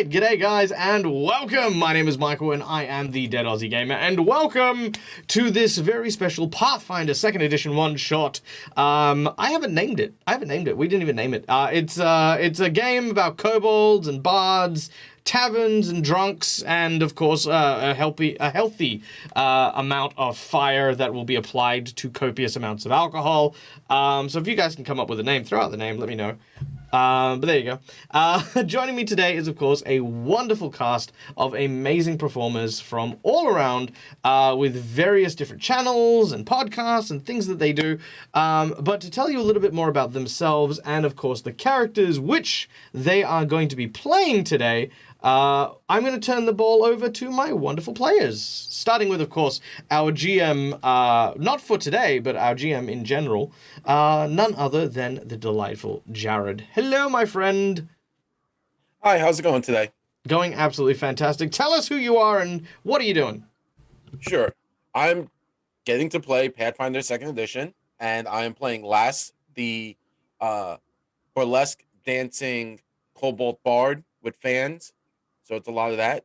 G'day guys and welcome! My name is Michael and I am the Dead Aussie Gamer, and welcome to this very special Pathfinder 2nd Edition one-shot. I haven't named it. We didn't even name it. It's a game about kobolds and bards, taverns and drunks, and of course a healthy amount of fire that will be applied to copious amounts of alcohol. So if you guys can come up with a name, throw out the name, let me know. But there you go. Joining me today is, of course, a wonderful cast of amazing performers from all around, with various different channels and podcasts and things that they do. But to tell you a little bit more about themselves and, of course, the characters which they are going to be playing today, I'm going to turn the ball over to my wonderful players, starting with, of course, our GM, not for today, but our GM in general, none other than the delightful Jared. Hello, my friend. Hi, how's it going today? Going absolutely fantastic. Tell us who you are and what are you doing? Sure. I'm getting to play Pathfinder 2nd Edition, and I am playing Lass, the burlesque dancing kobold bard with fans. So it's a lot of that.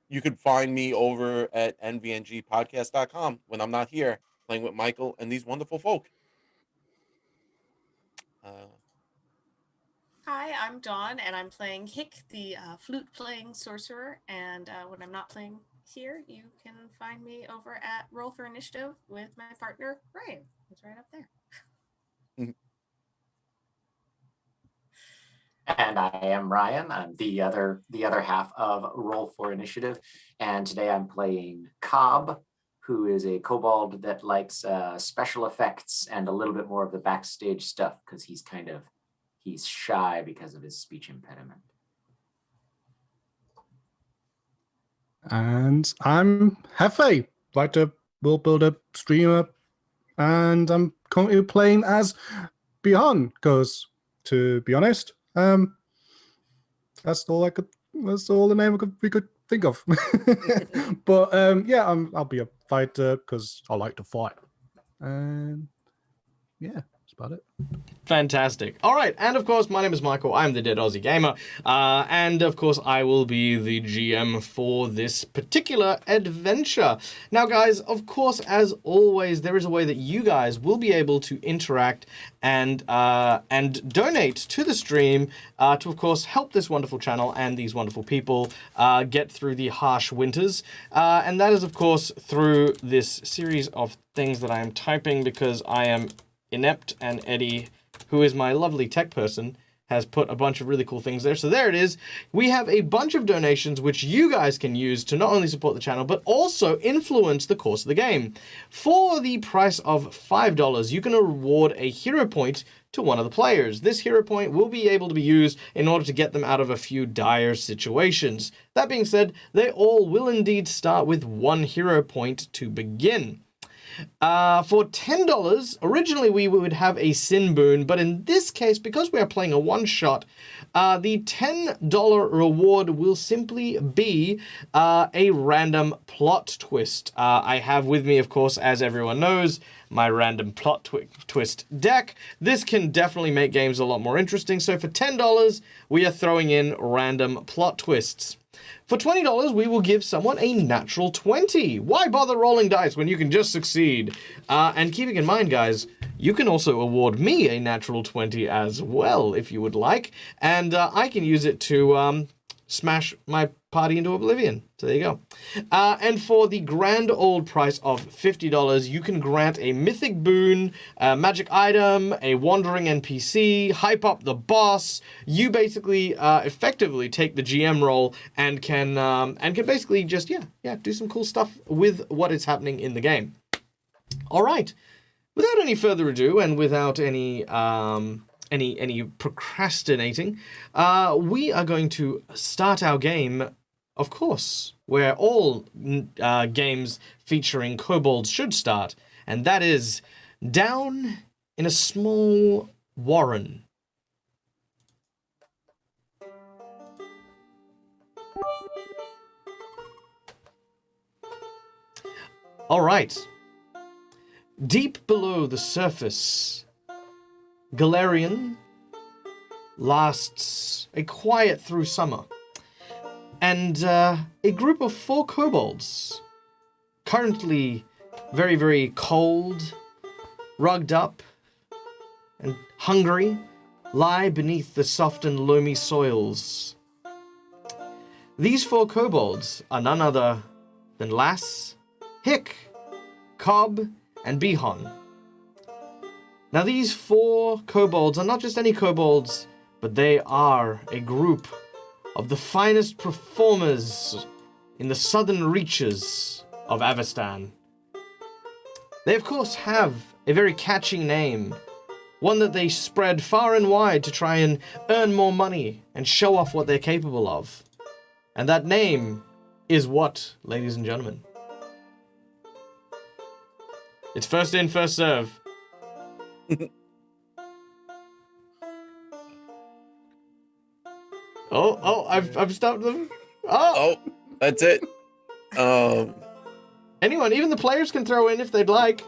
You could find me over at nvngpodcast.com when I'm not here playing with Michael and these wonderful folk. Hi, I'm Dawn, and I'm playing Hick, the flute-playing sorcerer. And when I'm not playing here, you can find me over at Roll for Initiative with my partner, Ryan. He's right up there. And I am Ryan. I'm the other half of Roll for Initiative, and today I'm playing Cobb, who is a kobold that likes special effects and a little bit more of the backstage stuff because he's shy because of his speech impediment. And I'm Hefe, writer, world builder, streamer, and I'm currently playing as Beyond, because to be honest, that's all the name we could think of. But yeah, I'll be a fighter because I like to fight. And yeah, that's about it. Fantastic. All right, and of course, my name is Michael. I'm the Dead Aussie Gamer, and of course, I will be the GM for this particular adventure. Now, guys, of course, as always, there is a way that you guys will be able to interact and donate to the stream to, of course, help this wonderful channel and these wonderful people get through the harsh winters. And that is, of course, through this series of things that I am typing because I am inept, and Eddie, who is my lovely tech person, has put a bunch of really cool things there. So there it is. We have a bunch of donations which you guys can use to not only support the channel, but also influence the course of the game. For the price of $5, you can award a hero point to one of the players. This hero point will be able to be used in order to get them out of a few dire situations. That being said, they all will indeed start with one hero point to begin. For $10, originally we would have a sin boon, but in this case, because we are playing a one-shot, the $10 reward will simply be a random plot twist. I have with me, of course, as everyone knows, my random plot twist deck. This can definitely make games a lot more interesting, so for $10, we are throwing in random plot twists. For $20, we will give someone a natural 20. Why bother rolling dice when you can just succeed? And keeping in mind, guys, you can also award me a natural 20 as well, if you would like. And I can use it to smash my party into oblivion. So there you go. And for the grand old price of $50, you can grant a mythic boon, a magic item, a wandering NPC, hype up the boss. You basically effectively take the GM role and can basically just do some cool stuff with what is happening in the game. All right. Without any further ado, and without any procrastinating, we are going to start our game, of course, where all games featuring kobolds should start, and that is down in a small warren. All right. Deep below the surface, Galarian lasts a quiet through summer, and a group of 4 kobolds, currently very, very cold, rugged up, and hungry, lie beneath the soft and loamy soils. These 4 kobolds are none other than Lass, Hick, Cobb, and Behon. Now these 4 kobolds are not just any kobolds, but they are a group of the finest performers in the southern reaches of Avestan. They of course have a very catchy name, one that they spread far and wide to try and earn more money and show off what they're capable of. And that name is what, ladies and gentlemen? It's first in, first serve. I've stopped them. Oh, that's it. Anyone, even the players can throw in if they'd like.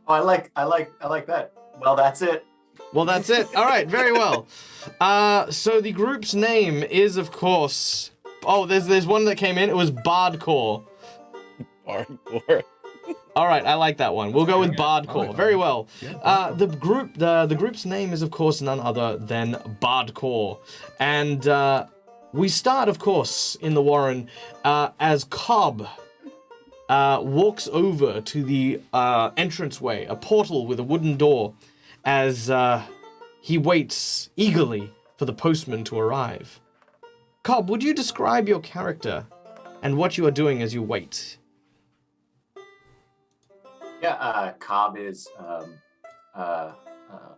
Oh, I like that. Well, that's it. Well, that's it. All right, very well. So the group's name is, of course... Oh, there's one that came in. It was Bardcore. Bardcore. All right, I like that one. We'll go with Bardcore. Very well. The group's name is, of course, none other than Bardcore. And we start, of course, in the Warren as Cobb walks over to the entranceway, a portal with a wooden door, as he waits eagerly for the postman to arrive. Cobb, would you describe your character and what you are doing as you wait? Yeah, Cobb is a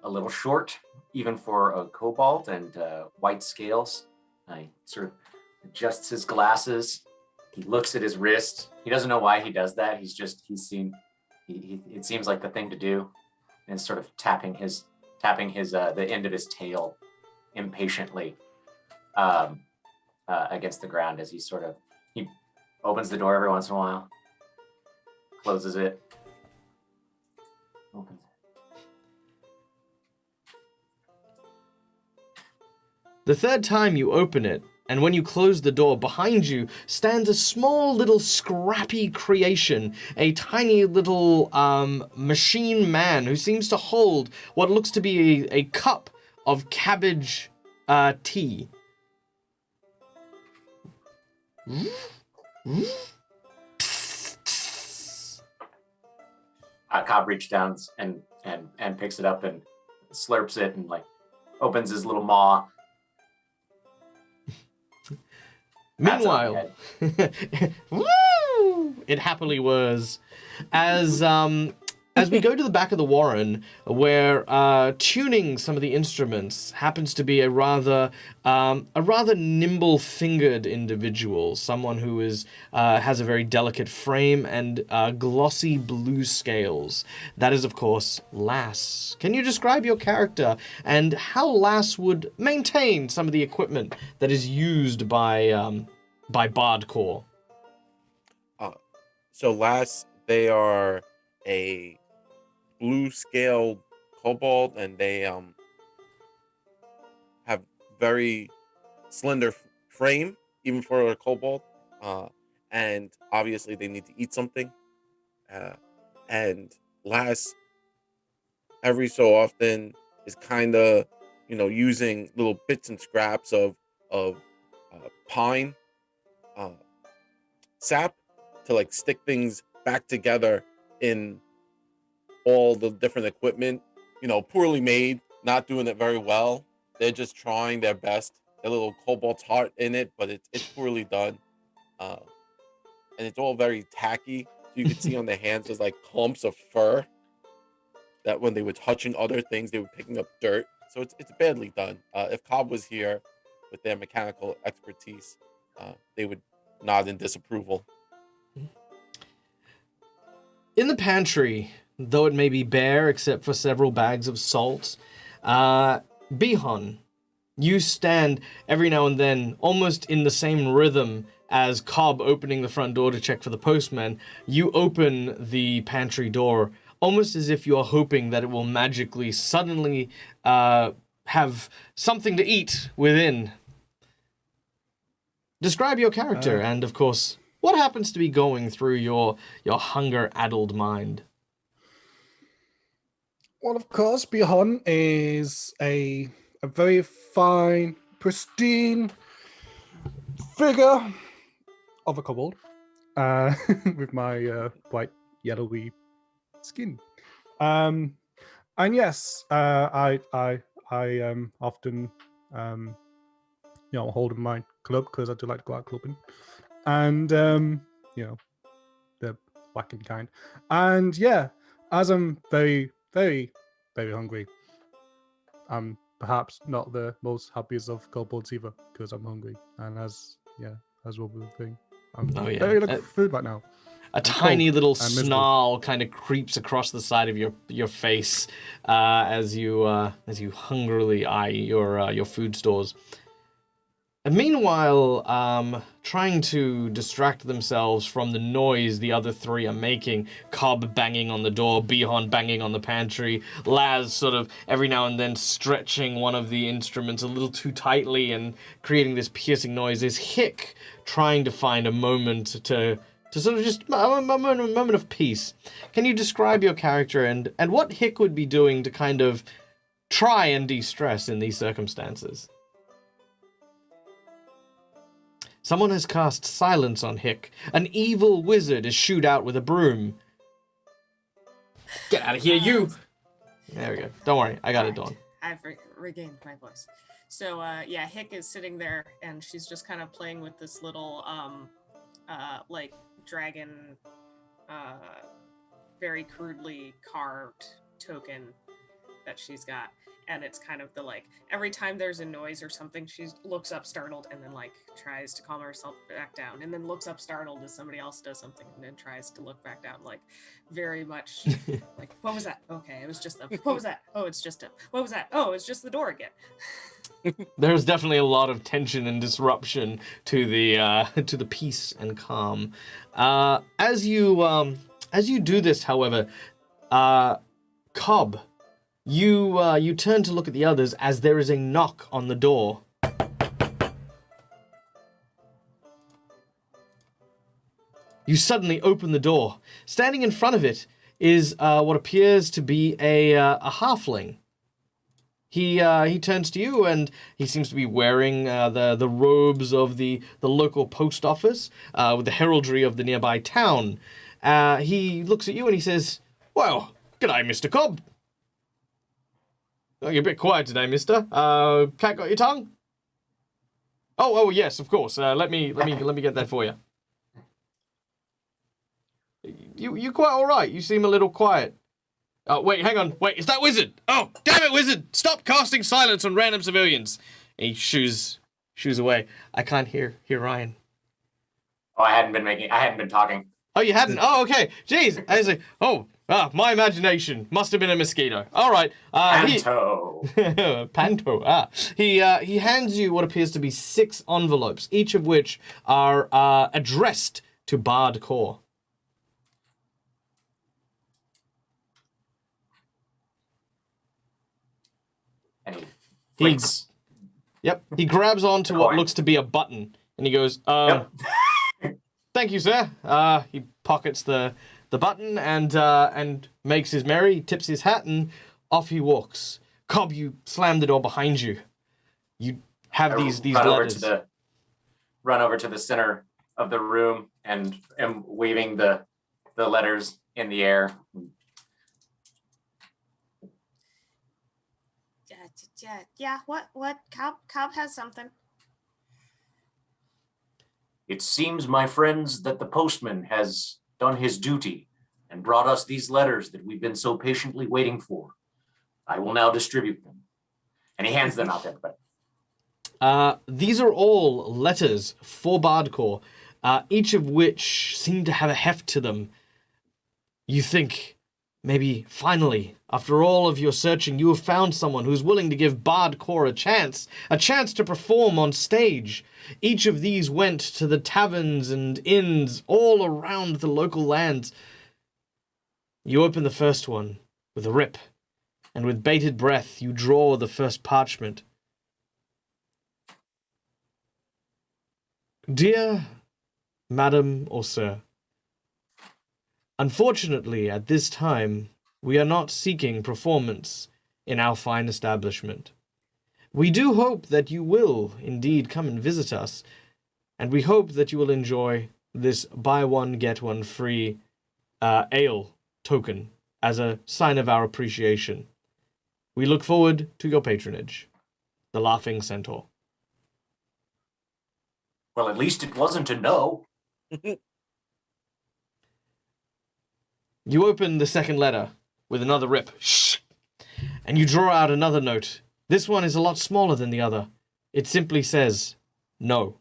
little short, even for a kobold, and white scales. He sort of adjusts his glasses. He looks at his wrist. He doesn't know why he does that. It seems like the thing to do, and sort of tapping his the end of his tail impatiently against the ground as he opens the door every once in a while, closes it. Opens it. The third time you open it, and when you close the door, behind you stands a small little scrappy creation, a tiny little machine man who seems to hold what looks to be a cup of cabbage tea. Cobb reaches down and picks it up and slurps it and opens his little maw. Meanwhile, woo! It happily whirs as we go to the back of the Warren, where tuning some of the instruments happens to be a rather nimble-fingered individual, someone who has a very delicate frame and glossy blue scales. That is, of course, Lass. Can you describe your character and how Lass would maintain some of the equipment that is used by Bardcore? So Lass, they are a blue-scaled kobold, and they have very slender frame, even for a kobold. And obviously, they need to eat something. And Lass, every so often, is kind of, using little bits and scraps of pine sap to stick things back together in all the different equipment, poorly made, not doing it very well. They're just trying their best. Their little kobold's heart in it, but it's poorly done. And it's all very tacky. So you can see on their hands there's clumps of fur that when they were touching other things, they were picking up dirt. So it's badly done. If Cobb was here with their mechanical expertise, they would nod in disapproval. In the pantry, though it may be bare except for several bags of salt, Behon, you stand every now and then almost in the same rhythm as Cobb opening the front door to check for the postman. You open the pantry door almost as if you're hoping that it will magically suddenly have something to eat within. describe your character, and of course, what happens to be going through your hunger-addled mind. Well, of course, Bihon is a very fine, pristine figure of a kobold with my bright yellowy skin. And yes, I often hold in my club because I do like to go out clubbing, and the whacking kind. And yeah, as I'm very, very, very hungry, I'm perhaps not the most happiest of kobolds either because I'm hungry, and as well with the thing, I'm very looking for food right now. A tiny little snarl kind of creeps across the side of your face as you hungrily eye your food stores. And meanwhile, trying to distract themselves from the noise the other three are making, Cobb banging on the door, Bihon banging on the pantry, Laz sort of every now and then stretching one of the instruments a little too tightly and creating this piercing noise, is Hick trying to find a moment to sort of just a moment of peace. Can you describe your character and what Hick would be doing to kind of try and de-stress in these circumstances? Someone has cast silence on Hick. An evil wizard is shooed out with a broom. Get out of here, you! There we go. Don't worry, I got it done. I've regained my voice. So, Hick is sitting there, and she's just kind of playing with this little, like, dragon, very crudely carved token that she's got. And it's kind of the, like, every time there's a noise or something, she looks up startled and then, like, tries to calm herself back down. And then looks up startled as somebody else does something and then tries to look back down. Like, very much, like, what was that? Okay, it was just the, what was that? Oh, it's just a, what was that? Oh, it's just the door again. There's definitely a lot of tension and disruption to the peace and calm. As you do this, however, Cobb, you turn to look at the others as there is a knock on the door. You suddenly open the door. Standing in front of it is what appears to be a halfling. He turns to you, and he seems to be wearing the robes of the local post office with the heraldry of the nearby town. He looks at you and he says, "Well, g'day, Mr. Cobb. Oh, you're a bit quiet today, mister. Cat got your tongue?" Oh, yes, of course. Let me get that for you. You quite all right? You seem a little quiet. Oh, wait, hang on. Wait, is that Wizard? Oh, damn it, Wizard! Stop casting silence on random civilians. And he shoos away. I can't hear Ryan. Oh, I hadn't been talking. Oh, you hadn't? Oh, okay. Jeez. I was like, my imagination. Must have been a mosquito. All right. Panto. Panto. He hands you what appears to be 6 envelopes, each of which are addressed to Bard Core. And he flicks. Yep. He grabs onto what looks to be a button, and he goes, Yep. "Thank you, sir." He pockets the button and makes his merry, tips his hat, and off he walks. Cobb, you slam the door behind you. You have these letters. Run over to the center of the room and am waving the letters in the air. Yeah. What? Cobb has something. It seems, my friends, that the postman has done his duty and brought us these letters that we've been so patiently waiting for. I will now distribute them. And he hands them out to everybody. These are all letters for Bardcore, each of which seem to have a heft to them. You think, maybe, finally, after all of your searching, you have found someone who's willing to give Bardcore a chance to perform on stage. Each of these went to the taverns and inns all around the local lands. You open the first one with a rip, and with bated breath, you draw the first parchment. Dear Madam or Sir, unfortunately, at this time, we are not seeking performance in our fine establishment. We do hope that you will indeed come and visit us, and we hope that you will enjoy this buy one, get one free ale token as a sign of our appreciation. We look forward to your patronage. The Laughing Centaur. Well, at least it wasn't a no. You open the second letter with another rip, and you draw out another note. This one is a lot smaller than the other. It simply says, no.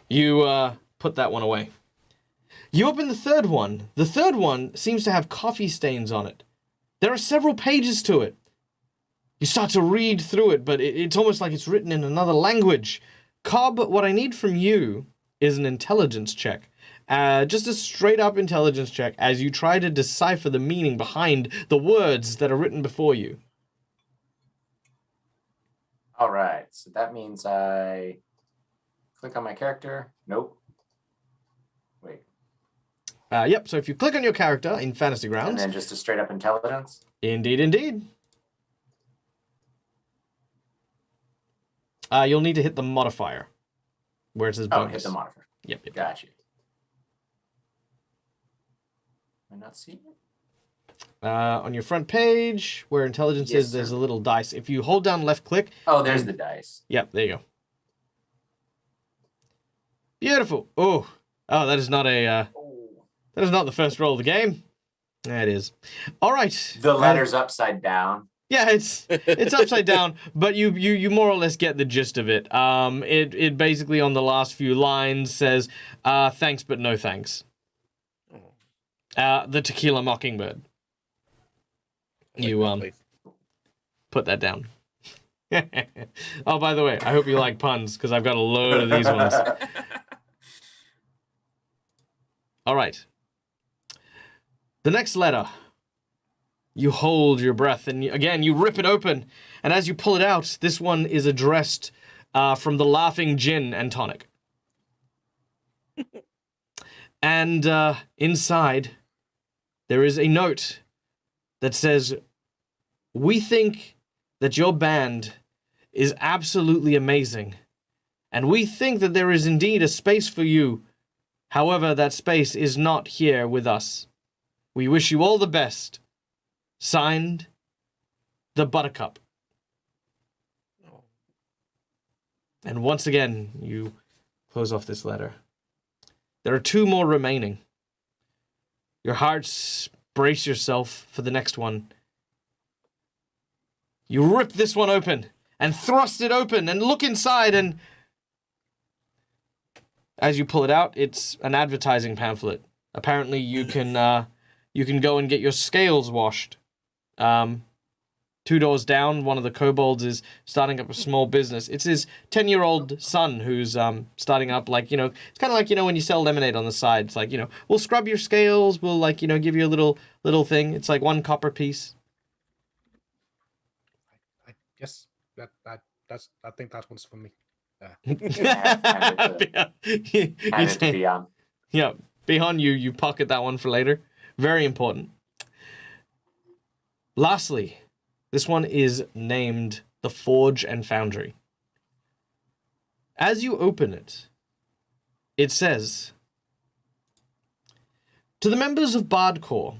You put that one away. You open the third one. The third one seems to have coffee stains on it. There are several pages to it. You start to read through it, but it's almost like it's written in another language. Cobb, what I need from you is an intelligence check. Just a straight-up intelligence check as you try to decipher the meaning behind the words that are written before you. All right, so that means I click on my character. Nope. Wait. Yep, so if you click on your character in Fantasy Grounds... And then just a straight-up intelligence? Indeed, indeed. You'll need to hit the modifier, where it says bonus. Oh, hit the modifier. Yep. Got you. Am I not seeing it? On your front page, where intelligence Yes, is, there's sir. a little dice. If you hold down left click... Oh, there's the dice. Yep, there you go. Beautiful. Oh, that is not a... That is not the first roll of the game. That is. All right. The letter's upside down. Yeah, it's upside down, but you more or less get the gist of it. It basically on the last few lines says, thanks but no thanks. The Tequila Mockingbird. You put that down. Oh, by the way, I hope you like puns, because I've got a load of these ones. All right. The next letter. You hold your breath, and again, you rip it open. And as you pull it out, this one is addressed from the Laughing Gin and Tonic. And inside, there is a note that says, we think that your band is absolutely amazing. And we think that there is indeed a space for you. However, that space is not here with us. We wish you all the best. Signed, the Buttercup. And once again, you close off this letter. There are 2 more remaining. Your hearts, brace yourself for the next one. You rip this one open and thrust it open and look inside, and as you pull it out, it's an advertising pamphlet. Apparently you can go and get your scales washed. 2 doors down, one of the kobolds is starting up a small business. It's his 10-year-old son who's starting up, it's kind of like, when you sell lemonade on the side. It's like, we'll scrub your scales, we'll, give you a little thing. It's like 1 copper piece. I guess I think that one's for me. Hand it to Beyond. Yeah, behind you pocket that one for later. Very important. Lastly, this one is named the Forge and Foundry. As you open it, it says, to the members of Bardcore,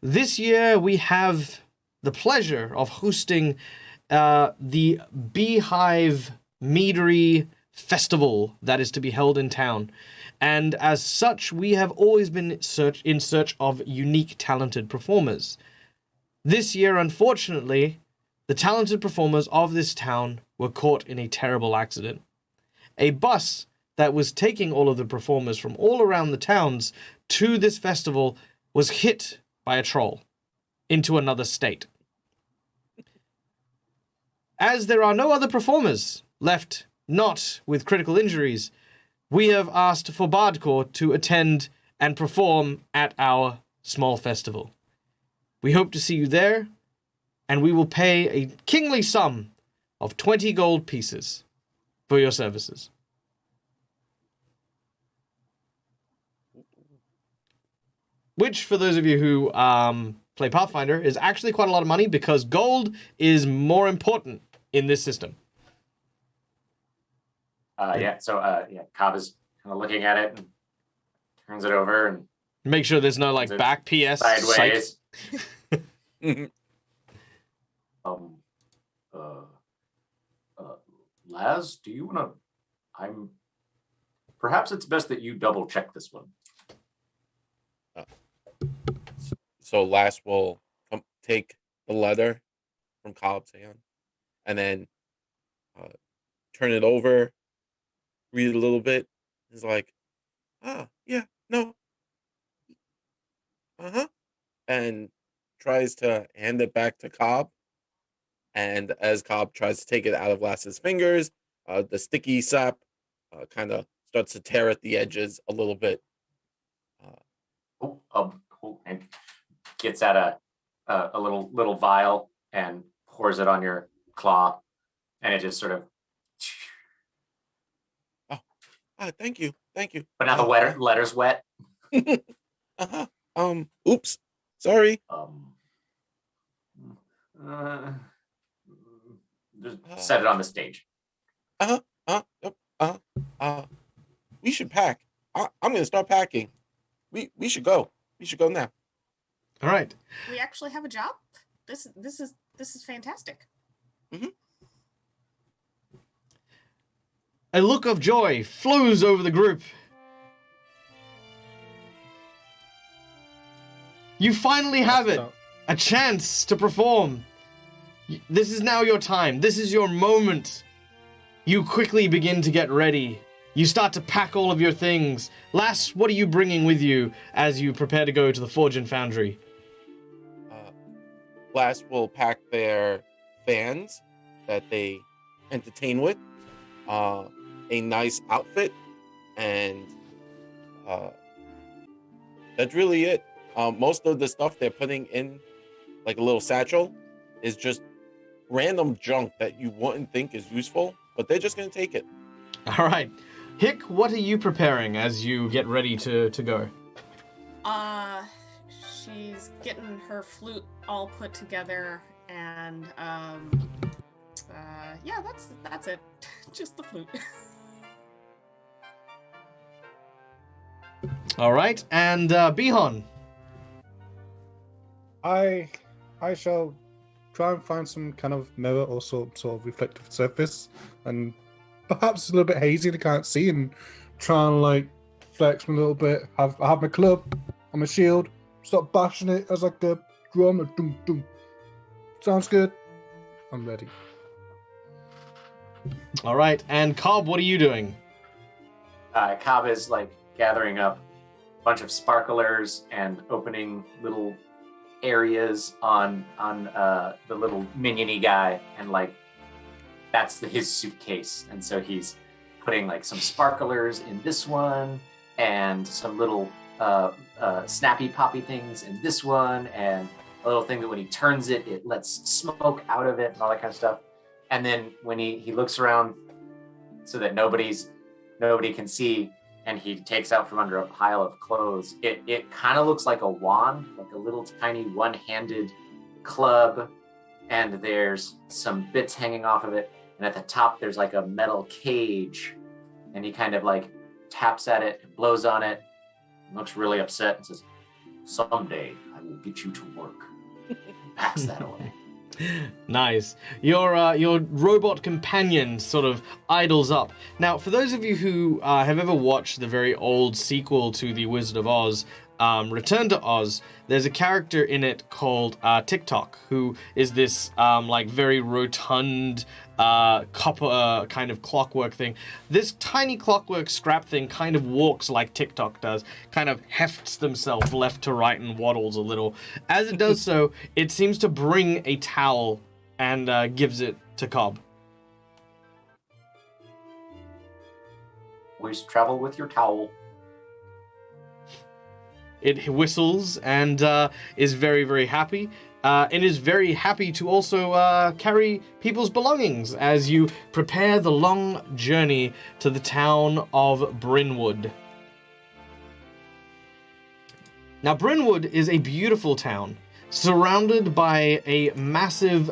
this year we have the pleasure of hosting the Beehive Meadery Festival that is to be held in town. And as such, we have always been in search of unique, talented performers. This year, unfortunately, the talented performers of this town were caught in a terrible accident. A bus that was taking all of the performers from all around the towns to this festival was hit by a troll into another state. As there are no other performers left not with critical injuries, we have asked for Bardcore to attend and perform at our small festival. We hope to see you there, and we will pay a kingly sum of 20 gold pieces for your services. Which, for those of you who play Pathfinder, is actually quite a lot of money because gold is more important in this system. Cobb is kind of looking at it and turns it over and Make sure there's no like back PS sideways. Laz, do you want to? Perhaps it's best that you double check this one. So Lass will take the letter from Cobb's hand and then turn it over, read it a little bit. He's like, yeah, no. And tries to hand it back to Cobb. And as Cobb tries to take it out of Lass's fingers, the sticky sap kind of starts to tear at the edges a little bit. And gets out a little vial and pours it on your claw, and it just sort of. Thank you. But now the letter's wet. Oops. Sorry. Just set it on the stage. We should pack. I'm gonna start packing. We should go. We should go now. All right. We actually have a job. This is fantastic. Mm-hmm. A look of joy flows over the group. You finally have it. A chance to perform. This is now your time. This is your moment. You quickly begin to get ready. You start to pack all of your things. Lass, what are you bringing with you as you prepare to go to the Forge and Foundry? Lass will pack their fans that they entertain with, a nice outfit, and that's really it. Most of the stuff they're putting in like a little satchel is just random junk that you wouldn't think is useful, but they're just going to take it. All right. Hick, what are you preparing as you get ready to go? She's getting her flute all put together, and that's it. Just the flute. All right, and Bihon. I shall try and find some kind of mirror or sort of reflective surface, and perhaps it's a little bit hazy and I can't see, and try and like flex me a little bit. I have my club and my shield. Start bashing it as like a drum. Like, dum, dum. Sounds good. I'm ready. All right, and Cobb, what are you doing? Cobb is like gathering up a bunch of sparklers and opening little areas on the little minion-y guy, and like that's his suitcase, and so he's putting like some sparklers in this one and some little snappy poppy things in this one, and a little thing that when he turns it, it lets smoke out of it and all that kind of stuff. And then when he looks around so that nobody can see, and he takes out from under a pile of clothes, it kind of looks like a wand, like a little tiny one-handed club, and there's some bits hanging off of it, and at the top there's like a metal cage, and he kind of like taps at it, blows on it, looks really upset, and says, "Someday I will get you to work." Packs that away. Nice. Your robot companion sort of idles up. Now, for those of you who have ever watched the very old sequel to The Wizard of Oz, Return to Oz, there's a character in it called TikTok, who is this like very rotund copper kind of clockwork thing. This tiny clockwork scrap thing kind of walks like TikTok does, kind of hefts themselves left to right and waddles a little. As it does so, it seems to bring a towel and gives it to Cobb. Always travel with your towel. It whistles and is very, very happy. and is very happy to also carry people's belongings as you prepare the long journey to the town of Brynwood. Now, Brynwood is a beautiful town, surrounded by a massive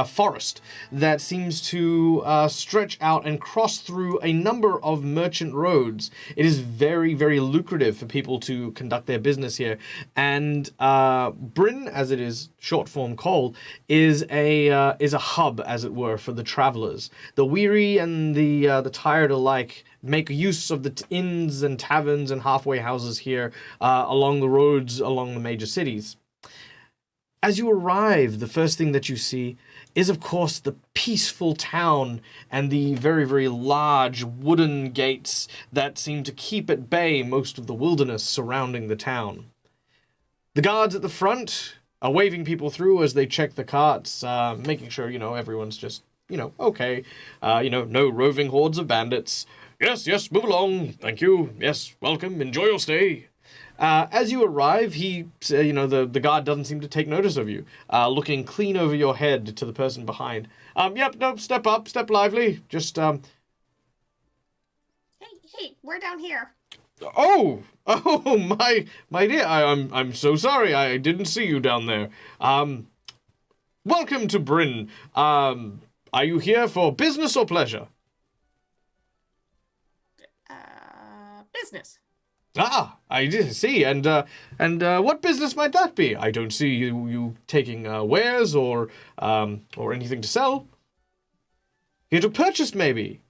forest that seems to stretch out and cross through a number of merchant roads. It is very, very lucrative for people to conduct their business here. And Bryn, as it is short form called, is a hub, as it were, for the travelers. The weary and the tired alike make use of the inns and taverns and halfway houses here along the roads along the major cities. As you arrive, the first thing that you see is, of course, the peaceful town and the very, very large wooden gates that seem to keep at bay most of the wilderness surrounding the town. The guards at the front are waving people through as they check the carts, making sure, everyone's just, okay. No roving hordes of bandits. Yes, move along. Thank you. Yes, welcome. Enjoy your stay. As you arrive, the guard doesn't seem to take notice of you, looking clean over your head to the person behind. Step up, step lively. Just, Hey, we're down here. Oh, my dear, I'm so sorry. I didn't see you down there. Welcome to Bryn. Are you here for business or pleasure? Business. Ah, I did see. And what business might that be? I don't see you taking wares or anything to sell. Here to purchase, maybe.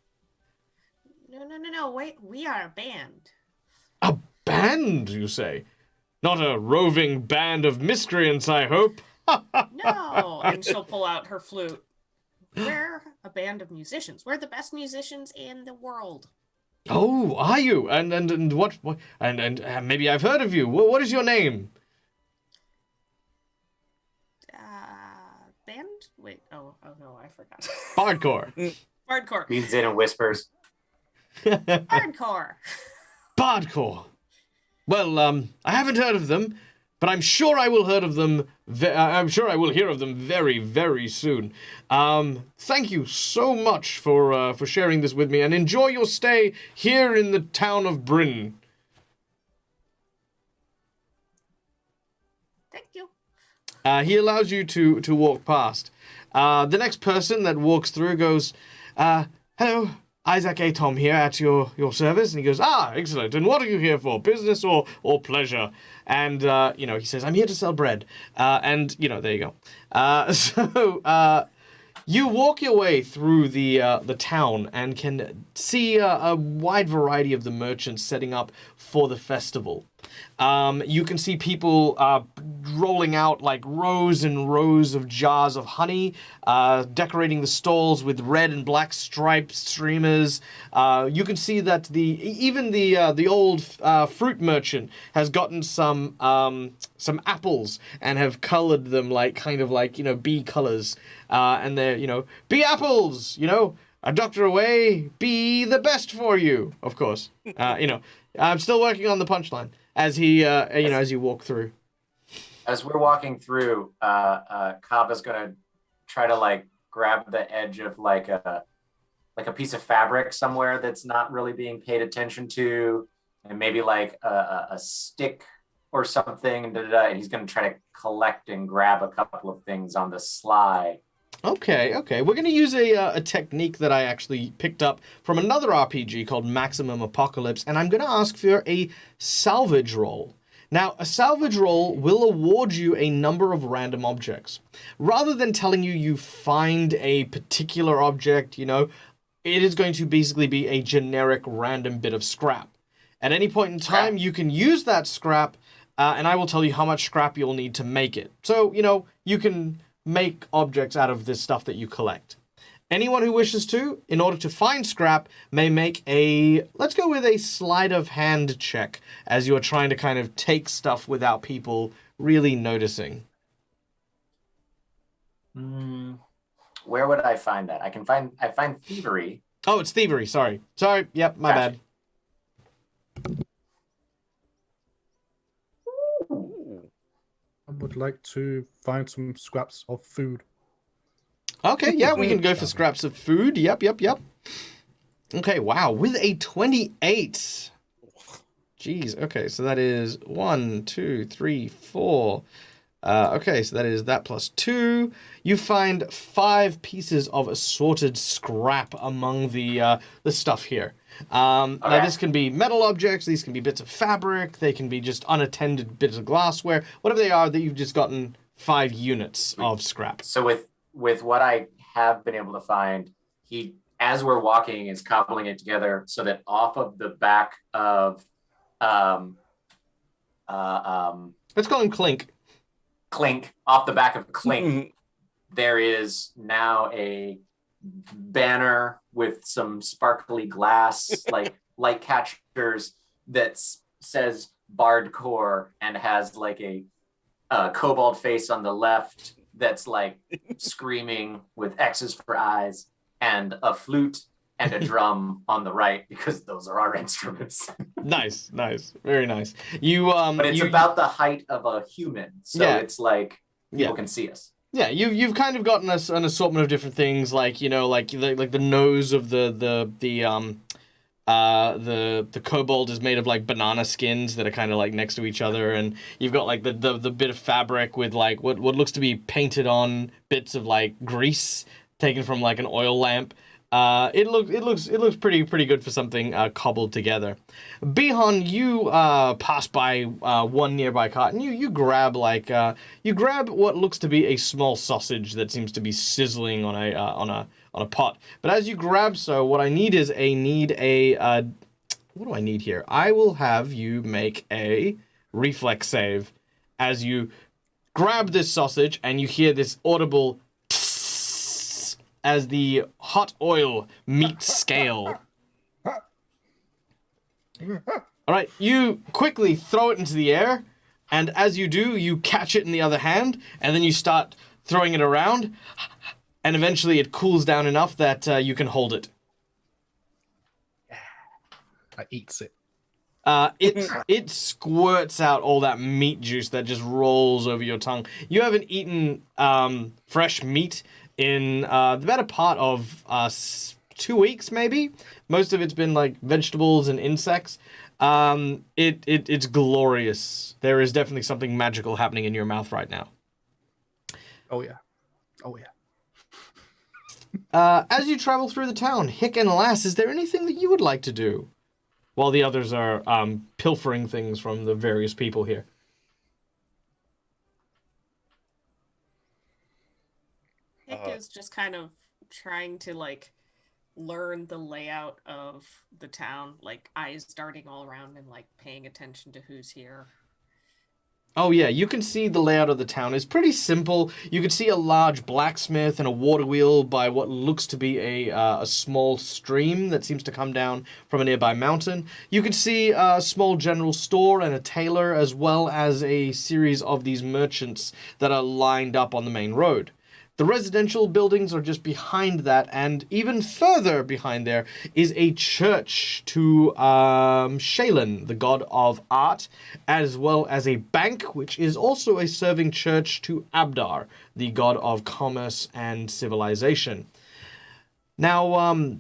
No. Wait, we are a band. A band, you say? Not a roving band of miscreants, I hope. No, and she'll pull out her flute. We're a band of musicians. We're the best musicians in the world. Oh, are you? And what? And maybe I've heard of you. What is your name? Band? Wait. Oh no, I forgot. Bardcore. Bardcore. Leans in and whispers. Bardcore. Bardcore. Well, I haven't heard of them, but I'm sure I will hear of them very, very soon. Thank you so much for sharing this with me, and enjoy your stay here in the town of Bryn. Thank you. He allows you to walk past. The next person that walks through goes, hello, Isaac A. Tom here at your service. And he goes, excellent. And what are you here for? Business or pleasure? And, he says, I'm here to sell bread. There you go. You walk your way through the town and can see a wide variety of the merchants setting up for the festival. You can see people rolling out like rows and rows of jars of honey, decorating the stalls with red and black striped streamers. You can see that even the old fruit merchant has gotten some apples and have colored them like bee colors. And they're bee apples, a doctor away, be the best for you, of course. I'm still working on the punchline as he, as you walk through. As we're walking through, Cobb is going to try to grab the edge of a piece of fabric somewhere that's not really being paid attention to, and maybe a stick or something. And he's going to try to collect and grab a couple of things on the sly. Okay. We're going to use a technique that I actually picked up from another RPG called Maximum Apocalypse, and I'm going to ask for a salvage roll. Now, a salvage roll will award you a number of random objects. Rather than telling you find a particular object, it is going to basically be a generic random bit of scrap. At any point in time, you can use that scrap, and I will tell you how much scrap you'll need to make it. So, you can make objects out of this stuff that you collect. Anyone who wishes to, in order to find scrap, may make let's go with a sleight of hand check, as you are trying to kind of take stuff without people really noticing. Where would I find that? I find thievery. Oh, it's thievery, sorry. Yep, my bad. Ooh. would like to find some scraps of food. Okay, yeah, we can go for scraps of food. Yep. Okay, wow, with a 28. Jeez, okay, so that is 1, 2, 3, 4. Okay, so that is that plus 2. You find 5 pieces of assorted scrap among the stuff here. Now, this can be metal objects, these can be bits of fabric, they can be just unattended bits of glassware, whatever they are that you've just gotten 5 units of scrap. So with what I have been able to find, he, as we're walking, is cobbling it together so that off of the back of Let's call him Clink. Clink, off the back of Clink, there is now a banner with some sparkly glass, like light catchers, that says Bardcore and has like a kobold face on the left that's like screaming with X's for eyes, and a flute and a drum on the right, because those are our instruments. Nice, very nice. You but it's about the height of a human, so it's like people can see us. Yeah, you've kind of gotten us an assortment of different things, like, you know, like the nose of the kobold is made of like banana skins that are kind of like next to each other, and you've got like the bit of fabric with like what looks to be painted on bits of like grease taken from like an oil lamp. It looks pretty good for something cobbled together. Bihan, you pass by one nearby cart, and you grab what looks to be a small sausage that seems to be sizzling on a pot. But as you grab what I need is what do I need here? I will have you make a reflex save as you grab this sausage, and you hear this audible as the hot oil meets scale. All right, you quickly throw it into the air, and as you do, you catch it in the other hand, and then you start throwing it around, and eventually it cools down enough that you can hold it. I eats it. It squirts out all that meat juice that just rolls over your tongue. You haven't eaten fresh meat in the better part of 2 weeks, maybe. Most of it's been like vegetables and insects. It's glorious. There is definitely something magical happening in your mouth right now. Oh yeah. As you travel through the town, Hick and Lass, is there anything that you would like to do while the others are pilfering things from the various people here? Hick is just kind of trying to like learn the layout of the town, like eyes darting all around and like paying attention to who's here. Oh yeah, you can see the layout of the town is pretty simple. You can see a large blacksmith and a water wheel by what looks to be a small stream that seems to come down from a nearby mountain. You can see a small general store and a tailor, as well as a series of these merchants that are lined up on the main road. The residential buildings are just behind that, and even further behind there is a church to Shaylin, the god of art, as well as a bank, which is also a serving church to Abdar, the god of commerce and civilization. Now,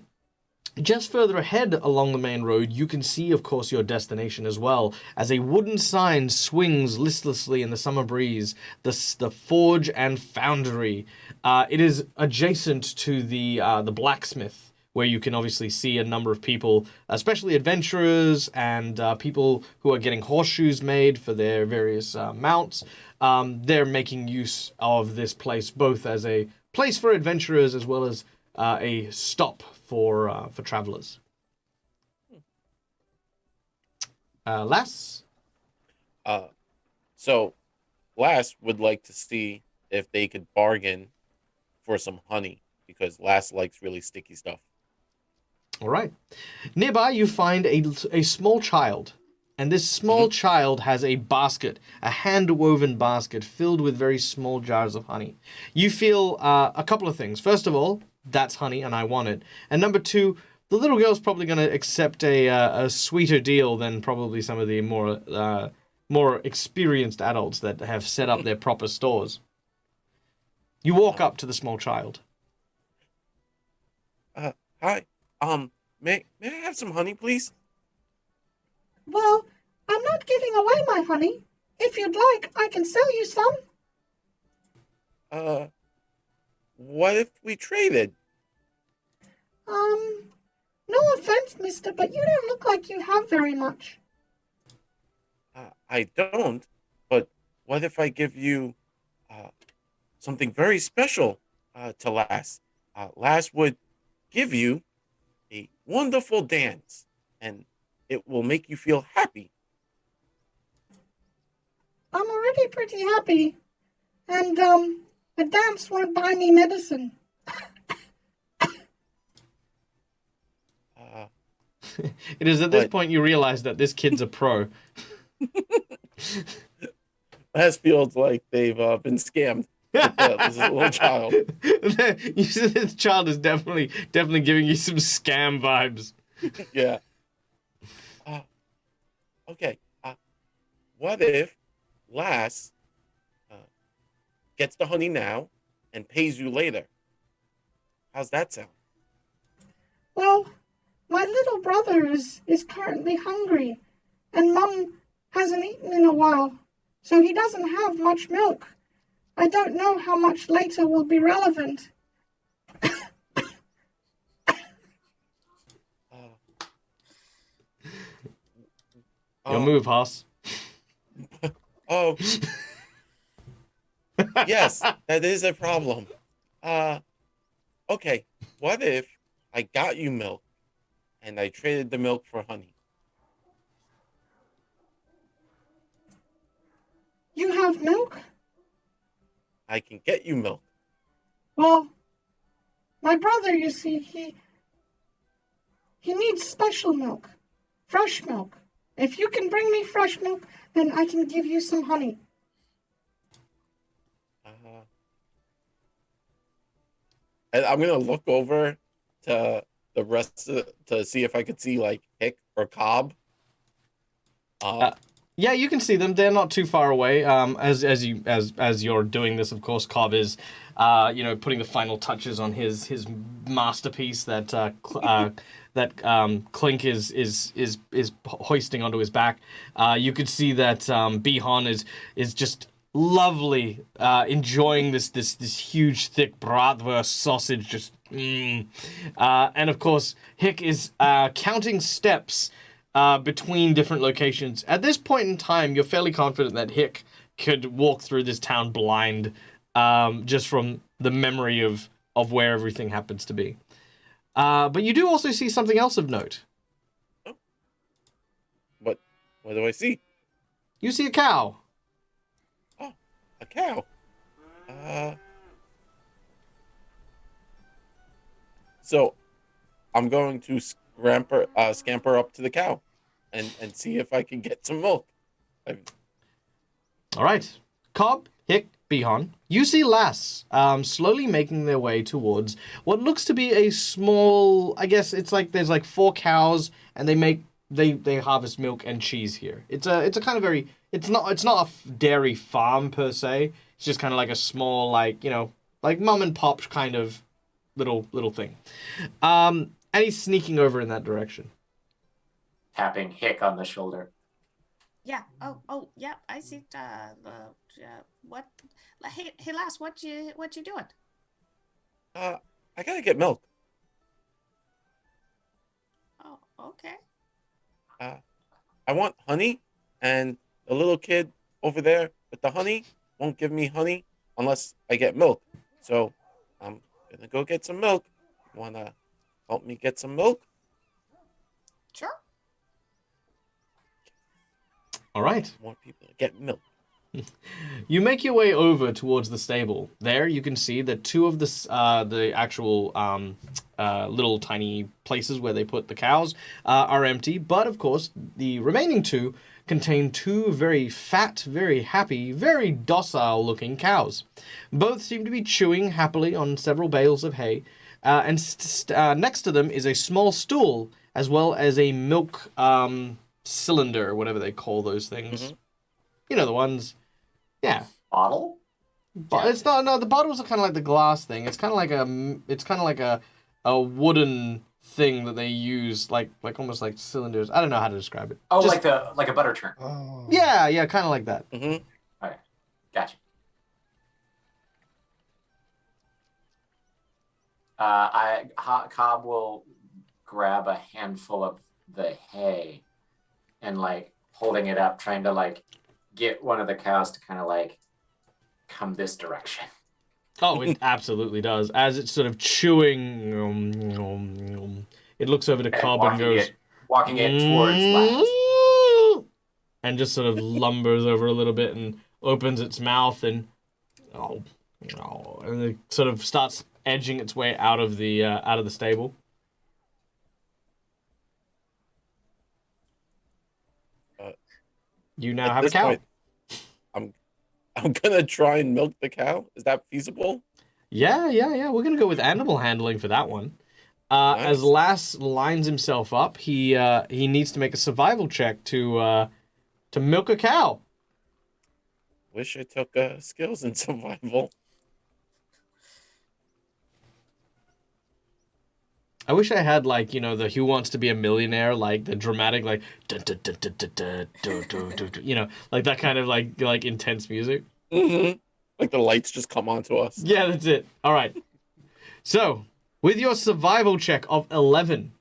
just further ahead along the main road, you can see, of course, your destination as well, as a wooden sign swings listlessly in the summer breeze, the Forge and Foundry. It is adjacent to the blacksmith, where you can obviously see a number of people, especially adventurers and people who are getting horseshoes made for their various mounts. They're making use of this place both as a place for adventurers as well as a stop for travelers. Lass? So Lass would like to see if they could bargain for some honey, because Lass likes really sticky stuff. All right. Nearby, you find a small child. And this small child has a basket, a hand-woven basket filled with very small jars of honey. You feel a couple of things. First of all, that's honey and I want it. And number two, the little girl's probably going to accept a sweeter deal than probably some of the more more experienced adults that have set up their proper stores. You walk up to the small child. Hi. May I have some honey, please? Well, I'm not giving away my honey. If you'd like, I can sell you some. What if we traded? No offense, mister, but you don't look like you have very much. I don't, but what if I give you something very special to Lass? Lass would give you a wonderful dance, and it will make you feel happy. I'm already pretty happy. And, a dance won't buy me medicine. It is at this But- point you realize that this kid's a pro. Lass feels like they've been scammed. This little child. You see, this child is definitely giving you some scam vibes. Yeah. Okay. What if Lass gets the honey now and pays you later? How's that sound? Well, my little brother is currently hungry, and Mum hasn't eaten in a while, so he doesn't have much milk. I don't know how much later will be relevant. Your move, Haas. Oh, yes, that is a problem. Okay, what if I got you milk and I traded the milk for honey? You have milk? I can get you milk. Well, my brother, you see, he needs special milk, fresh milk. If you can bring me fresh milk, then I can give you some honey. And I'm gonna look over to the rest to see if I could see like Hick or Cobb. Yeah, you can see them. They're not too far away. As you're doing this, of course, Cobb is, putting the final touches on his masterpiece that Clink is hoisting onto his back. You could see that Bihan is just lovely, enjoying this huge thick bratwurst sausage. Just and of course, Hick is counting steps between different locations. At this point in time, you're fairly confident that Hick could walk through this town blind, just from the memory of where everything happens to be. But you do also see something else of note. What do I see? You see a cow. Oh, a cow. So I'm going to scamper up to the cow and see if I can get some milk. All right. Cobb, Hick, Bihan. You see Lass slowly making their way towards what looks to be a small, I guess it's like there's like 4 cows and they harvest milk and cheese here. It's a kind of very, it's not a dairy farm per se. It's just kind of like a small, like mom and pop kind of little thing. And he's sneaking over in that direction. Tapping Hick on the shoulder. Yeah. Oh, yeah. I see. What? Hey, Lass, what you doing? I gotta get milk. Oh, okay. I want honey, and the little kid over there with the honey won't give me honey unless I get milk. So I'm gonna go get some milk. Wanna help me get some milk? Sure. All right. I want people to get milk. You make your way over towards the stable. There you can see that 2 of the actual little tiny places where they put the cows are empty. But of course, the remaining 2 contain 2 very fat, very happy, very docile looking cows. Both seem to be chewing happily on several bales of hay. And next to them is a small stool, as well as a milk cylinder, whatever they call those things. You know the ones. Yeah. Bottle? But it's not. No, the bottles are kind of like the glass thing. It's kind of like a wooden thing that they use, like almost like cylinders. I don't know how to describe it. Oh, like a butter churn. Oh. Yeah, kind of like that. Mm-hmm. Okay, gotcha. Cobb will grab a handful of the hay and like holding it up, trying to like get one of the cows to kind of like come this direction. Oh, it absolutely does. As it's sort of chewing, it looks over to Cobb and goes, walking it towards Laz. and just sort of lumbers over a little bit and opens its mouth and it sort of starts edging its way out of the stable. You now have a cow. Point, I'm gonna try and milk the cow. Is that feasible? Yeah. We're gonna go with animal handling for that one. Nice. As Lass lines himself up, he needs to make a survival check to milk a cow. Wish I took skills in survival. I wish I had like the Who Wants to Be a Millionaire, like the dramatic like dun, dun, dun, dun, dun, dun, dun, dun, dun, dun, like that kind of like intense music. Mm-hmm. Like the lights just come onto us. Yeah, that's it. All right. So with your survival check of 11,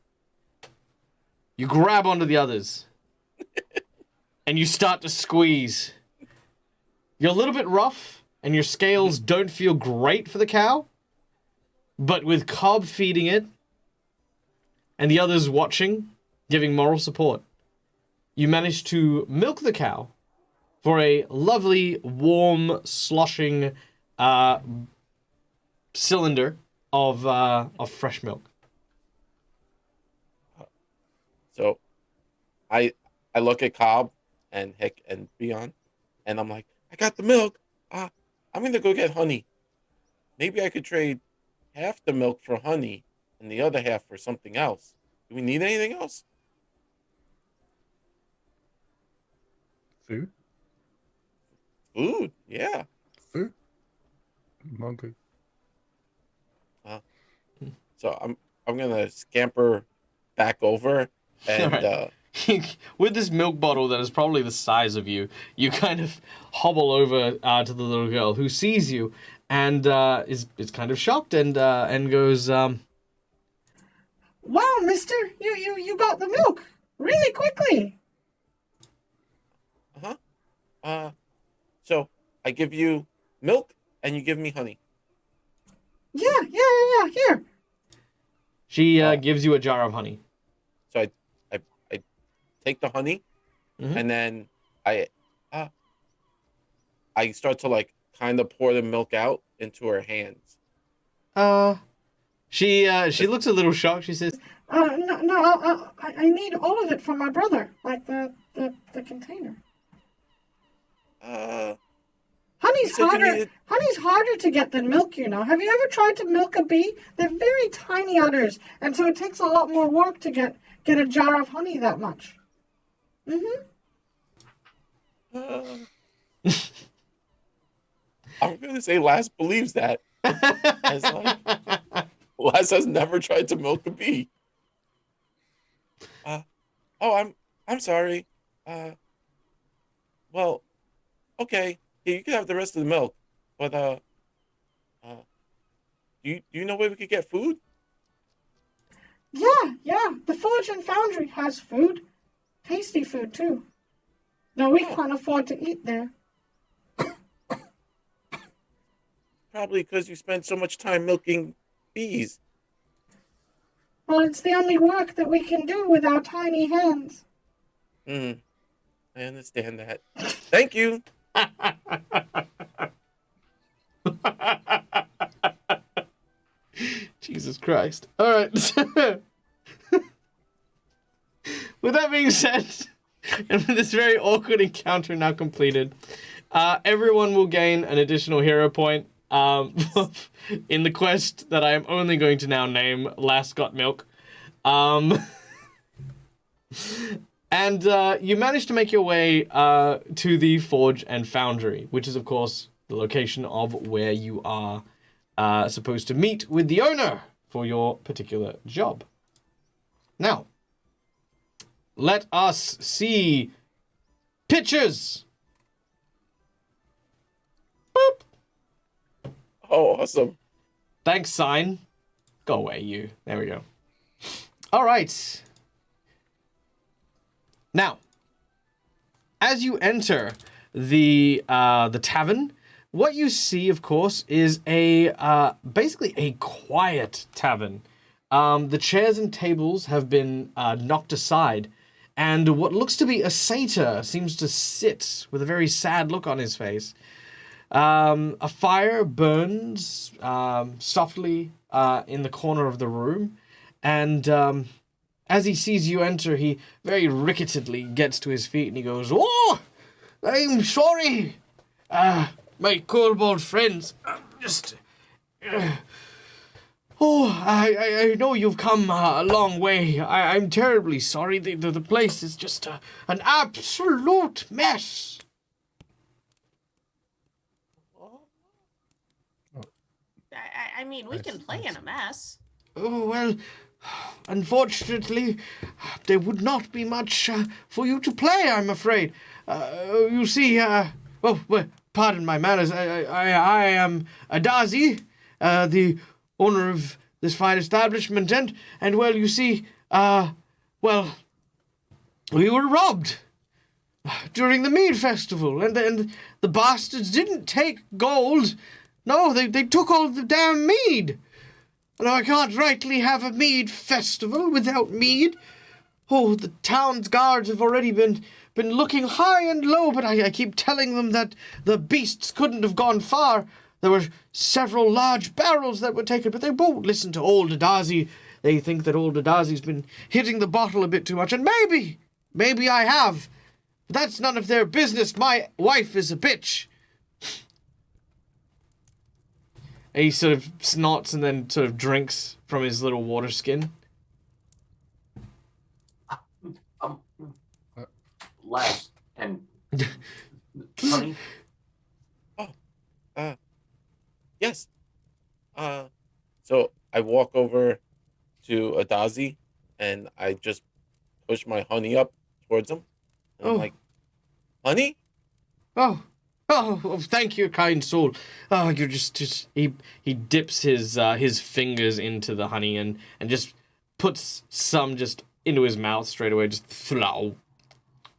you grab onto the others and you start to squeeze. You're a little bit rough and your scales don't feel great for the cow, but with Cobb feeding it and the others watching, giving moral support, you manage to milk the cow for a lovely, warm, sloshing cylinder of fresh milk. So I look at Cobb and Hick and Beyond, and I'm like, I got the milk. I'm gonna go get honey. Maybe I could trade half the milk for honey and the other half for something else. Do we need anything else? Food? Food, yeah. Food? I'm hungry. So I'm gonna scamper back over and Alright. With this milk bottle that is probably the size of you, you kind of hobble over to the little girl who sees you and is kind of shocked and goes, Wow, mister, you got the milk really quickly. So I give you milk and you give me honey. Yeah, here. she gives you a jar of honey. So I take the honey, Mhm. and then I start to like kind of pour the milk out into her hands. She looks a little shocked. She says, No, I need all of it for my brother, like the container. Honey's said you harder. needed- Honey's harder to get than milk. Have you ever tried to milk a bee? They're very tiny udders, and so it takes a lot more work to get a jar of honey that much. I'm gonna say Lass believes that. As like, Lass has never tried to milk a bee. I'm sorry. Well, okay. Yeah, you can have the rest of the milk, but do you know where we could get food? Yeah. The Forge and Foundry has food, tasty food too. No, we can't afford to eat there. Probably because you spend so much time milking bees. Well, it's the only work that we can do with our tiny hands. I understand that. Thank you. Jesus Christ. All right. With that being said, and with this very awkward encounter now completed, everyone will gain an additional hero point in the quest that I am only going to now name Last Got Milk. And you manage to make your way to the Forge and Foundry, which is, of course, the location of where you are supposed to meet with the owner for your particular job. Now, let us see pictures. Boop. Oh, awesome. Thanks, sign. Go away, you. There we go. All right. Now, as you enter the tavern, what you see, of course, is basically a quiet tavern. The chairs and tables have been knocked aside, and what looks to be a satyr seems to sit with a very sad look on his face. A fire burns softly in the corner of the room, and as he sees you enter, he very ricketedly gets to his feet and he goes, "Oh, I'm sorry, my kobold friends. I know you've come a long way. I'm terribly sorry. The place is just an absolute mess." I mean, we can play in a mess. Oh, well, unfortunately, there would not be much for you to play, I'm afraid. You see, well, pardon my manners. I am Adazi, the owner of this fine establishment, and well, you see, well, we were robbed during the mead festival, and the bastards didn't take gold. No, they took all the damn mead. Now, I can't rightly have a mead festival without mead. Oh, the town's guards have already been looking high and low, but I keep telling them that the beasts couldn't have gone far. There were several large barrels that were taken, but they won't listen to old Adazi. They think that old Adazi's been hitting the bottle a bit too much, and maybe I have. But that's none of their business. My wife is a bitch. And he sort of snorts and then sort of drinks from his little water skin. Less and honey. Yes. So I walk over to Adazi and I just push my honey up towards him. And I'm like, "Honey?" Oh, thank you, kind soul. Oh, you're just he dips his fingers into the honey and just puts some just into his mouth straight away, just flow,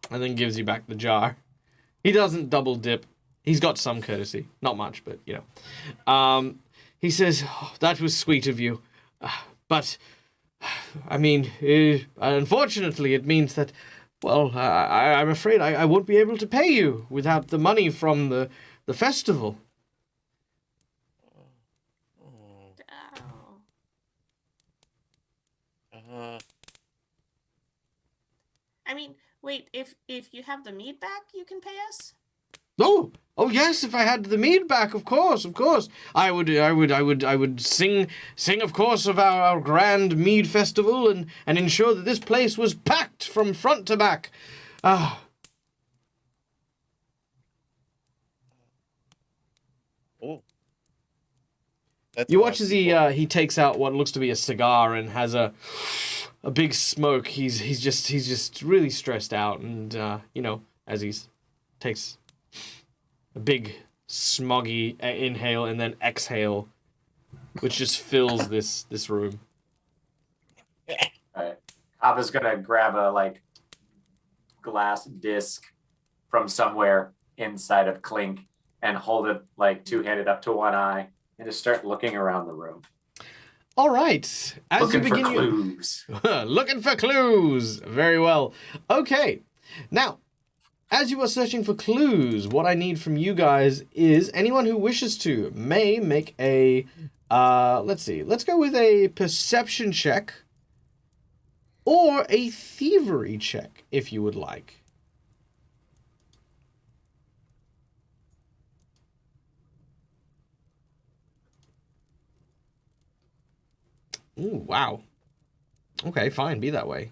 and then gives you back the jar. He doesn't double dip. He's got some courtesy, not much, but you know. He says, "That was sweet of you, but I mean, unfortunately, it means that." Well, I'm afraid I won't be able to pay you without the money from the festival. I mean, wait, if you have the mead back, you can pay us? Oh yes, if I had the mead back, of course. I would sing, of course, of our grand mead festival and ensure that this place was packed from front to back. Oh. You watch as he takes out what looks to be a cigar and has a big smoke. He's just really stressed out, and you know, as he takes a big smoggy inhale and then exhale, which just fills this room. All right. Abba's gonna grab a glass disc from somewhere inside of Clink and hold it two-handed up to one eye and just start looking around the room. All right. As looking you begin for clues. Looking for clues. Very well. Okay. Now, as you are searching for clues, what I need from you guys is anyone who wishes to may make a, let's see, let's go with a perception check or a thievery check, if you would like. Ooh, wow. Okay, fine, be that way.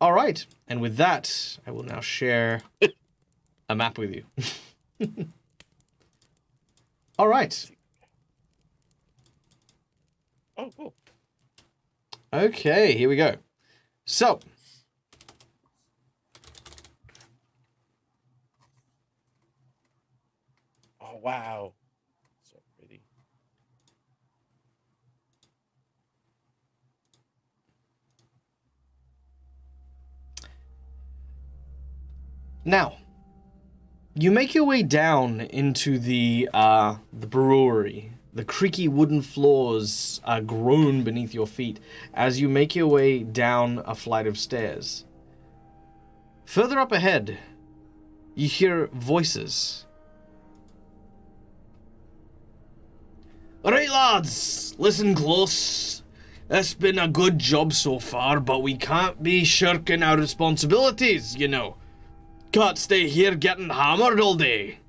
All right. And with that, I will now share a map with you. All right. Oh, cool. Okay, here we go. So, Oh, wow. So pretty. now, you make your way down into the brewery. The creaky wooden floors groan beneath your feet as you make your way down a flight of stairs. Further up ahead, you hear voices. Alright, lads, listen close. It's been a good job so far, but we can't be shirking our responsibilities, you know. Can't stay here getting hammered all day.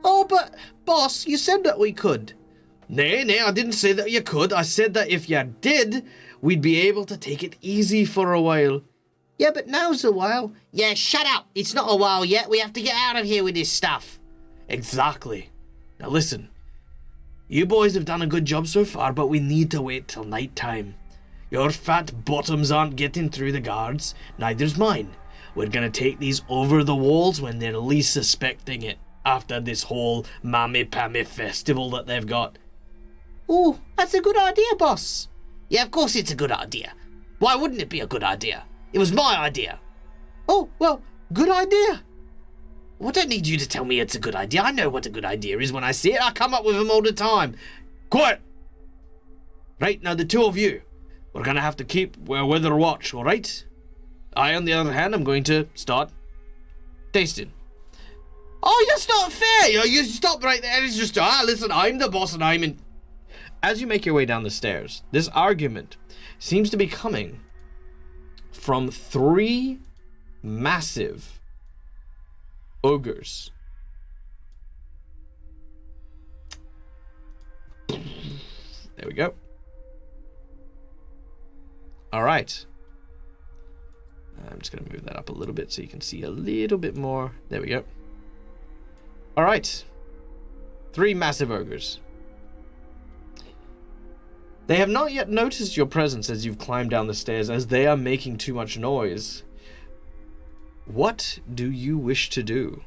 Oh, but, boss, you said that we could. Nay, I didn't say that you could. I said that if you did, we'd be able to take it easy for a while. Yeah, but now's a while. Yeah, shut up. It's not a while yet. We have to get out of here with this stuff. Exactly. Now listen. You boys have done a good job so far, but we need to wait till night time. Your fat bottoms aren't getting through the guards. Neither's mine. We're gonna take these over the walls when they're least suspecting it, after this whole mammy-pammy festival that they've got. Oh, that's a good idea, boss. Yeah, of course it's a good idea. Why wouldn't it be a good idea? It was my idea. Oh, well, good idea. Well, I don't need you to tell me it's a good idea. I know what a good idea is when I see it. I come up with them all the time. Quiet! Right, now the two of you, we're gonna have to keep weather watch, alright? I, on the other hand, am going to start tasting. Oh, that's not fair! You stop right there. It's just, listen, I'm the boss and I'm in... As you make your way down the stairs, this argument seems to be coming from 3 massive ogres. There we go. All right. I'm just going to move that up a little bit so you can see a little bit more. There we go. All right. 3 massive ogres. They have not yet noticed your presence as you've climbed down the stairs, as they are making too much noise. What do you wish to do?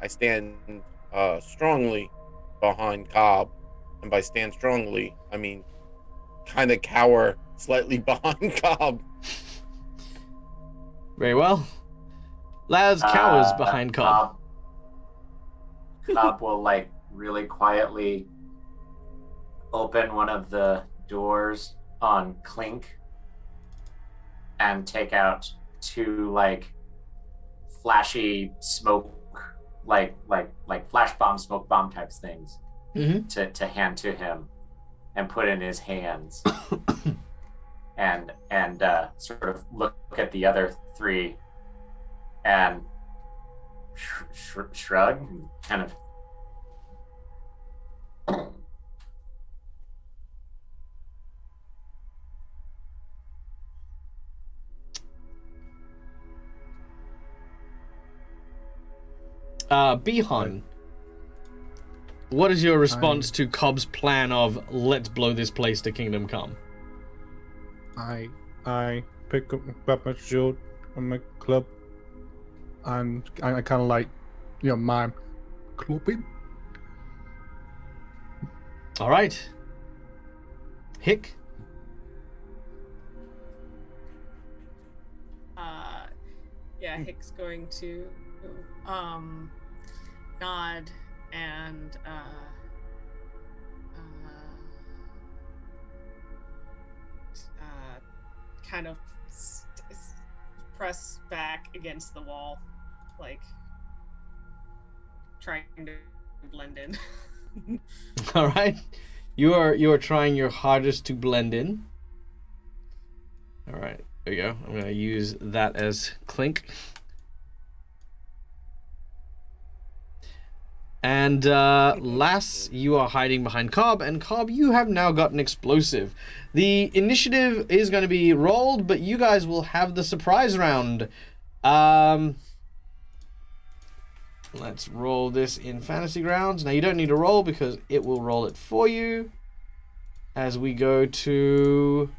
I stand strongly behind Cobb, and by stand strongly, I mean kind of cower slightly behind Cobb. Very well. Laz cowers behind Cobb. Cobb will, like, really quietly open one of the doors on Clink and take out 2, like, flashy smoke, like flash bomb, smoke bomb types things to hand to him and put in his hands. and sort of look at the other 3 and shrug and kind of Bihan, what is your response to Cobb's plan of let's blow this place to Kingdom Come? I pick up my shield and my club, and I kind of like, mime clubbing. All right. Hick? Yeah, Hick's going to nod and kind of press back against the wall, like trying to blend in. All right. You are trying your hardest to blend in. All right. There you go. I'm going to use that as Clink. And Lass, you are hiding behind Cobb, and Cobb, you have now got an explosive. The initiative is going to be rolled, but you guys will have the surprise round. Let's roll this in Fantasy Grounds. Now, you don't need to roll because it will roll it for you. As we go to...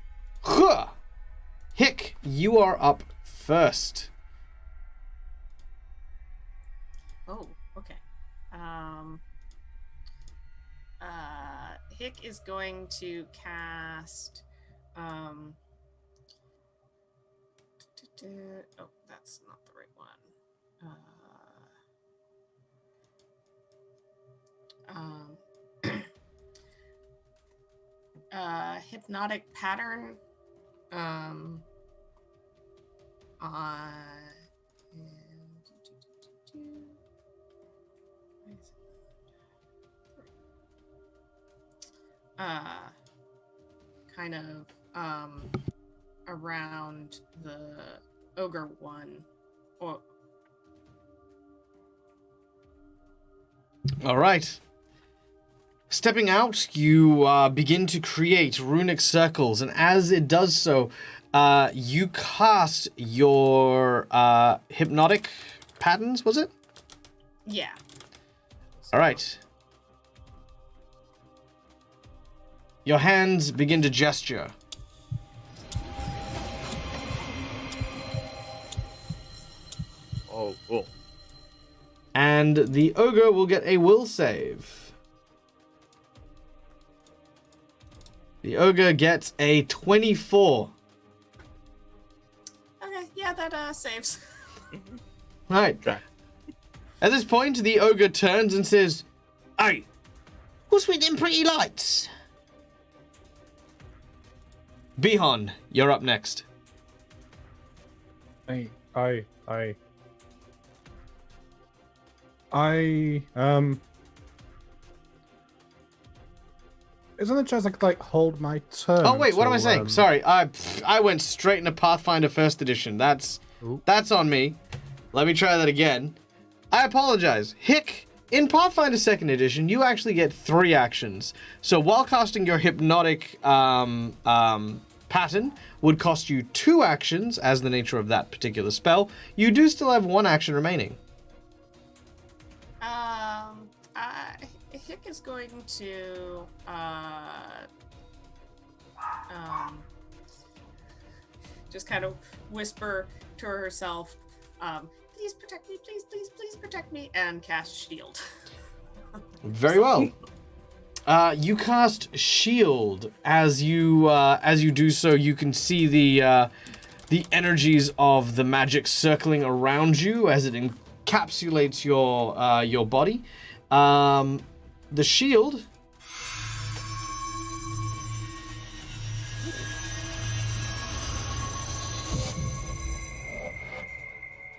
Hick, you are up first. Oh, okay. Hick is going to cast. Oh, that's not the right one. Hypnotic Pattern. On. Kind of around the ogre one. Or All right. Stepping out, you begin to create runic circles, and as it does so, you cast your hypnotic patterns, was it? yeah. All right. Your hands begin to gesture. Oh, cool. And the ogre will get a will save. The ogre gets a 24. Okay, yeah, that saves. Right. Okay. At this point, the ogre turns and says, "Hey, what's with them pretty lights?" Bihon, you're up next. I isn't it just like hold my turn? Oh wait, what am I until, saying? Sorry, I went straight into Pathfinder First Edition. That's on me. Let me try that again. I apologize. Hick, in Pathfinder Second Edition, you actually get 3 actions. So while casting your hypnotic pattern would cost you 2 actions, as the nature of that particular spell, you do still have 1 action remaining. Hick is going to just kind of whisper to herself, please protect me, please, please, please protect me, and cast shield. Very well. You cast shield. As you do so, you can see the energies of the magic circling around you as it encapsulates your body. The shield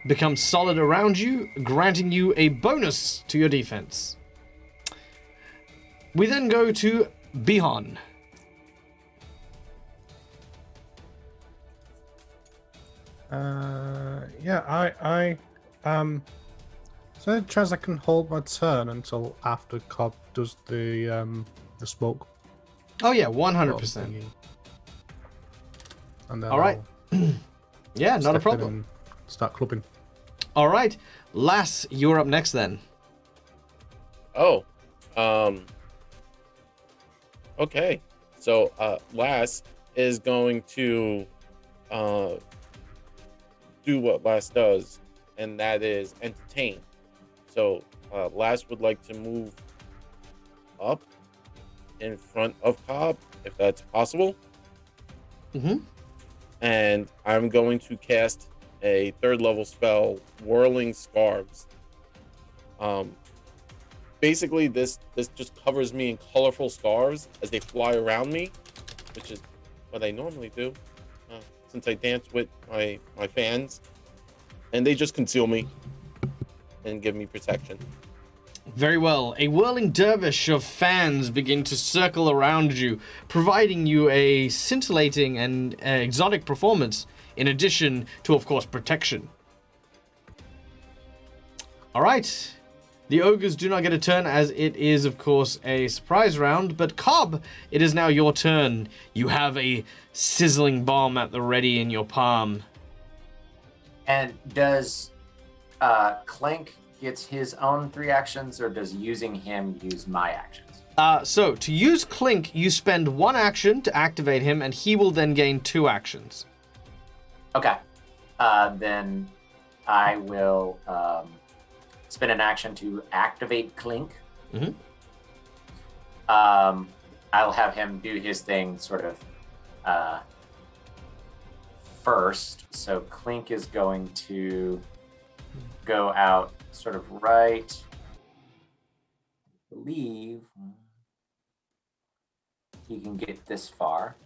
becomes solid around you, granting you a bonus to your defense. We then go to Bihon. So a chance I can hold my turn until after Cobb does the smoke. Oh yeah, 100%. And then All right. Yeah, not a step in problem. and start clubbing. All right, Lass, you're up next then. Oh, okay. So, Lass is going to do what Lass does, and that is entertain. So, Lass would like to move up in front of Cobb, if that's possible. Mm-hmm. And I'm going to cast a 3rd level spell, Whirling Scarves. Basically, this just covers me in colorful scarves as they fly around me, which is what I normally do, since I dance with my fans, and they just conceal me and give me protection. Very well. A whirling dervish of fans begin to circle around you, providing you a scintillating and exotic performance, in addition to, of course, protection. All right. The ogres do not get a turn as it is, of course, a surprise round. But Cobb, it is now your turn. You have a sizzling bomb at the ready in your palm. And does Clank gets his own 3 actions, or does using him use my actions? So, to use Clink, you spend 1 action to activate him, and he will then gain 2 actions. Okay. Then I will spend an action to activate Clink. Mm-hmm. I'll have him do his thing sort of first. So Clink is going to go out sort of right. I believe he can get this far.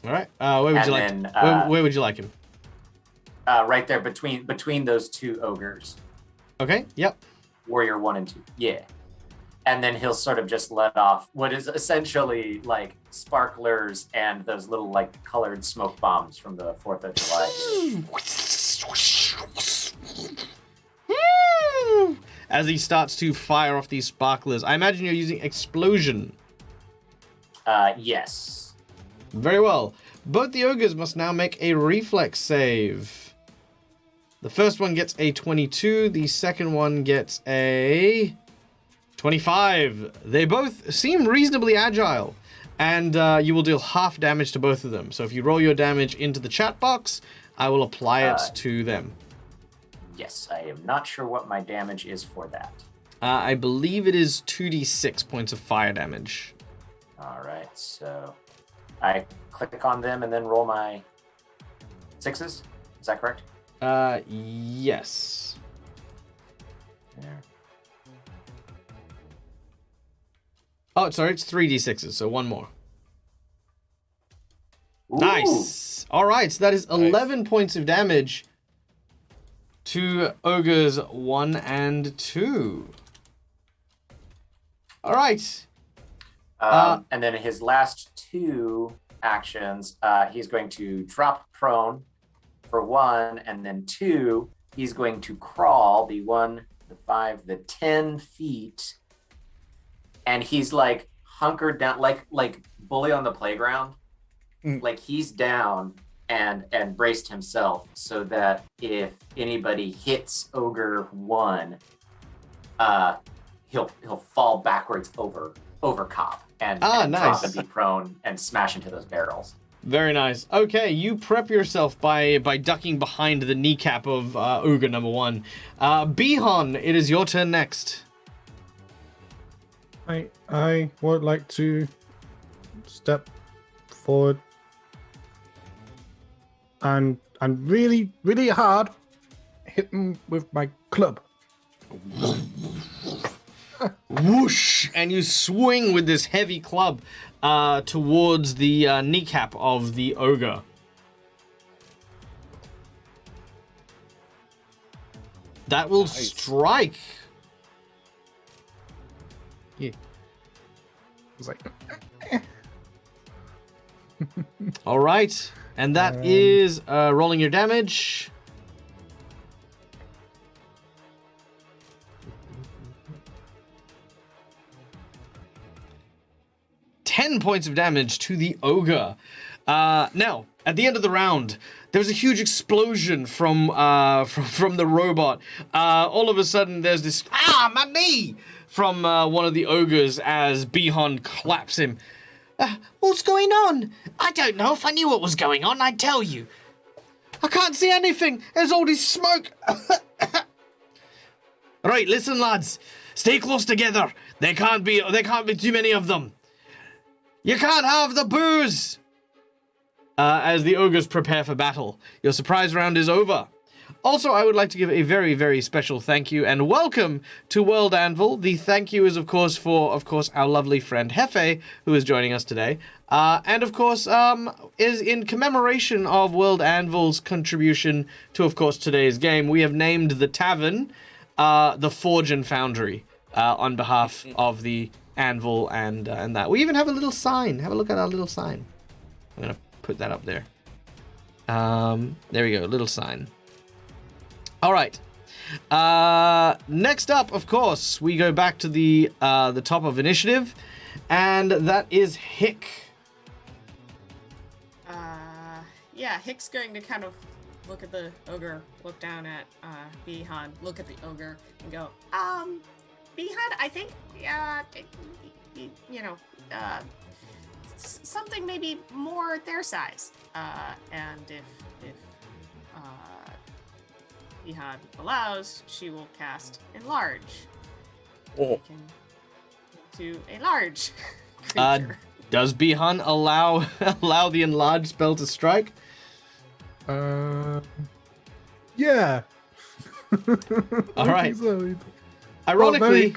All right. Where would you like? Where would you like him? Right there between those 2 ogres. Okay. Yep. Warrior 1 and 2. Yeah. And then he'll sort of just let off what is essentially like sparklers and those little like colored smoke bombs from the 4th of July. As he starts to fire off these sparklers, I imagine you're using explosion. Yes. Very well. Both the ogres must now make a reflex save. The first one gets a 22. The second one gets a 25. They both seem reasonably agile. And you will deal half damage to both of them. So if you roll your damage into the chat box, I will apply it to them. Yes, I am not sure what my damage is for that. I believe it is 2d6 points of fire damage. All right, so I click on them and then roll my 6s. Is that correct? Yes. There. Oh, sorry, it's 3d6s, so 1 more. Ooh. Nice. All right, so that is 11 points of damage to ogres 1 and 2. All right. And then his last 2 actions, he's going to drop prone for 1, and then 2, he's going to crawl the 1, the 5, the 10 feet, and he's like hunkered down, like Bully on the Playground. Like he's down and braced himself so that if anybody hits Ogre 1, he'll fall backwards over Cobb and nice. drop and be prone and smash into those barrels. Very nice. Okay, you prep yourself by ducking behind the kneecap of ogre number 1. Bihon, it is your turn next. I would like to step forward and really, really hard hit him with my club. Whoosh! And you swing with this heavy club towards the kneecap of the ogre. That will strike. Yeah. It's like... All right. And that is rolling your damage. $10 points of damage to the ogre. Now, at the end of the round, there was a huge explosion from the robot. All of a sudden, there's this my knee from one of the ogres as Bihon claps him. What's going on? I don't know. If I knew what was going on, I'd tell you. I can't see anything. There's all this smoke. Right, listen, lads. Stay close together. There can't be too many of them. You can't have the booze. As the ogres prepare for battle, your surprise round is over. Also, I would like to give a very, very special thank you and welcome to World Anvil. The thank you is, of course, for our lovely friend Hefe, who is joining us today. And, of course, is in commemoration of World Anvil's contribution to, of course, today's game. We have named the tavern the Forge and Foundry on behalf of the Anvil and that. We even have a little sign. Have a look at our little sign. I'm going to put that up there. There we go, little sign. All right. Next up, of course, we go back to the top of initiative, and that is Hick. Yeah, Hick's going to kind of look at the ogre, look down at Bihan, look at the ogre, and go, Bihan, I think, something maybe more their size. And if Bihan allows, she will cast Enlarge. Oh. To a large creature. Does Bihan allow the Enlarge spell to strike? Yeah. All right. So. Ironically,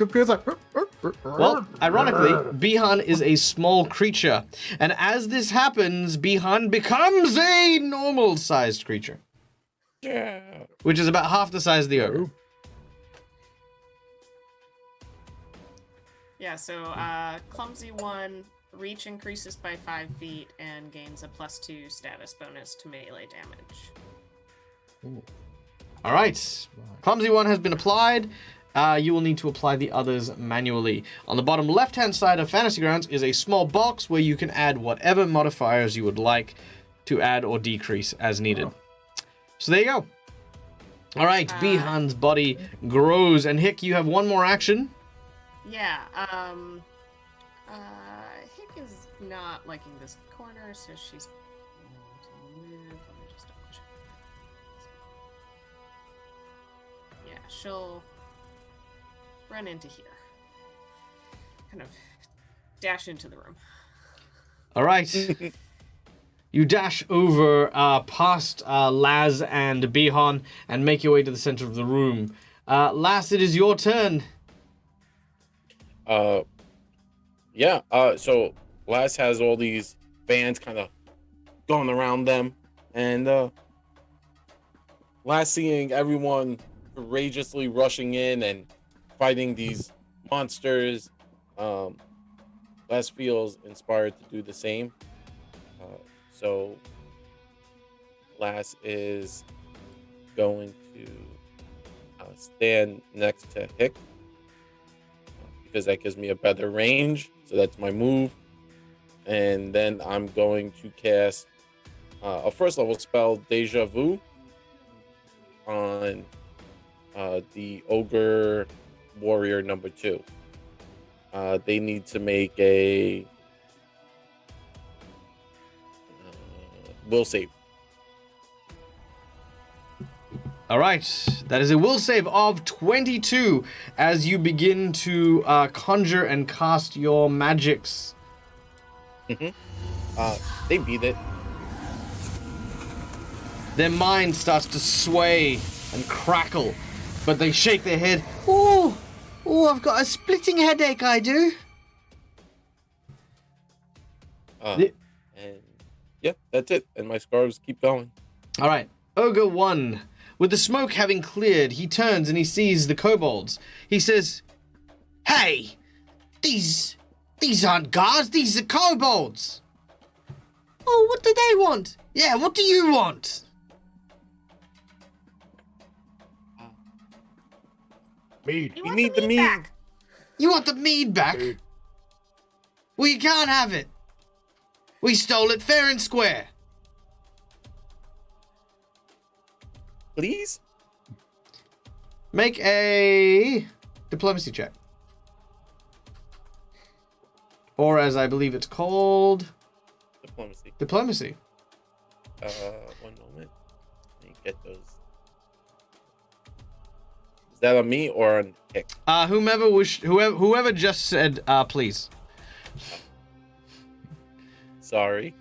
Well, ironically, Bihan is a small creature, and as this happens, Bihan becomes a normal-sized creature. Yeah. Which is about half the size of the ogre. Yeah, so Clumsy 1, reach increases by 5 feet and gains a +2 status bonus to melee damage. Ooh. All right. Clumsy 1 has been applied. You will need to apply the others manually. On the bottom left-hand side of Fantasy Grounds is a small box where you can add whatever modifiers you would like to add or decrease as needed. So there you go. All right, Bihan's body grows, and Hick, you have one more action. Yeah, Hick is not liking this corner, so she's going to move. Let me just double check. Yeah, she'll run into here. Kind of dash into the room. All right. You dash over past Laz and Bihan and make your way to the center of the room. Laz, it is your turn. So Laz has all these fans kind of going around them, and Laz seeing everyone courageously rushing in and fighting these monsters, Laz feels inspired to do the same. So Laz is going to stand next to Hick, because that gives me a better range. So that's my move. And then I'm going to cast a first level spell, Deja Vu, on the Ogre Warrior number 2. They need to make a will save. All right, that is a will save of 22 as you begin to conjure and cast your magics. They beat it. Their mind starts to sway and crackle, but they shake their head. Oh, I've got a splitting headache, I do. And yeah, that's it. And my scarves keep going. All right, Ogre 1. With the smoke having cleared, he turns and he sees the kobolds. He says, "Hey, these aren't guards, these are kobolds." "Oh, what do they want?" "Yeah, what do you want?" Mead. We need the mead back. "You want the mead back?" "Well, you can't have it. We stole it fair and square." Please? Make a diplomacy check. Or as I believe it's called... Diplomacy. Diplomacy. 1 moment. Let me get those. Is that on me or on Hick? Whoever just said please. Sorry.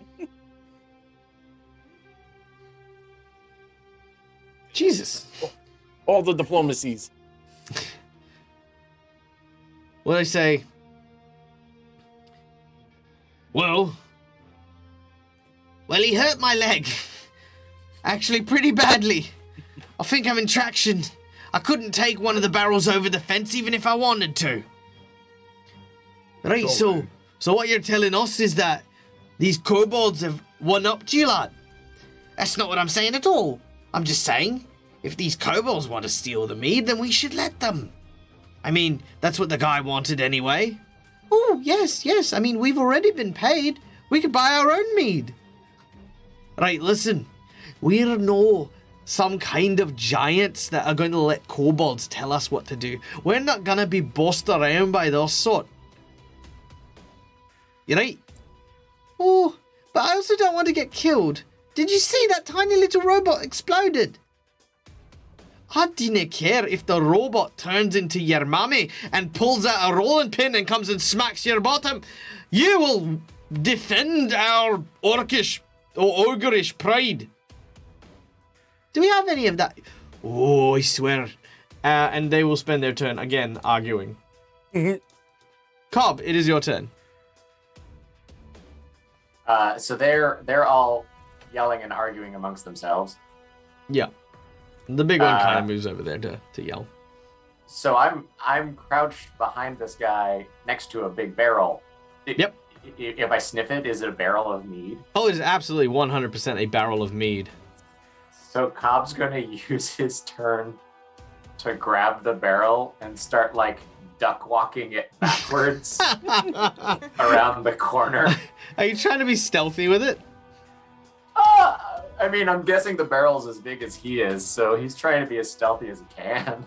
Jesus. All the diplomacies. Well, they say, well, he hurt my leg. Actually, pretty badly. I think I'm in traction. I couldn't take one of the barrels over the fence even if I wanted to. Right, so what you're telling us is that these kobolds have one-upped you lot? That's not what I'm saying at all. I'm just saying, if these kobolds want to steal the mead, then we should let them. I mean, that's what the guy wanted anyway. Oh, yes. I mean, we've already been paid. We could buy our own mead. Right, listen. We're no some kind of giants that are going to let kobolds tell us what to do. We're not going to be bossed around by their sort. You right? Oh, but I also don't want to get killed. Did you see that tiny little robot exploded? I didn't care if the robot turns into your mommy and pulls out a rolling pin and comes and smacks your bottom. You will defend our orcish or ogreish pride. Do we have any of that? Oh, I swear. And they will spend their turn again arguing. Cobb, it is your turn. So they're all yelling and arguing amongst themselves. Yeah. The big one kind of moves over there to yell. So I'm crouched behind this guy next to a big barrel. Yep. If I sniff it, is it a barrel of mead? Oh, it is absolutely 100% a barrel of mead. So Cobb's going to use his turn to grab the barrel and start like duck walking it backwards around the corner. Are you trying to be stealthy with it? I mean, I'm guessing the barrel's as big as he is, so he's trying to be as stealthy as he can.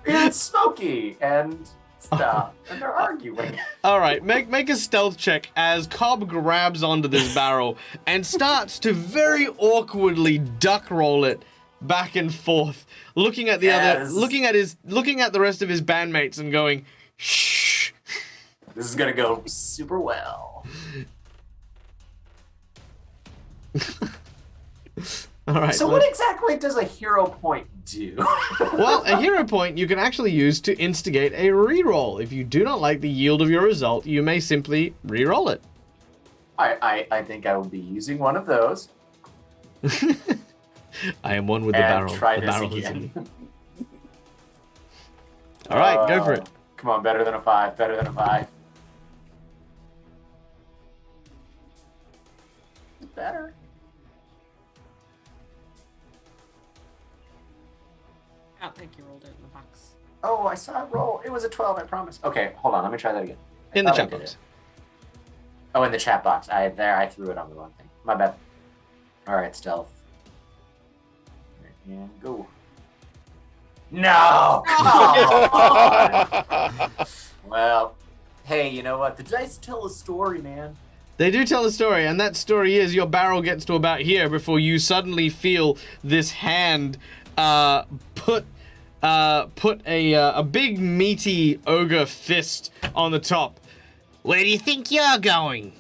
It's smoky and stuff, and they're arguing. All right, make a stealth check as Cobb grabs onto this barrel and starts to very awkwardly duck roll it back and forth, looking at the looking at the rest of his bandmates and going, "Shh." This is gonna go super well. All right. So what exactly does a hero point do? Well, a hero point you can actually use to instigate a reroll. If you do not like the yield of your result, you may simply reroll it. I think I will be using one of those. I am one with the barrel. Try the this barrel again. All right, go for it. Come on, better than a 5. Better than a 5. Better. I don't think you rolled it in the box. Oh, I saw it roll. It was a 12, I promise. Okay, hold on. Let me try that again. In the chat box. Oh, in the chat box. I threw it on the wrong thing. My bad. All right, stealth. And go. No! Come on! Well, hey, you know what? The dice tell a story, man. They do tell a story, and that story is your barrel gets to about here before you suddenly feel this hand put a big meaty ogre fist on the top. Where do you think you're going?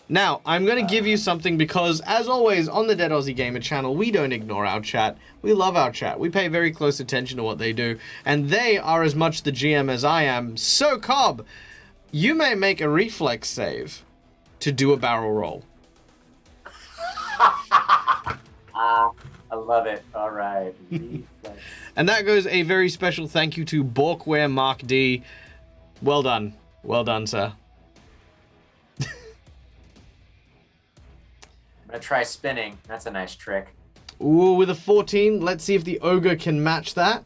Now, I'm going to give you something because, as always, on the Dead Aussie Gamer channel, we don't ignore our chat. We love our chat. We pay very close attention to what they do, and they are as much the GM as I am. So, Cobb, you may make a reflex save to do a barrel roll. I love it. All right. Reflex. And that goes a very special thank you to Borkware Mark D. Well done. Well done, sir. I'm going to try spinning. That's a nice trick. Ooh, with a 14. Let's see if the ogre can match that.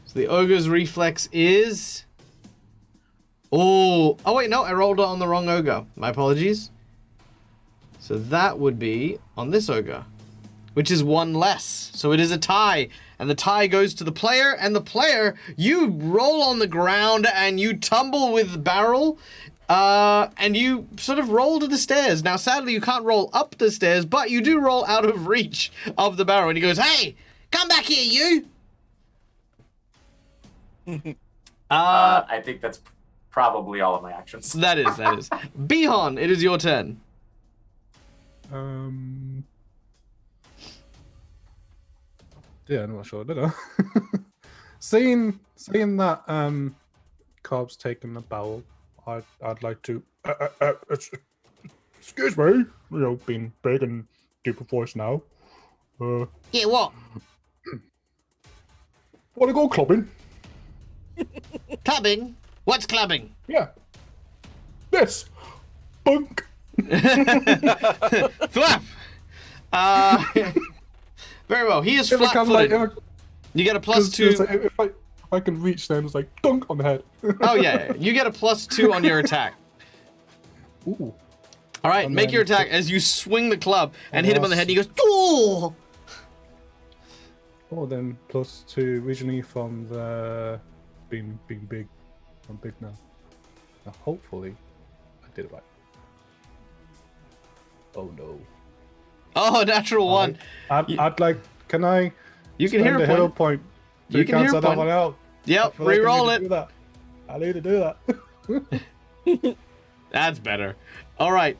So the ogre's reflex is... Oh, wait, no, I rolled it on the wrong ogre. My apologies. So that would be on this ogre, which is one less. So it is a tie, and the tie goes to the player, and the player, you roll on the ground, and you tumble with the barrel, and you sort of roll to the stairs. Now, sadly, you can't roll up the stairs, but you do roll out of reach of the barrel, and he goes, "Hey, come back here, you!" I think that's probably all of my actions. That is. Bihan, it is your turn. Yeah, I'm not sure, did I? Seeing that Cobb's taken the barrel, I'd like to excuse me, you know, being big and deep voice now. Yeah, what? Wanna go clubbing? Clubbing? What's clubbing? Yeah. This. Bunk. Flap! Very well. He is If I can, flat-footed. You get a +2. like, if I can reach them, it's like dunk on the head. Oh yeah, you get a +2 on your attack. Ooh. All right, And make then your attack as you swing the club and hit him on the head. And he goes, "Ooh!" Oh, then +2 originally from the being big. I'm big now. Now hopefully, I did it right. Oh no. Oh, natural one. I'd like. Can I? You can hear spend a a hero point. point. You can hear a cancel that point. one out. Yep, I feel like re-roll I it. need to do that. I need to do that. That's better. All right.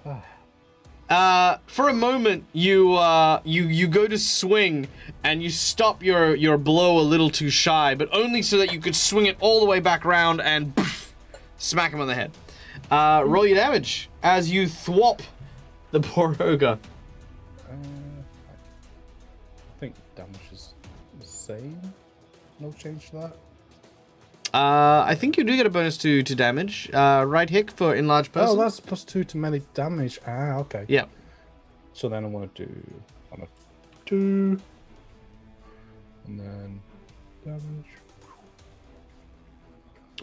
For a moment, you go to swing and you stop your blow a little too shy, but only so that you could swing it all the way back around and poof, smack him on the head. Roll your damage as you thwop the poor ogre. I think damage is the same. No change to that. I think you do get a bonus to damage. Right, Hick, for enlarged person? Oh, that's +2 to melee damage. Ah, okay. Yeah. So then I want to do 2, and then damage.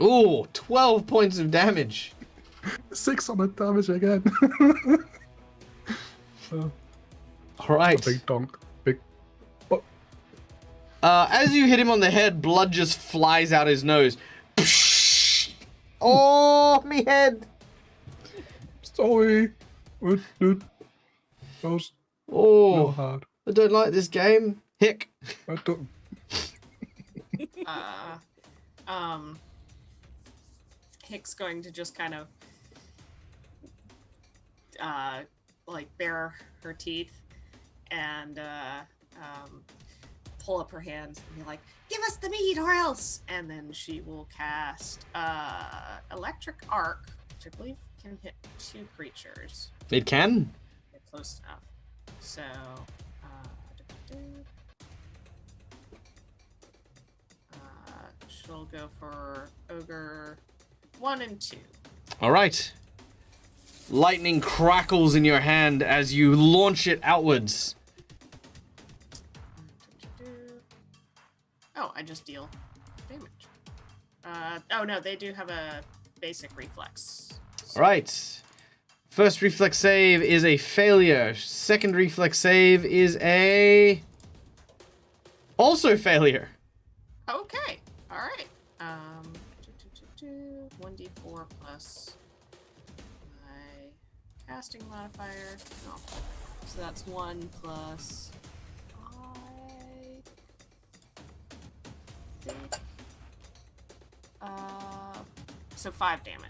Ooh, 12 points of damage. 6 on the damage again. All right. A big donk. Big. As you hit him on the head, blood just flies out his nose. Oh, me head. Sorry. That was Oh, no hard. I don't like this game. Hick. I don't. Hick's going to just kind of like bare her teeth and pull up her hand and be like, "Give us the meat or else!" And then she will cast Electric Arc, which I believe can hit 2 creatures. It can. Get close enough. So, she'll go for Ogre 1 and 2. All right. Lightning crackles in your hand as you launch it outwards. Oh, I just deal damage. Oh no, they do have a basic reflex. All right. First reflex save is a failure. Second reflex save is a... also failure. Okay, all right. 1d4 plus my casting modifier. No, so that's 1 plus 5. So 5 damage.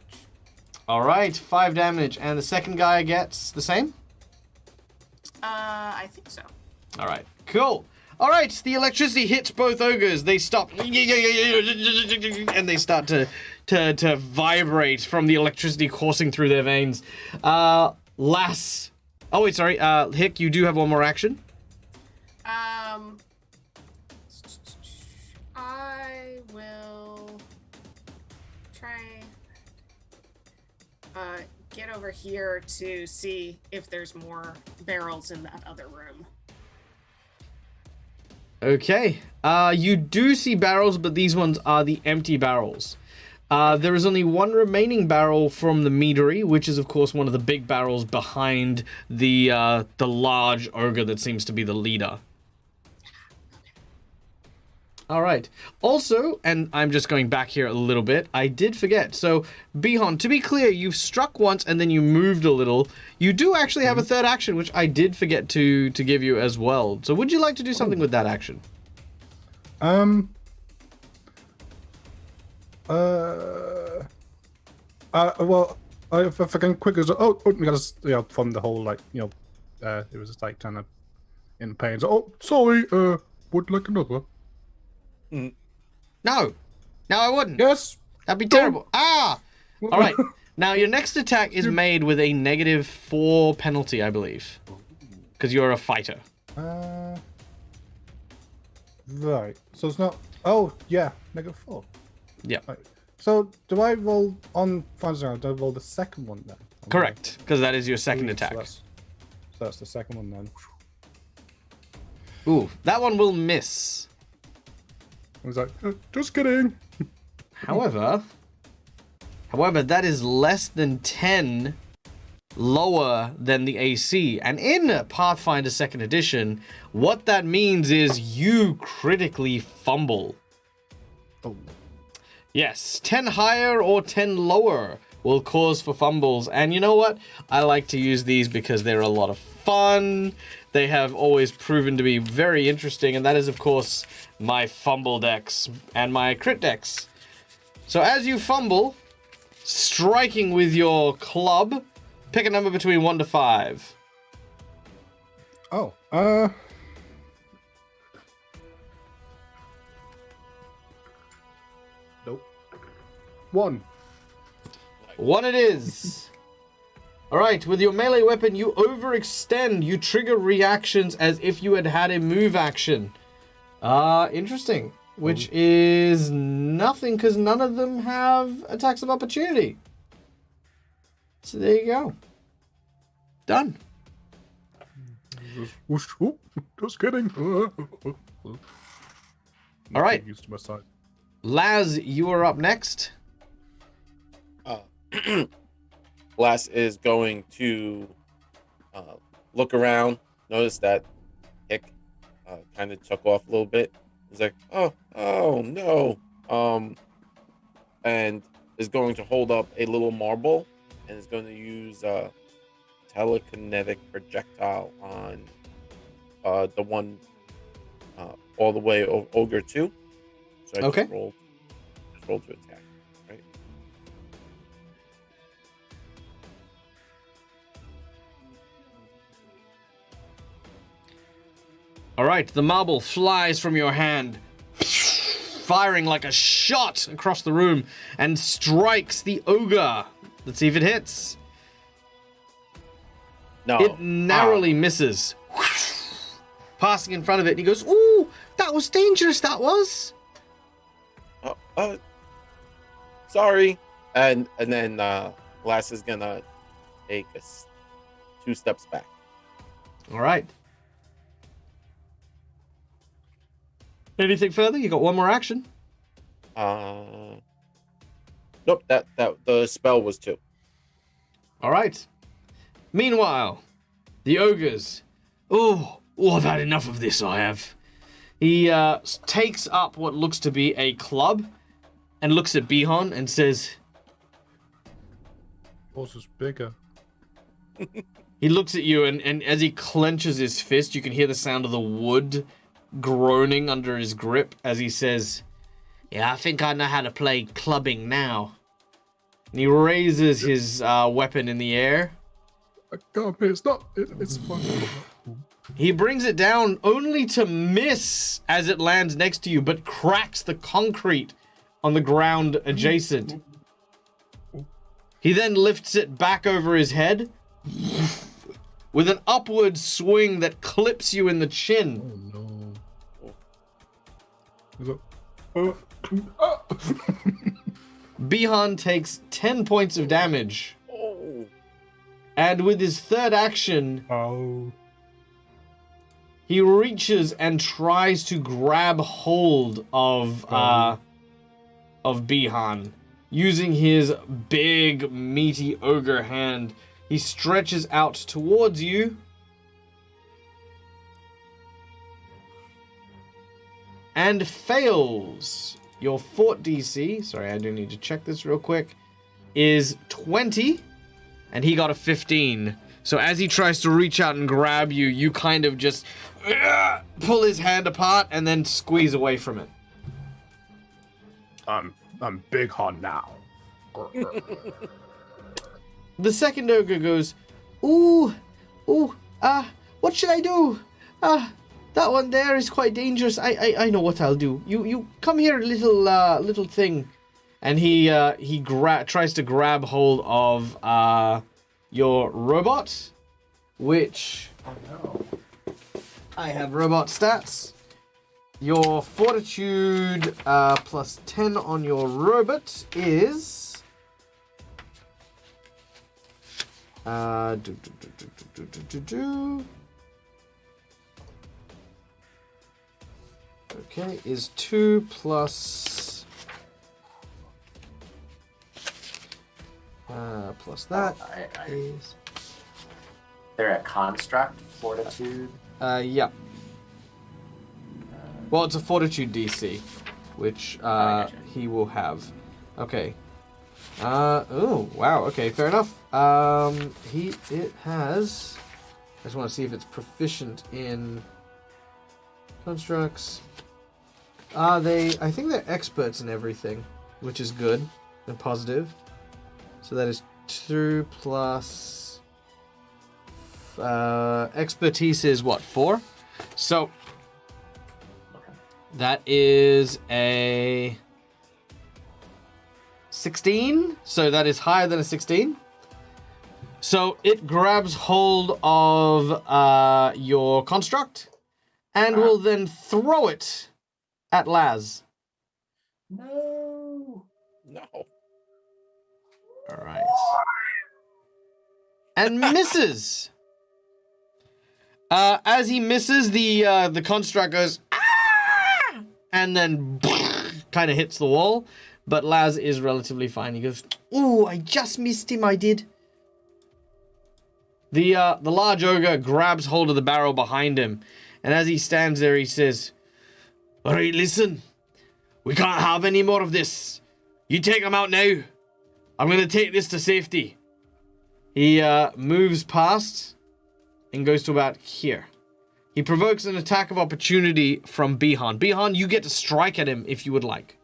All right, 5 damage. And the second guy gets the same? I think so. All right, cool. All right, the electricity hits both ogres. They stop, and they start to vibrate from the electricity coursing through their veins. Lass. Oh wait, sorry. Hick, you do have one more action. I will try get over here to see if there's more barrels in that other room. Okay. You do see barrels, but these ones are the empty barrels. There is only one remaining barrel from the meadery, which is, of course, one of the big barrels behind the large ogre that seems to be the leader. All right. Also, and I'm just going back here a little bit, I did forget. So, Bihon, to be clear, you've struck once and then you moved a little. You do actually have a third action, which I did forget to give you as well. So, would you like to do something with that action? Well, if I can quickly, from the whole it was just like kind of in pain. So, oh, sorry, would like another? No, I wouldn't. Yes. That'd be terrible. Ah! All right. Now, your next attack is made with a -4 penalty, I believe. Because you're a fighter. Right. So it's not... Oh, yeah. -4. Yeah. Right. So do I roll on Fantasy? Do I roll the second one then? Correct. Because that is your second attack. So that's the second one then. Ooh, that one will miss. I was like, just kidding. However, that is less than 10 lower than the AC. And in Pathfinder 2nd Edition, what that means is you critically fumble. Oh. Yes, 10 higher or 10 lower will cause for fumbles. And you know what? I like to use these because they're a lot of fun. They have always proven to be very interesting. And that is, of course, my Fumble Decks and my Crit Decks. So as you fumble, striking with your club, pick a number between 1 to 5. Oh, nope. 1. 1 it is. All right, with your melee weapon, you overextend. You trigger reactions as if you had had a move action. Interesting. Which is nothing, because none of them have attacks of opportunity. So there you go. Done. Just kidding. All right. Used to my side. Laz, you are up next. Last is going to look around, notice that Hick kind of took off a little bit. He's like, oh no. And is going to hold up a little marble and is going to use telekinetic projectile on the one all the way Ogre 2. So I Okay. just rolled to attack. Right? All right, the marble flies from your hand, firing like a shot across the room, and strikes the ogre. Let's see if it hits. No. It narrowly misses. Passing in front of it, and he goes, "Ooh, that was dangerous, that was." Sorry. And then Glass is gonna take 2 steps back. All right. Anything further? You got one more action. Nope. That the spell was 2. All right. Meanwhile, the ogres. Oh, I've had enough of this, I have. He takes up what looks to be a club and looks at Bihon and says, Yours is bigger. he looks at you and as he clenches his fist, you can hear the sound of the wood groaning under his grip as he says, "Yeah, I think I know how to play clubbing now." And he raises his weapon in the air. I can't be. It's not. It's fine. He brings it down only to miss as it lands next to you, but cracks the concrete on the ground adjacent. He then lifts it back over his head with an upward swing that clips you in the chin. Oh no. Bihan takes 10 points of damage. Oh. And with his third action, Oh. he reaches and tries to grab hold of Bihan. Using his big, meaty ogre hand, he stretches out towards you. And fails. Your fort DC, sorry, I do need to check this real quick, is 20. And he got a 15. So as he tries to reach out and grab you, you kind of just pull his hand apart and then squeeze away from it. I'm big on now. The second ogre goes, what should I do? That one there is quite dangerous. I know what I'll do. You come here, little thing. And he tries to grab hold of your robot, which I have robot stats. Your fortitude plus 10 on your robot is Okay, is 2 plus... plus that is... They're a construct, fortitude. Yeah. Well, it's a fortitude DC, which gotcha. he will have. Okay. Oh, wow. Okay, fair enough. It has... I just want to see if it's proficient in constructs. I think they're experts in everything, which is good and positive. So that is 2 plus... expertise is what, 4? So that is a 16. So that is higher than a 16. So it grabs hold of your construct and will then throw it at Laz. No. All right. And misses. As he misses, the construct goes, ah! And then kind of hits the wall. But Laz is relatively fine. He goes, ooh, I just missed him, I did. The large ogre grabs hold of the barrel behind him. And as he stands there, he says, all right, listen. We can't have any more of this. You take him out now. I'm going to take this to safety. He moves past and goes to about here. He provokes an attack of opportunity from Bihan. Bihan, you get to strike at him if you would like.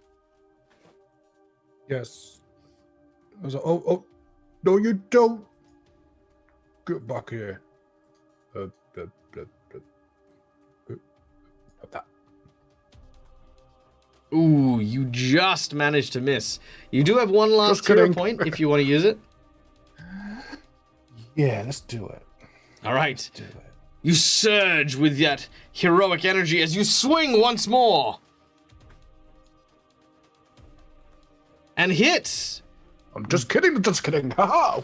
Yes. I was like, oh, no, you don't. Get back here. That. Ooh, you just managed to miss. You do have one last Just hero kidding. point if you want to use it. Yeah, let's do it. All right. Let's do it. You surge with that heroic energy as you swing once more. And hit. I'm just kidding. Haha.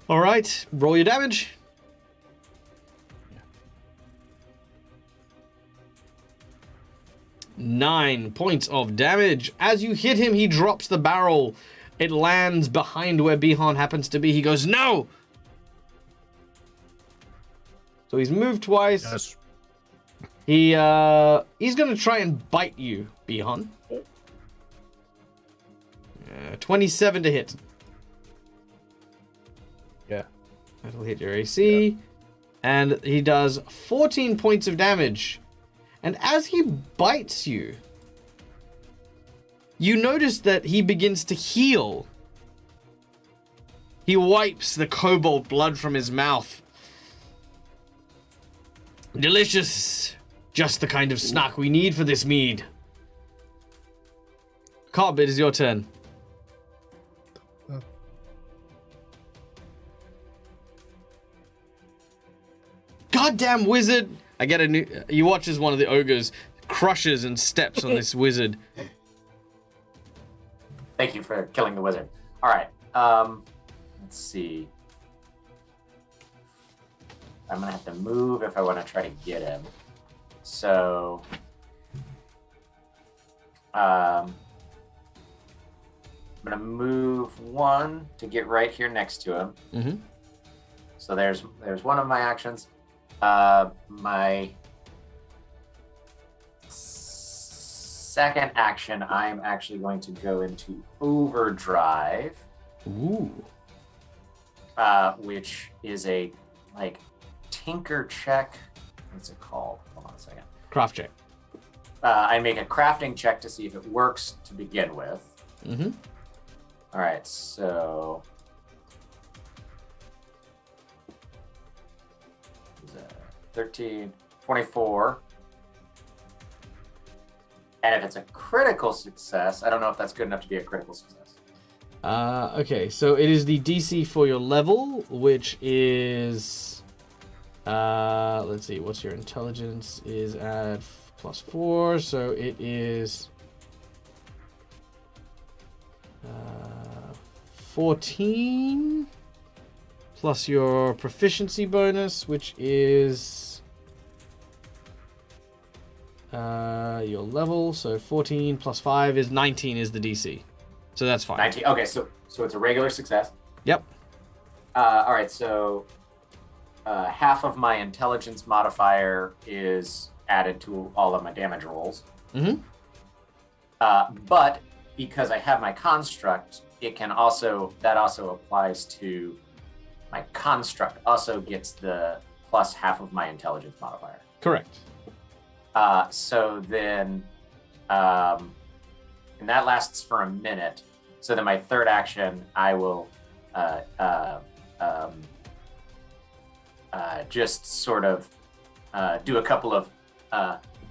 All right, roll your damage. Yeah. 9 points of damage. As you hit him, he drops the barrel. It lands behind where Bihan happens to be. He goes, no! So he's moved twice. Yes. He's going to try and bite you, Bihan. 27 to hit. Yeah. That'll hit your AC. Yeah. And he does 14 points of damage. And as he bites you, you notice that he begins to heal. He wipes the cobalt blood from his mouth. Delicious. Just the kind of snack we need for this mead. Cobb, it is your turn. Goddamn wizard! I get a new. You watch as one of the ogres crushes and steps on this wizard. Thank you for killing the wizard. All right. Let's see. I'm gonna have to move if I want to try to get him. So, I'm gonna move 1 to get right here next to him. Mm-hmm. So there's one of my actions. My second action, I'm actually going to go into Overdrive. Ooh. Which is a tinker check. What's it called? Hold on a second. Craft check. I make a crafting check to see if it works to begin with. Mm-hmm. All right, so 13, 24. And if it's a critical success, I don't know if that's good enough to be a critical success. Okay, so it is the DC for your level, which is... let's see, what's your intelligence is at +4, so it is... 14 plus your proficiency bonus, which is your level. So 14 plus 5 is 19 is the DC. So that's fine. 19. Okay, so it's a regular success. Yep. All right, so half of my intelligence modifier is added to all of my damage rolls. Mm-hmm. But because I have my construct, that also applies to my construct. Also gets the plus half of my intelligence modifier. Correct. So then, and that lasts for a minute. So then my third action, I will just sort of do a couple of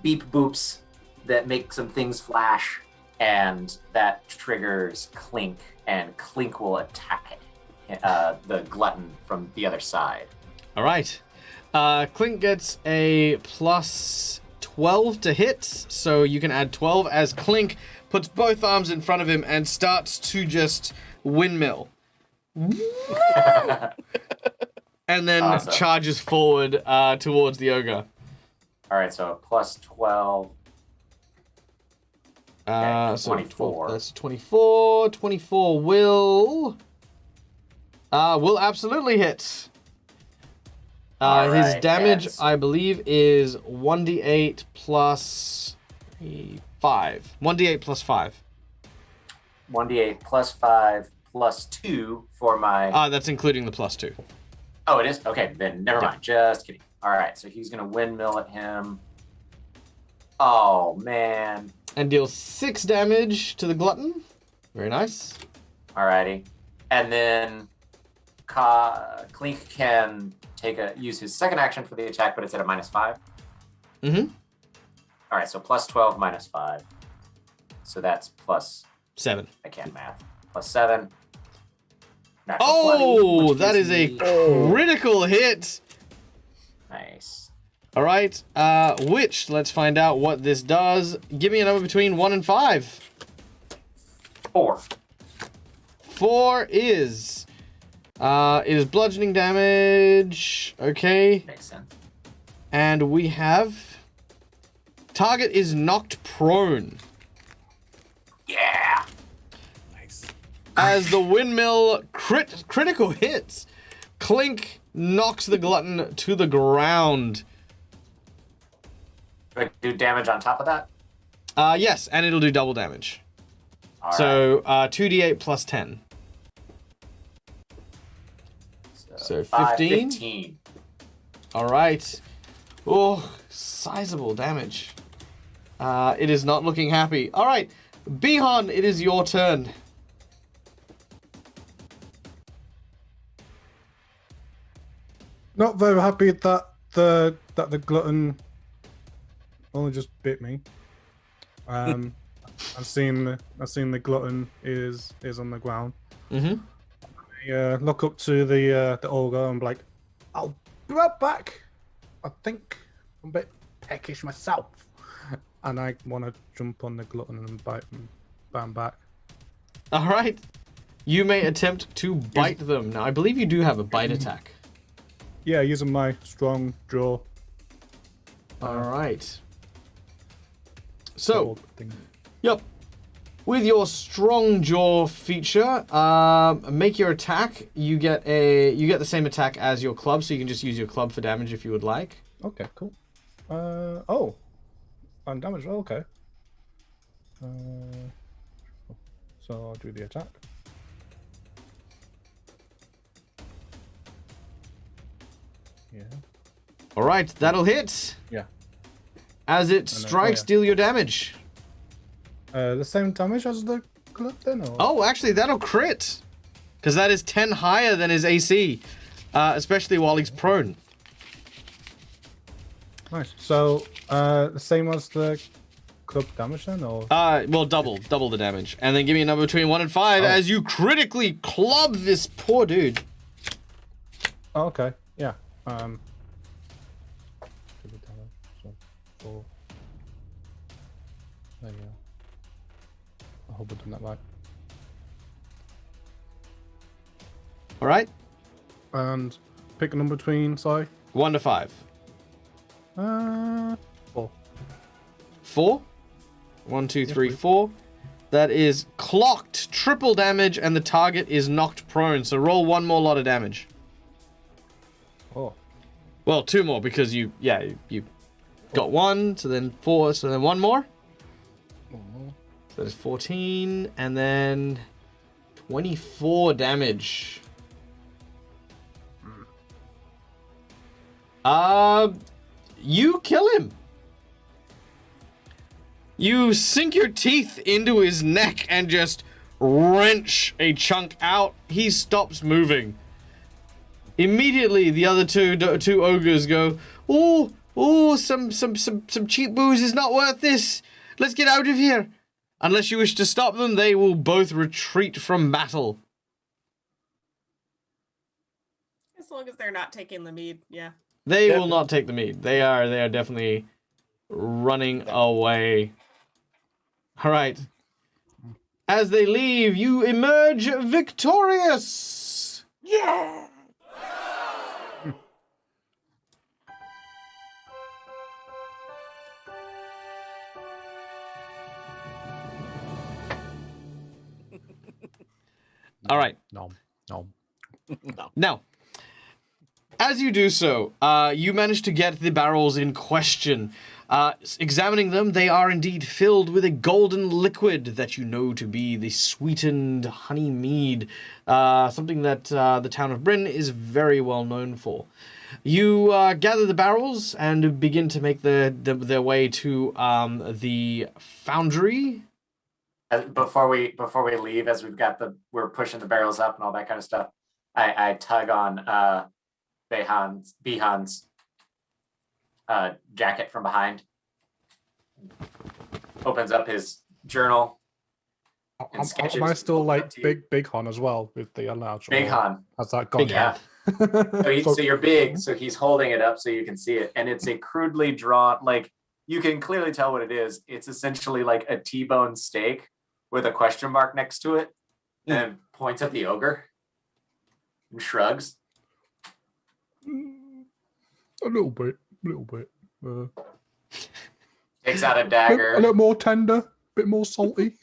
beep boops that make some things flash, and that triggers Clink, and Clink will attack the glutton from the other side. All right. Clink gets a plus 12 to hit, so you can add 12 as Clink puts both arms in front of him and starts to just windmill. And then Awesome. charges forward towards the ogre. All right, so plus 12. So 24. That's 24. 24 will absolutely hit. All His right, damage, and- I believe, is 1d8 plus 5. 1d8 plus 5. 1d8 plus 5 plus 2 for my... That's including the plus 2. Oh, it is? Okay, then never Yeah. mind. Just kidding. All right, so he's going to windmill at him. Oh, man. And deals 6 damage to the glutton. Very nice. Alrighty. And then Clink can use his second action for the attack, but it's at a -5. Mm-hmm. All right, so plus 12 minus 5. So that's plus, 7. I can't math, plus 7. Natural 20, Oh, which that gives is a me- critical hit. Nice. All right. Which, let's find out what this does. Give me a number between 1 and 5. 4. 4 is... it is bludgeoning damage. Okay. Makes sense. And we have... Target is knocked prone. Yeah. Nice. As the windmill critical hits, Clink knocks the glutton to the ground. Do I do damage on top of that? Yes, and it'll do double damage. All right. So 2d8 plus 10. So 15? 15. All right. Oh, sizable damage. It is not looking happy. All right, Bihan, it is your turn. Not very happy that the glutton only just bit me. I've seen the glutton is on the ground. Mm-hmm. Look up to the ogre and be like, I'll be right back. I think I'm a bit peckish myself. And I want to jump on the glutton and bite him back. All right. You may attempt to bite them. Now, I believe you do have a bite attack. Yeah, using my strong jaw. All right. So, thing. yep. With your strong jaw feature, make your attack. You get the same attack as your club, so you can just use your club for damage if you would like. Okay, cool. On damage roll, okay. So I'll do the attack. Yeah. All right, that'll hit. Yeah. As it then- strikes, yeah. deal your damage. The same damage as the club then, or? Oh, actually, that'll crit. Because that is 10 higher than his AC. Especially while he's prone. Nice. So, the same as the club damage then, or? Well, double the damage. And then give me a number between 1 and 5 as you critically club this poor dude. Oh, okay. Yeah. So 4. There you go. I hope I done that right. All right. And pick a number between, sorry. 1 to 5. 4. 4. 1, 2, 3, please. 4. That is clocked, triple damage, and the target is knocked prone. So roll 1 more lot of damage. Oh. Well, 2 more because you got 1, so then 4, so then 1 more. Oh. So that's 14, and then 24 damage. You kill him. You sink your teeth into his neck and just wrench a chunk out. He stops moving. Immediately, the other two ogres go, "Oh, some cheap booze is not worth this. Let's get out of here." Unless you wish to stop them, they will both retreat from battle. As long as they're not taking the mead, yeah. They Yep. will not take the mead. They are definitely running away. All right. As they leave, you emerge victorious. Yeah. All right. No. Now, as you do so, you manage to get the barrels in question. Examining them, they are indeed filled with a golden liquid that you know to be the sweetened honey mead, something that the town of Bryn is very well known for. You gather the barrels and begin to make their way to the foundry. Before we leave, as we're pushing the barrels up and all that kind of stuff, I tug on Bihan's jacket from behind. Opens up his journal and sketches. Am I still like to big Han as well with the enlarged? Big Han? Has that gone? Big Yeah. So you're big, so he's holding it up so you can see it, and it's a crudely drawn, like you can clearly tell what it is. It's essentially like a T-bone steak with a question mark next to it, and points at the ogre and shrugs. A little bit. Takes out a dagger. A little more tender, a bit more salty.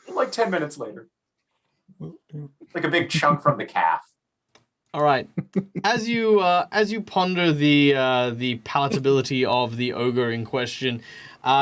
Like 10 minutes later, like a big chunk from the calf. All right. As you ponder the palatability of the ogre in question,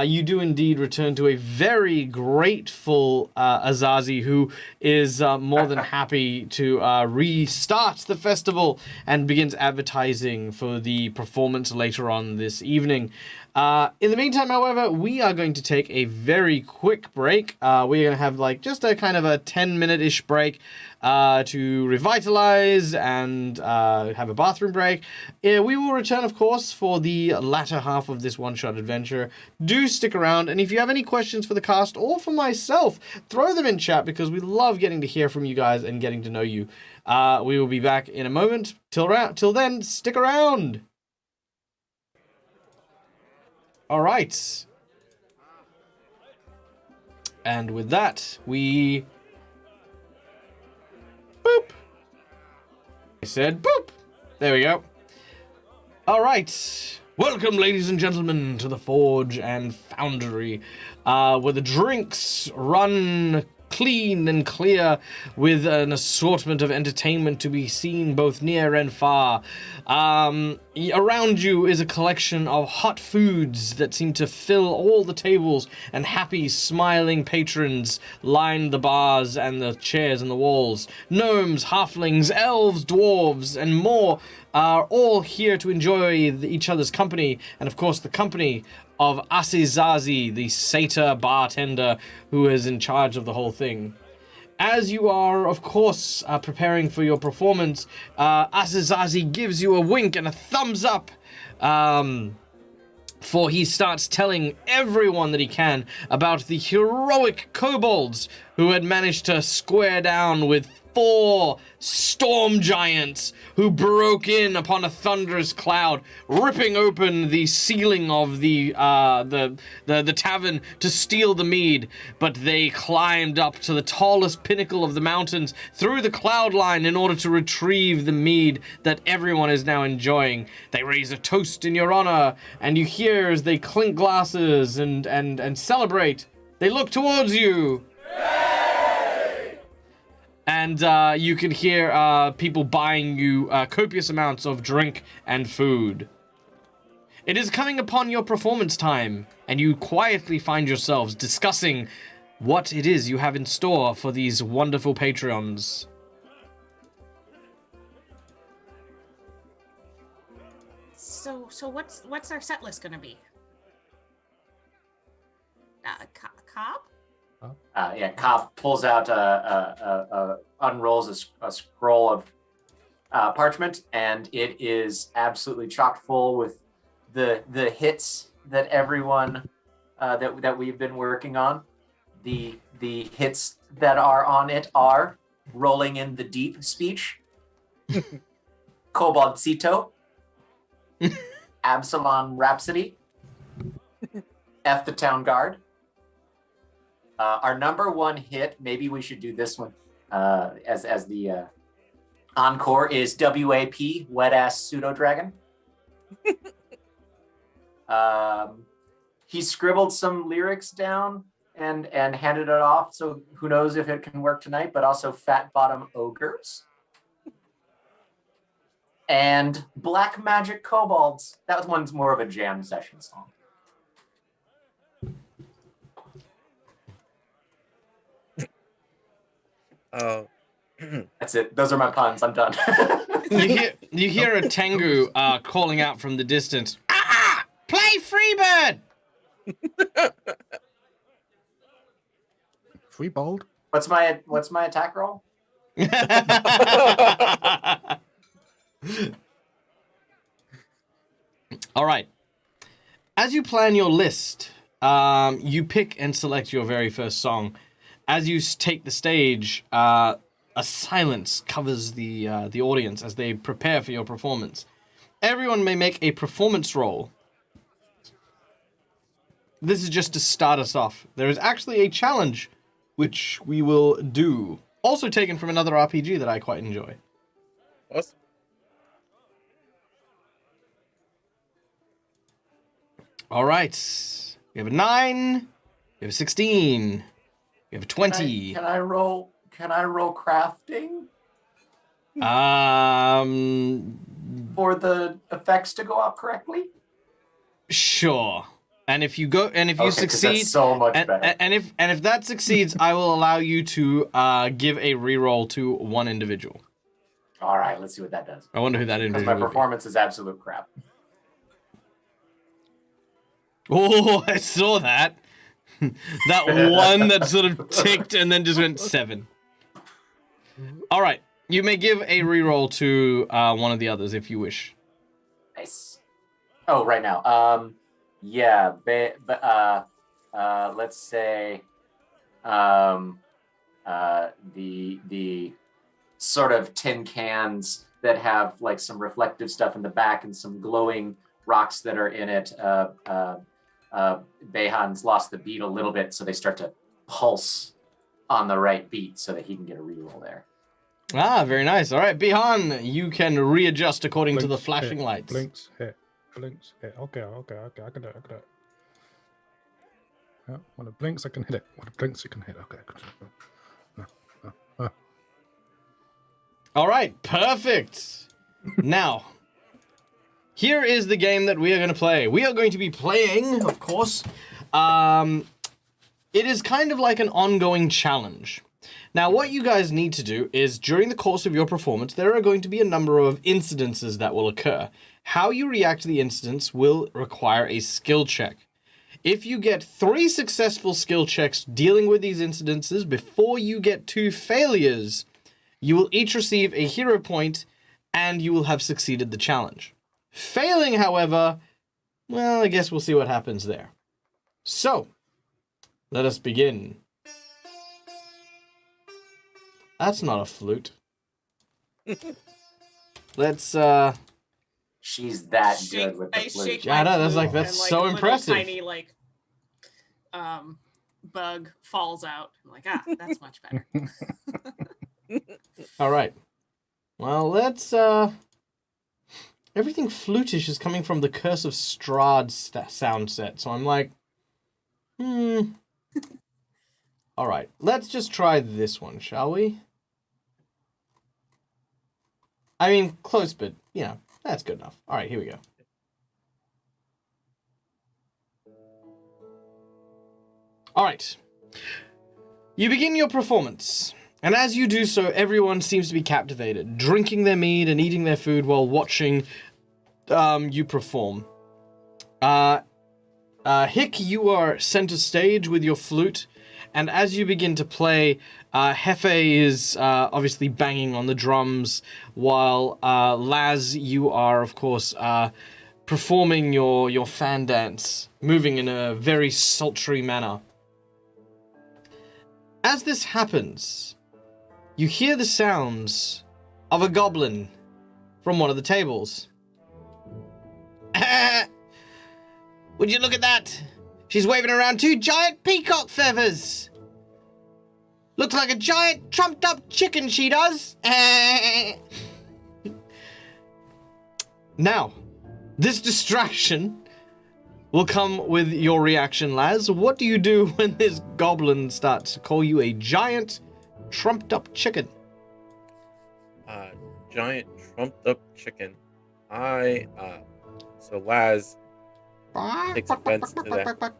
you do indeed return to a very grateful Azazi, who is more than happy to restart the festival and begins advertising for the performance later on this evening. In the meantime, however, we are going to take a very quick break. We're going to have just a kind of a 10-minute-ish break to revitalize and have a bathroom break. We will return, of course, for the latter half of this one-shot adventure. Do stick around, and if you have any questions for the cast or for myself, throw them in chat, because we love getting to hear from you guys and getting to know you. We will be back in a moment. Till then, stick around. All right. And with that, we... Boop. I said boop. There we go. All right. Welcome, ladies and gentlemen, to the Forge and Foundry, where the drinks run clean and clear, with an assortment of entertainment to be seen both near and far. Around you is a collection of hot foods that seem to fill all the tables, and happy, smiling patrons line the bars and the chairs and the walls. Gnomes, halflings, elves, dwarves, and more are all here to enjoy each other's company, and of course the company of Asizazi, the satyr bartender who is in charge of the whole thing. As you are, of course, preparing for your performance, Asizazi gives you a wink and a thumbs up, for he starts telling everyone that he can about the heroic kobolds who had managed to square down with 4 storm giants who broke in upon a thunderous cloud, ripping open the ceiling of the tavern to steal the mead. But they climbed up to the tallest pinnacle of the mountains through the cloud line in order to retrieve the mead that everyone is now enjoying. They raise a toast in your honor, and you hear as they clink glasses and celebrate. They look towards you. And you can hear people buying you copious amounts of drink and food. It is coming upon your performance time, and you quietly find yourselves discussing what it is you have in store for these wonderful Patreons. So what's our set list gonna be? Cobb? Cobb pulls out, unrolls a scroll of parchment, and it is absolutely chock full with the hits that everyone that we've been working on. The hits that are on it are Rolling in the Deep speech, Koboldcito, Absalom Rhapsody, F the Town Guard. Our number one hit, maybe we should do this one as the encore, is WAP, Wet Ass Pseudo Dragon. He scribbled some lyrics down and handed it off, so who knows if it can work tonight, but also Fat Bottom Ogres. And Black Magic Kobolds. That one's more of a jam session song. Oh. That's it. Those are my puns. I'm done. You hear a Tengu calling out from the distance. Play Freebird! Freebold? What's my attack roll? All right. As you plan your list, you pick and select your very first song. As you take the stage, a silence covers the audience as they prepare for your performance. Everyone may make a performance roll. This is just to start us off. There is actually a challenge, which we will do. Also taken from another RPG that I quite enjoy. Awesome. All right. We have a 9. We have a 16. We have a 20. Can I roll crafting for the effects to go up correctly? Sure. And if you succeed, that's so much better. And if that succeeds, I will allow you to give a reroll to one individual. All right, let's see what that does. I wonder who that Because individual my performance is absolute crap. Oh, I saw that. That one that sort of ticked and then just went 7. All right, you may give a reroll to one of the others if you wish. Nice. Oh, right now. Yeah, but let's say the sort of tin cans that have like some reflective stuff in the back and some glowing rocks that are in it. Behan's lost the beat a little bit, so they start to pulse on the right beat so that he can get a reroll there. Ah, very nice. All right, Bihan, you can readjust according to the flashing hit, lights. Blinks, hit. Blinks, hit. Okay. I can do it. Yeah, when it blinks, I can hit it. When it blinks, you can hit it. Okay. All right, perfect. Now, here is the game that we are going to play. We are going to be playing, of course. It is kind of like an ongoing challenge. Now, what you guys need to do is, during the course of your performance, there are going to be a number of incidences that will occur. How you react to the incidents will require a skill check. If you get 3 successful skill checks dealing with these incidences before you get 2 failures, you will each receive a hero point, and you will have succeeded the challenge. Failing, however, well, I guess we'll see what happens there. So, let us begin. That's not a flute. Let's She's that good with the I flute. shake Yeah, I my know, that's flute like- that's and, so a little impressive. Tiny bug falls out. I'm like, that's much better. all right. Well, let's everything flutish is coming from the Curse of Strahd sound set. So I'm like, All right. Let's just try this one, shall we? I mean, close, but that's good enough. All right, here we go. All right. You begin your performance, and as you do so, everyone seems to be captivated, drinking their mead and eating their food while watching you perform. Hick, you are center stage with your flute, and as you begin to play, Hefe is obviously banging on the drums, while Laz, you are, of course, performing your fan dance, moving in a very sultry manner. As this happens, you hear the sounds of a goblin from one of the tables. Would you look at that? She's waving around 2 giant peacock feathers. Looks like a giant trumped up chicken, she does. Now, this distraction will come with your reaction, Laz. What do you do when this goblin starts to call you a giant trumped up chicken? Giant trumped up chicken. So Laz takes offense to that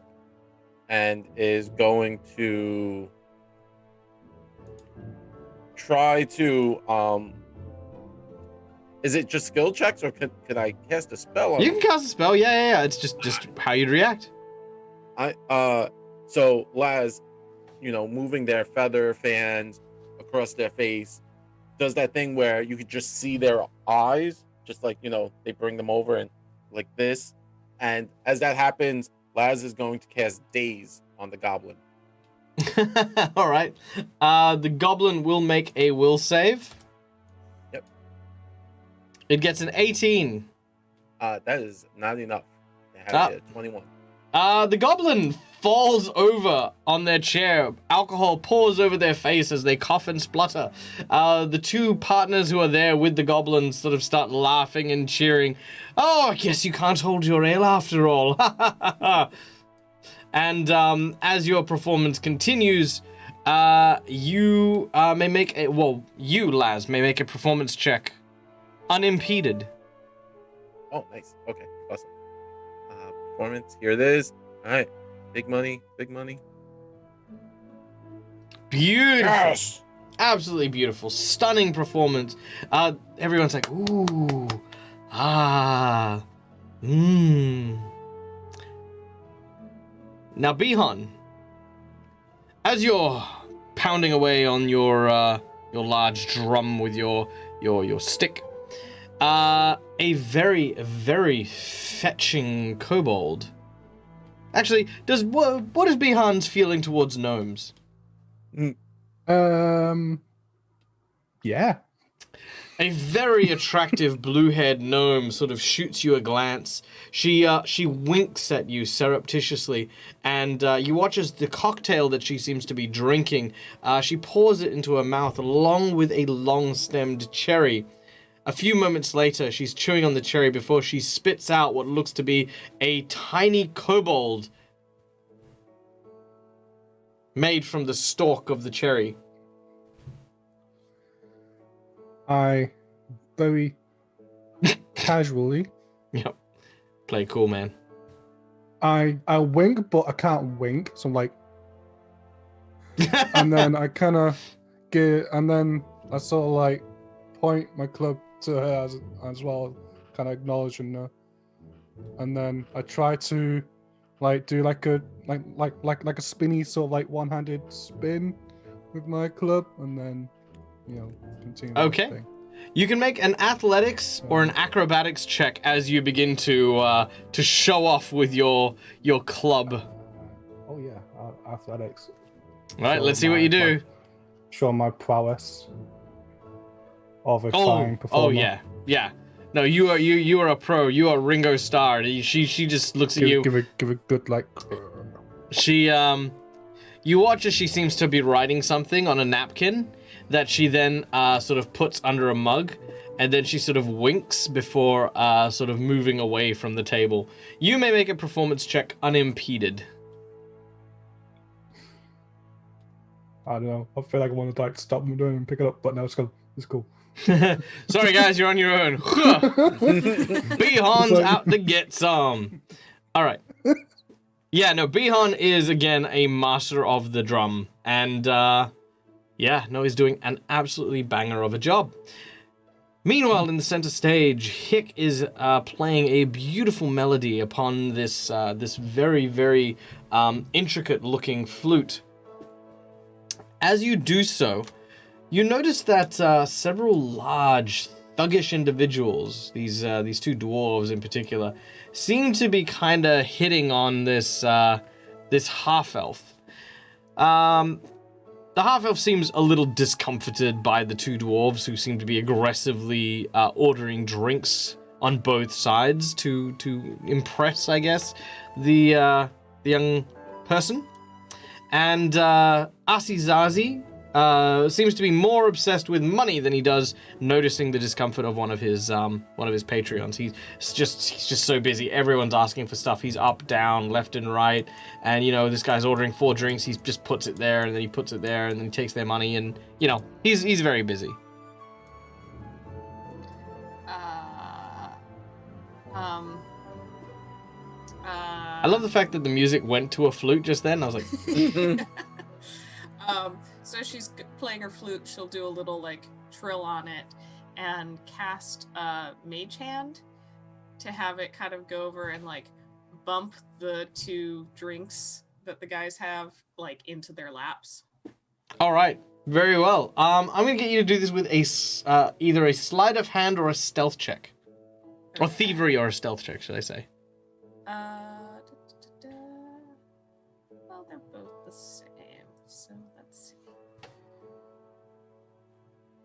and is going to try to is it just skill checks, or could I cast a spell on You him? can cast a spell, yeah. It's just how you'd react. So Laz, moving their feather fans across their face, does that thing where you could just see their eyes, just like, they bring them over and like this. And as that happens, Laz is going to cast Daze on the goblin. All right. The goblin will make a will save. Yep. It gets an 18. That is not enough. They have 21. The goblin falls over on their chair. Alcohol pours over their face as they cough and splutter. The 2 partners who are there with the goblin sort of start laughing and cheering. Oh, I guess you can't hold your ale after all. And as your performance continues, you may make you, Laz, may make a performance check unimpeded. Oh, nice. Okay, awesome. Performance, here it is. All right, big money. Beautiful. Yes! Absolutely beautiful. Stunning performance. Everyone's like, ooh, ah, Now, Bihan, as you're pounding away on your large drum with your stick, a very, very fetching kobold. Actually, what is Bihan's feeling towards gnomes? Yeah. A very attractive blue-haired gnome sort of shoots you a glance. She winks at you surreptitiously, and you watch as the cocktail that she seems to be drinking, she pours it into her mouth along with a long-stemmed cherry. A few moments later, she's chewing on the cherry before she spits out what looks to be a tiny kobold made from the stalk of the cherry. I very casually. Yep. Play cool, man. I wink, but I can't wink, so I'm like, and then I kind of and then I sort of like point my club to her as well, kind of acknowledging her, and then I try to like do like a spinny sort of like one-handed spin with my club, and then continue. Okay. Thing. You can make an athletics or an acrobatics check as you begin to show off with your club. Oh yeah, athletics. All right, So let's see what you do. show my prowess of a fine performer. Oh yeah. No, you are a pro. You are Ringo Starr. She just looks at you. Give a good like. She you watch as she seems to be writing something on a napkin that she then sort of puts under a mug, and then she sort of winks before sort of moving away from the table. You may make a performance check unimpeded. I don't know. I feel like I want to like stop what I'm doing and pick it up, but no, it's cool. It's cool. Sorry guys, you're on your own. Bihan's out to get some. All right. Yeah, no, Bihan is again a master of the drum, and he's doing an absolutely banger of a job. Meanwhile, in the center stage, Hick is playing a beautiful melody upon this this very, very intricate-looking flute. As you do so, you notice that several large, thuggish individuals, these two dwarves in particular, seem to be kind of hitting on this this half-elf. The half-elf seems a little discomforted by the two dwarves, who seem to be aggressively ordering drinks on both sides to impress, I guess, the young person. And Asizazi seems to be more obsessed with money than he does noticing the discomfort of one of his Patreons. He's just so busy. Everyone's asking for stuff. He's up, down, left and right. And, this guy's ordering 4 drinks. He just puts it there, and then he puts it there, and then he takes their money. And, he's very busy. I love the fact that the music went to a flute just then. I was like... So she's playing her flute. She'll do a little like trill on it and cast Mage Hand to have it kind of go over and like bump the 2 drinks that the guys have like into their laps. All right, very well. I'm gonna get you to do this with a either a sleight of hand or a stealth check, or thievery or a stealth check, should I say? Well, they're both the same. So let's see.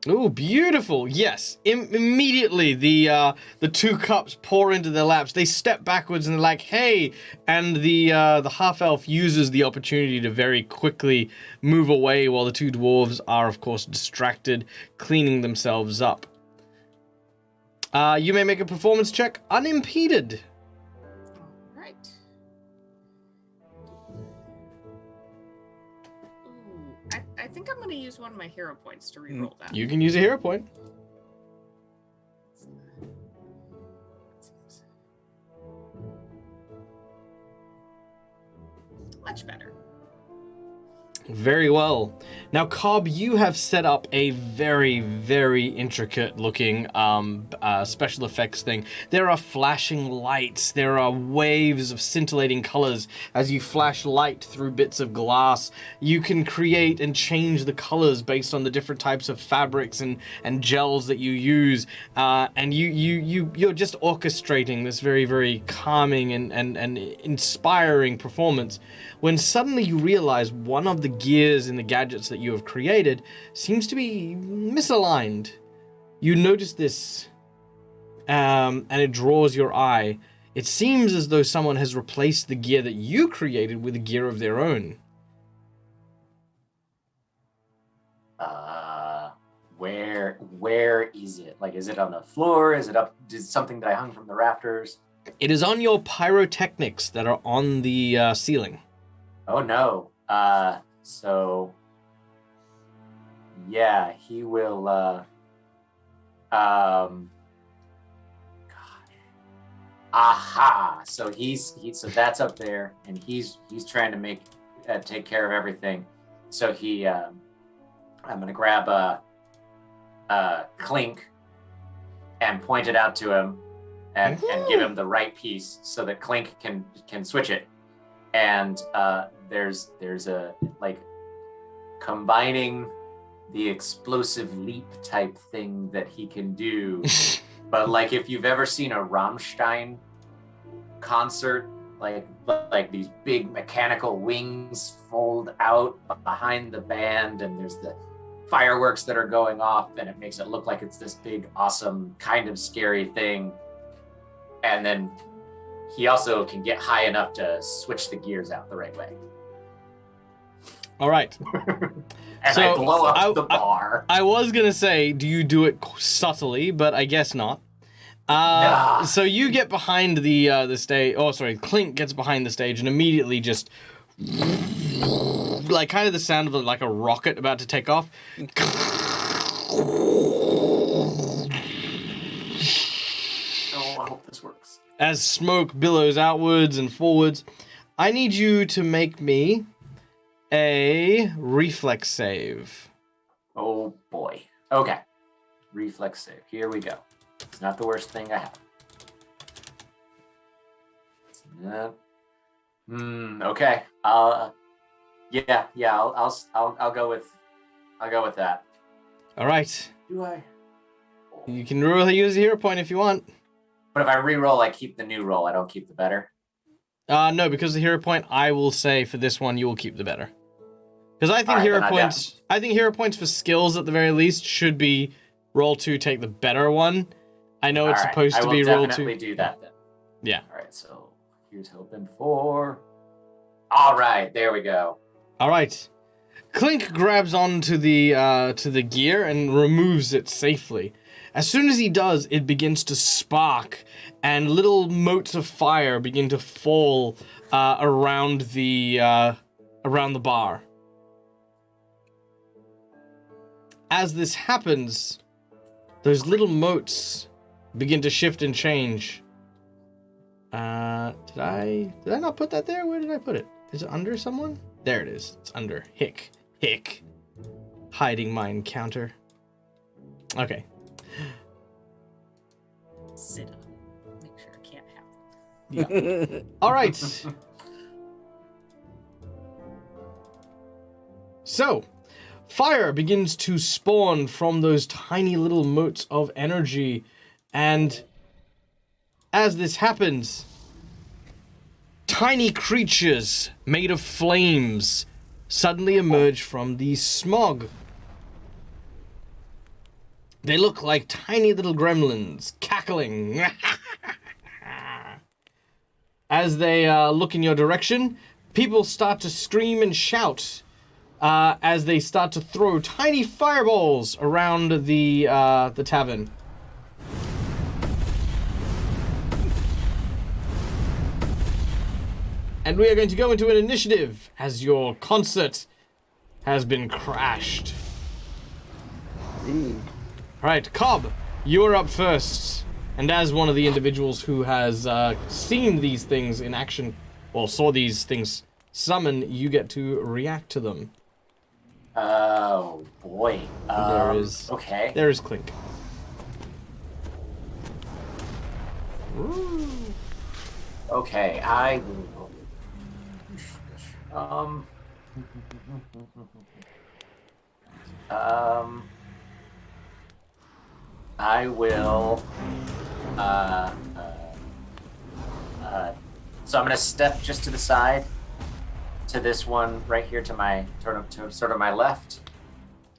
Oh, beautiful! Yes, immediately the 2 cups pour into their laps. They step backwards and they're like, "Hey!" And the half elf uses the opportunity to very quickly move away, while the 2 dwarves are, of course, distracted, cleaning themselves up. You may make a performance check unimpeded. All right. Ooh, I think I'm going to use one of my hero points to reroll that. You can use a hero point. Much better. Very well. Now, Cobb, you have set up a very, very intricate looking special effects thing. There are flashing lights. There are waves of scintillating colors as you flash light through bits of glass. You can create and change the colors based on the different types of fabrics and gels that you use. And you're just orchestrating this very, very calming and inspiring performance, when suddenly you realize one of the gears in the gadgets that you have created seems to be misaligned. You notice this, and it draws your eye. It seems as though someone has replaced the gear that you created with a gear of their own. Where is it? Like, is it on the floor? Is it up? Is it something that I hung from the rafters? It is on your pyrotechnics that are on the ceiling. Oh no. So yeah, he will God. Aha. So so that's up there, and he's trying to take care of everything. So I'm gonna grab a Clink and point it out to him and give him the right piece so that Clink can switch it. And there's a like combining the explosive leap type thing that he can do. But like if you've ever seen a Rammstein concert, like these big mechanical wings fold out behind the band, and there's the fireworks that are going off, and it makes it look like it's this big, awesome, kind of scary thing. And then he also can get high enough to switch the gears out the right way. All right. And So, I blow up the bar. I was gonna say, do you do it subtly? But I guess not. Nah. So you get behind the stage. Oh, sorry. Clink gets behind the stage and immediately just like kind of the sound of like a rocket about to take off. Oh, I hope this works. As smoke billows outwards and forwards, I need you to make me a reflex save. Oh boy. Okay. Reflex save. Here we go. It's not the worst thing I have. It's not. Okay. Yeah. I'll go with that. All right. Do I? You can use a hero point if you want. But if I re-roll, I keep the new roll. I don't keep the better. No, because the hero point, I will say for this one, you will keep the better. Because I think Alright, hero then points. I think hero points for skills at the very least should be roll 2, take the better one. I know it's Alright, supposed to be roll 2. I will definitely do that then. Yeah. All right. So here's hoping for. All right. There we go. All right. Clink grabs onto the gear and removes it safely. As soon as he does, it begins to spark, and little motes of fire begin to fall around the bar. As this happens, those little motes begin to shift and change. Did I not put that there? Where did I put it? Is it under someone? There it is. It's under. Hick. Hiding my encounter. Okay. Sit up. Make sure it can't happen. Yeah. All right. So, fire begins to spawn from those tiny little motes of energy, and as this happens, tiny creatures made of flames suddenly emerge from the smog. They look like tiny little gremlins, cackling. As they look in your direction, people start to scream and shout as they start to throw tiny fireballs around the tavern. And we are going to go into an initiative as your concert has been crashed. All right, Cobb, you're up first. And as one of the individuals who has seen these things in action, or saw these things summon, you get to react to them. Oh boy. Okay. There is Clink. Okay, I will so I'm gonna step just to the side to this one right here to sort of my left.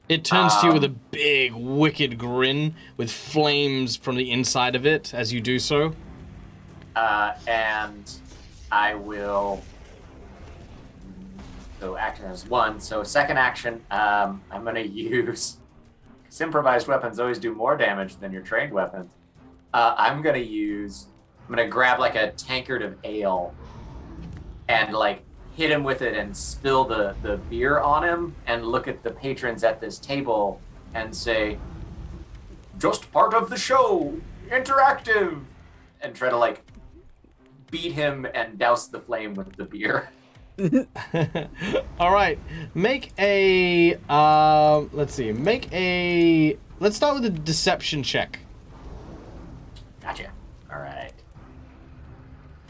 It turns to you with a big, wicked grin with flames from the inside of it as you do so. And I will go action as one. So second action, I'm going to use, because improvised weapons always do more damage than your trained weapons. I'm going to grab like a tankard of ale and like hit him with it and spill the beer on him and look at the patrons at this table and say, just part of the show, interactive, and try to like beat him and douse the flame with the beer. All right, make a let's start with a deception check. Gotcha. All right.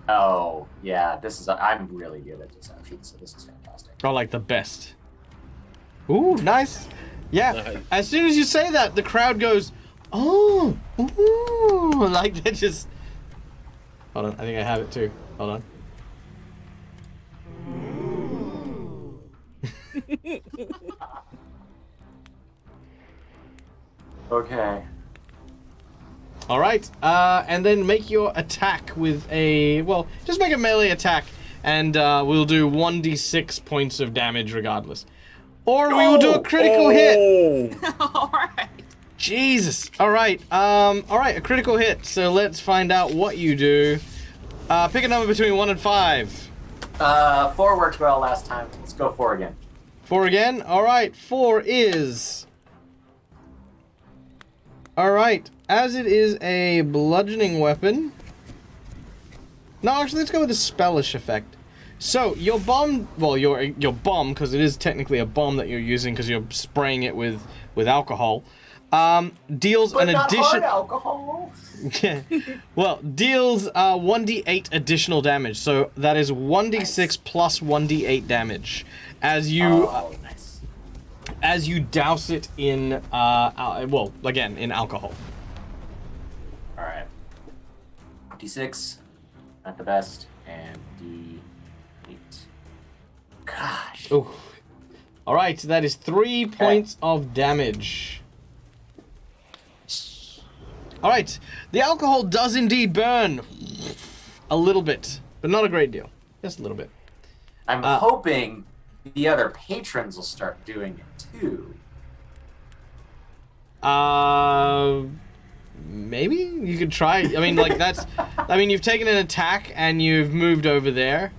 Oh yeah, I'm really good at deception, so this is fantastic. Oh, like the best. Ooh, nice. Yeah. Nice. As soon as you say that, the crowd goes, "Oh, ooh!" Like they just. Hold on, I think I have it too. Hold on. Okay. All right, and then make your attack with a, well, just make a melee attack, and we'll do 1d6 points of damage regardless. Or we will do a critical hit. All right. Jesus. All right, a critical hit. So let's find out what you do. Pick a number between 1 and 5. 4 worked well last time. Let's go 4 again. 4 again? All right, 4 is... All right, as it is a bludgeoning weapon... No, actually, let's go with the spellish effect. So, your bomb... Well, your bomb, because it is technically a bomb that you're using because you're spraying it with alcohol, deals But an not addition... hard alcohol. Well, deals 1d8 additional damage. So, that is 1d6 plus 1d8 damage. As you... Nice. As you douse it in, well, again, in alcohol. All right. D6, not the best, and D8. Gosh. Ooh. All right, that is 3 points of damage. All right, the alcohol does indeed burn a little bit, but not a great deal. Just a little bit. I'm hoping the other patrons will start doing it too. Maybe you could try. I mean, like that's. I mean, you've taken an attack and you've moved over there.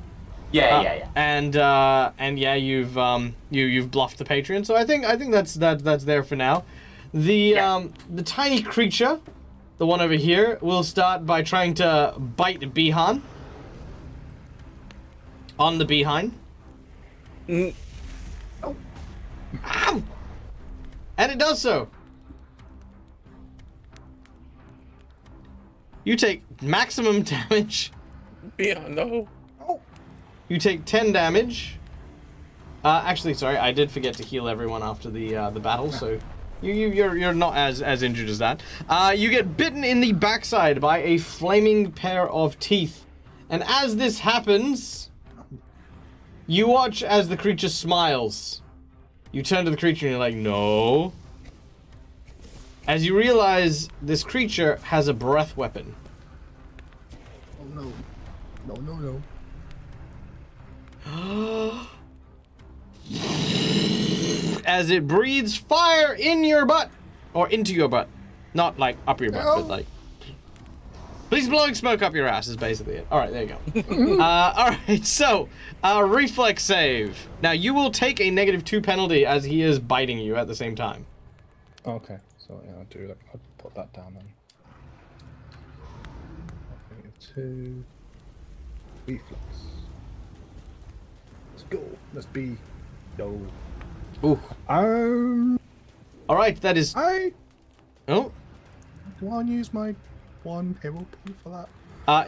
Yeah. And yeah, you've bluffed the patron. So I think that's there for now. The tiny creature, the one over here, will start by trying to bite Bihan. On the Bihan. Oh. Ow! And it does so. You take maximum damage. Yeah, no. You take 10 damage. Actually, sorry, I did forget to heal everyone after the battle, so you're not as injured as that. You get bitten in the backside by a flaming pair of teeth, and as this happens, you watch as the creature smiles. You turn to the creature and you're like, no. As you realize this creature has a breath weapon. Oh no. As it breathes fire in your butt. Or into your butt. Not like up your butt, but like... Please blowing smoke up your ass is basically it. Alright, there you go. Alright, so, reflex save. Now, you will take a -2 penalty as he is biting you at the same time. Okay, so yeah, I'll put that down then. -2 reflex. Let's go. Let's be. Go. Ooh. Alright, that is... Oh. Do I use my 1 hero point for that?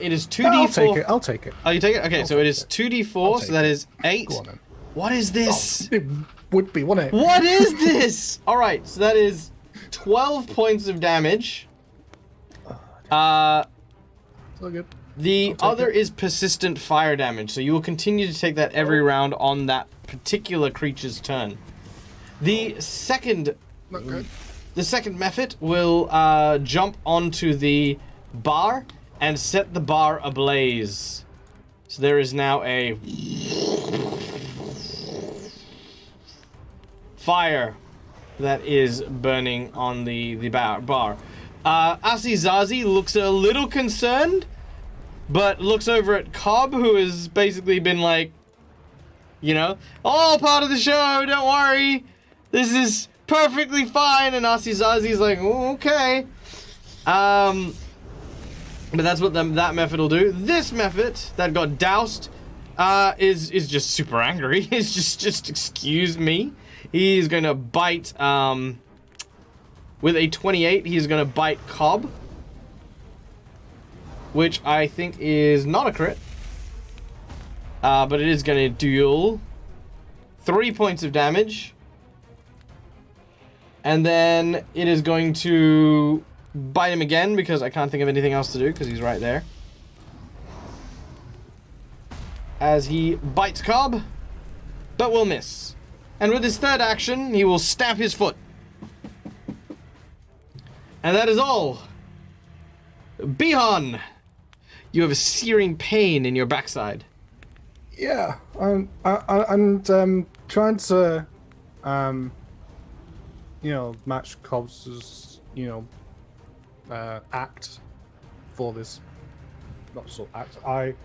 It is 2d4. I'll take it. Oh, you take it? Okay, so it is 2d4, so that is 8. Go on then. What is this? Oh, it would be, wouldn't it? What is this? Alright, so that is 12 points of damage. So good. The other is persistent fire damage, so you will continue to take that every round on that particular creature's turn. The second... Not good. The second method will jump onto the bar and set the bar ablaze. So there is now a fire that is burning on the bar. Asizazi looks a little concerned, but looks over at Cobb, who has basically been like, you know, all part of the show, don't worry. This is perfectly fine. And Asizazi's like, oh, okay. But that's what that method will do. This method that got doused is just super angry. It's just excuse me. He's going to bite, with a 28, he's going to bite Cobb. Which I think is not a crit. But it is going to deal 3 points of damage. And then it is going to bite him again because I can't think of anything else to do because he's right there. As he bites Cobb, but will miss. And with his third action, he will stamp his foot. And that is all. Bihan, you have a searing pain in your backside. Yeah, I'm trying to, match Cobb's, act for this. Not so act. I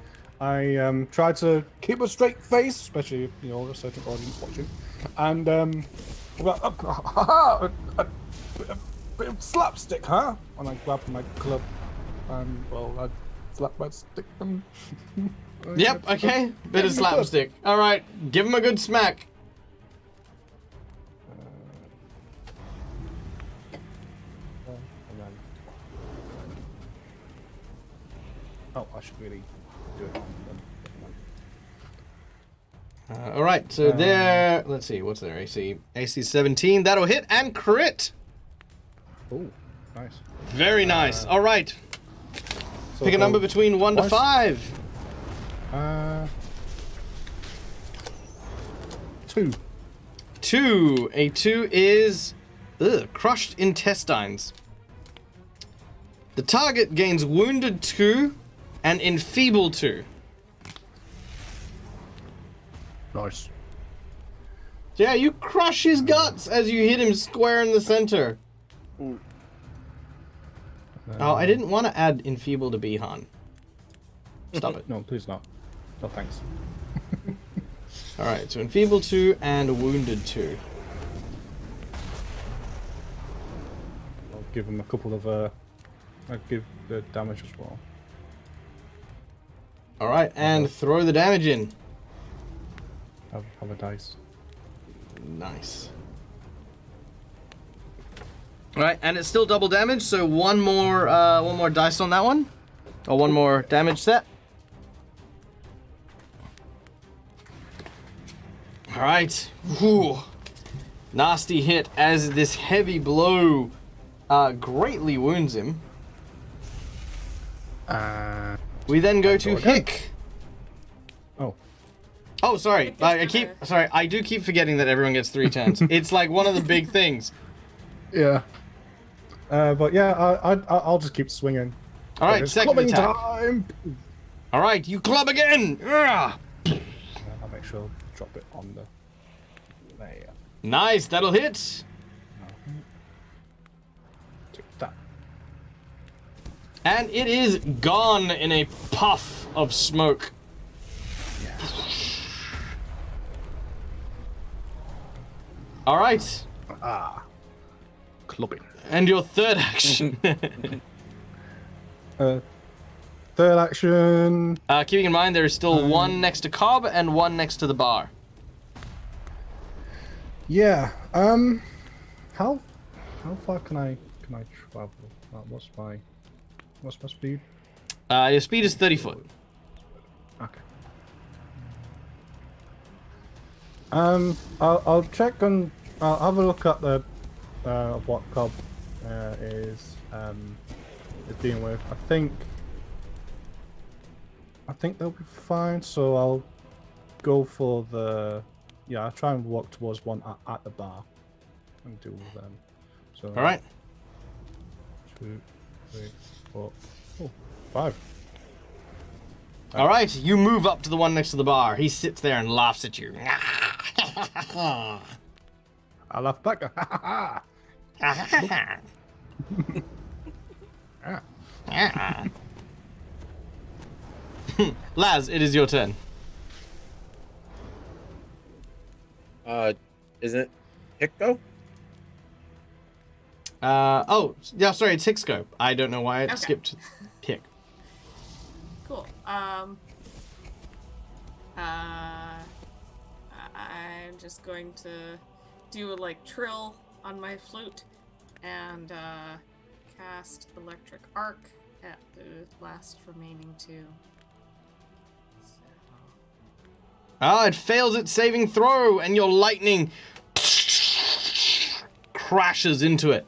try to keep a straight face, especially if a certain audience watching, and a bit of slapstick, huh? And I grab my club, and I slap my stick them. Yep, okay. Bit of slapstick. Alright, give him a good smack. I should really do it. Alright, so there... Let's see, what's their AC? AC 17. That'll hit and crit. Oh, nice. Very nice. Alright. So Pick a number between 1 to 5. 2. 2. A 2 is crushed intestines. The target gains wounded 2 and enfeebled 2. Nice. Yeah, you crush his guts as you hit him square in the center. Oh, I didn't want to add enfeeble to Bihan. Stop it. No, please not. No, thanks. Alright, so enfeebled 2 and wounded 2. I'll give him a couple of, I'll give the damage as well. Alright, and throw the damage in. Have a dice. Nice. Alright, and it's still double damage, so one more dice on that one. Or one more damage set. Alright. Whew. Nasty hit as this heavy blow greatly wounds him. We then go to Hick. Oh, sorry. I do keep forgetting that everyone gets 3 turns. It's like one of the big things. Yeah. But yeah, I'll just keep swinging. All right, second clubbing attack. Time. All right, you club again. I'll make sure I'll drop it on the. There. Nice, that'll hit. Take that. And it is gone in a puff of smoke. All right. Clubbing. And your third action. Third action. Keeping in mind there is still one next to Cobb and one next to the bar. Yeah. How far can I travel? What's my speed? Your speed is 30 foot. Okay. I'll check on. I'll have a look at the what Cobb is dealing with. I think they'll be fine. So I'll go for the. Yeah, I'll try and walk towards one at the bar and deal with them. So. All right. 2, 3, 4, 5. All right, you move up to the one next to the bar. He sits there and laughs at you. I laugh back. Laz, it is your turn. Isn't Hick go? Oh, yeah, sorry, it's Hick scope. I don't know why it skipped Hick. Cool. I'm just going to do a trill on my flute and cast Electric Arc at the last remaining 2. It fails its saving throw, and your lightning crashes into it.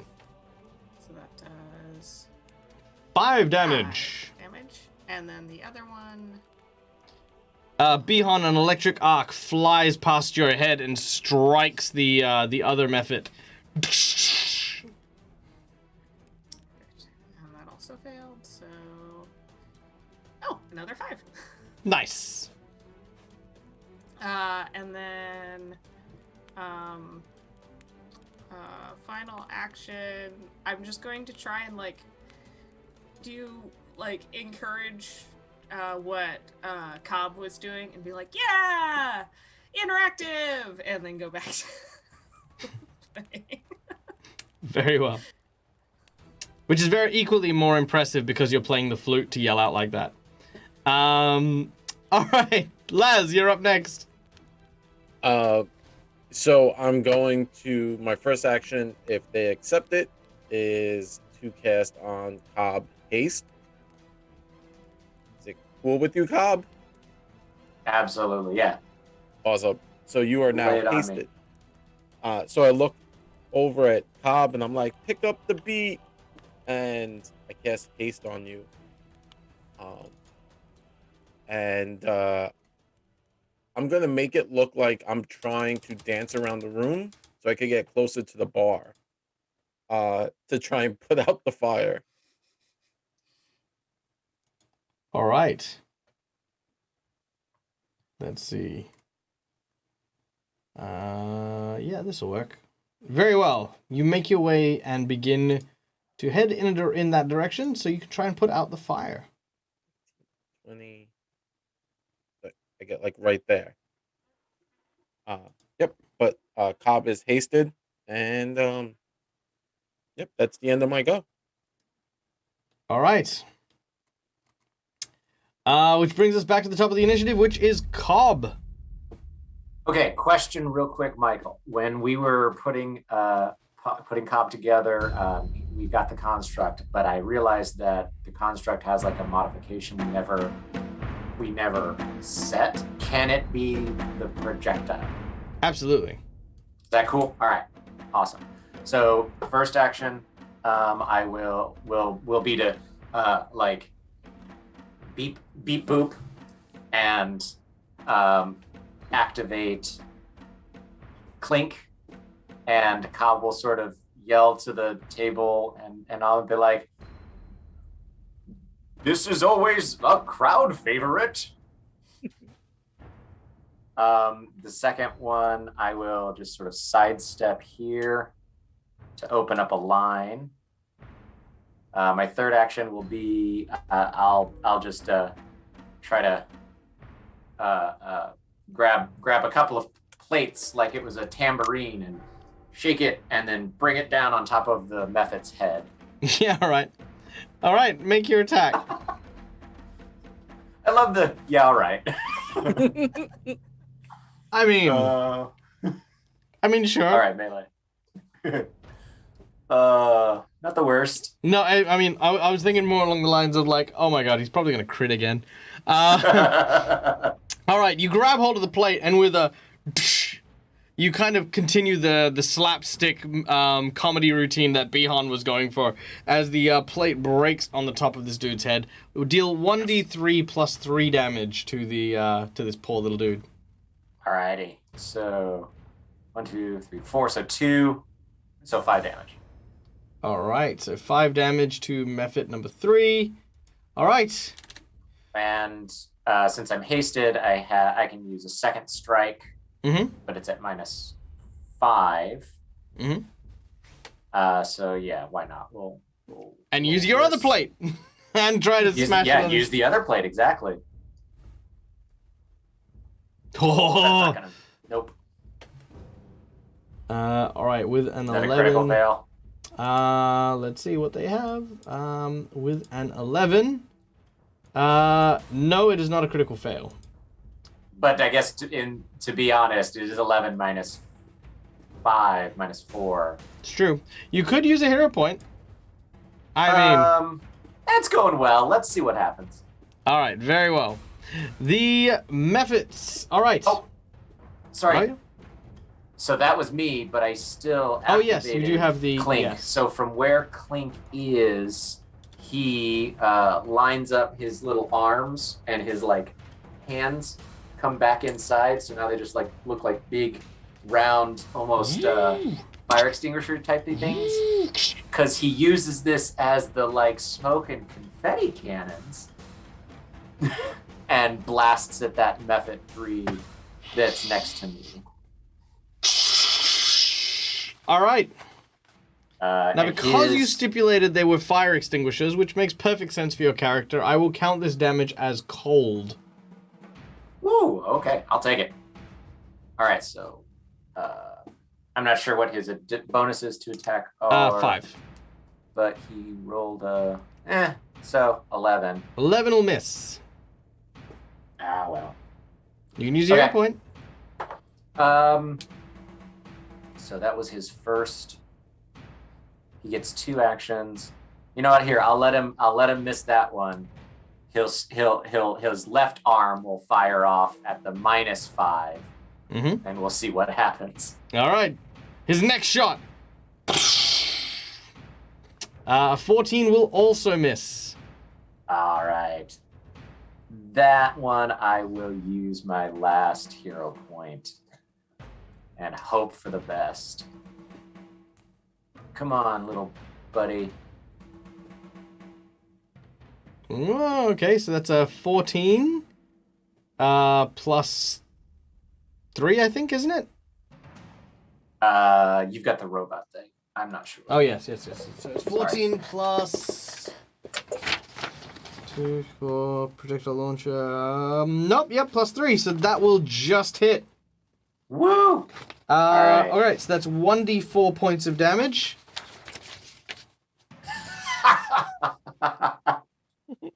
So that does 5 damage. 5 damage. And then the other one. Bihan, an electric arc flies past your head and strikes the other mephit. So, oh, another 5. Nice. And then, final action. I'm just going to try and encourage what Cobb was doing and be like, yeah, interactive, and then go back to playing. Very well. Which is very equally more impressive because you're playing the flute to yell out like that. All right, Laz, you're up next. So I'm going to, my first action, if they accept it, is to cast on Cobb haste. Is it cool with you, Cobb? Absolutely, yeah. Awesome. So you are now Lay it on me. hasted. So I look over at Cobb and I'm like, pick up the beat, and I cast haste on you. I'm gonna make it look like I'm trying to dance around the room so I could get closer to the bar, to try and put out the fire. All right. Let's see. Yeah, this will work. Very well. You make your way and begin to head in that direction so you can try and put out the fire. 20. I get like right there. Yep. But Cobb is hasted, and yep, that's the end of my go. All right. Which brings us back to the top of the initiative, which is Cobb. Okay, question real quick, Michael. When we were putting Cobb together, we got the construct, but I realized that the construct has like a modification we never set. Can it be the projectile? Absolutely. Is that cool? All right, awesome. So first action, I will be to beep boop and activate Clink, and Cobb will sort of yell to the table, and I'll be like, "This is always a crowd favorite." The second one, I will just sort of sidestep here to open up a line. My third action will be I'll just try to grab a couple of plates like it was a tambourine and shake it and then bring it down on top of the Mephit's head. Yeah, all right. All right, make your attack. I love the yeah, all right. I mean, sure. All right, melee. Not the worst. No, I mean, I was thinking more along the lines of like, oh my god, he's probably going to crit again. All right, you grab hold of the plate, and with a you kind of continue the slapstick comedy routine that Bihan was going for as the plate breaks on the top of this dude's head. It will deal 1d3 plus 3 damage to this poor little dude. Alrighty, so 1, 2, 3, 4, so 2, so 5 damage. All right, so 5 damage to Mephit number 3. All right. And since I'm hasted, I can use a second strike, but it's at -5. So yeah, why not? We'll use your other plate and try to smash it. Yeah, use the other plate, exactly. Oh. That's not gonna, nope. All right, with an 11. A critical fail. Let's see what they have. With an 11. No, it is not a critical fail. But I guess to be honest, it is 11 minus 5 minus 4. It's true. You could use a hero point. I mean, it's going well. Let's see what happens. All right, very well. The Mephits. All right. Oh, sorry. Oh, So that was me, but I still oh yes, you do have the Clink. Yes. So from where Clink is, he lines up his little arms, and his like hands come back inside. So now they just like look like big, round, almost fire extinguisher type things. Because he uses this as the like smoke and confetti cannons and blasts at that Mephit 3 that's next to me. All right. Now, And because you his- stipulated they were fire extinguishers, which makes perfect sense for your character, I will count this damage as cold. Woo, okay, I'll take it. All right, so I'm not sure what his bonus is to attack. 5. But he rolled so 11. 11 will miss. Ah, well. You can use your Okay. point. So that was his first. He gets 2 actions. You know what? Here, I'll let him miss that one. His left arm will fire off at the -5, Mm-hmm. and we'll see what happens. All right. His next shot. 14 will also miss. All right. That one I will use my last hero point and hope for the best. Come on, little buddy. Oh, okay, so that's a 14 plus 3, I think, isn't it? You've got the robot thing. I'm not sure. Oh, yes. So it's 14 plus 2 for projectile launcher. Nope, yep, plus 3, so that will just hit. Woo! All right. right, so that's 1d4 points of damage.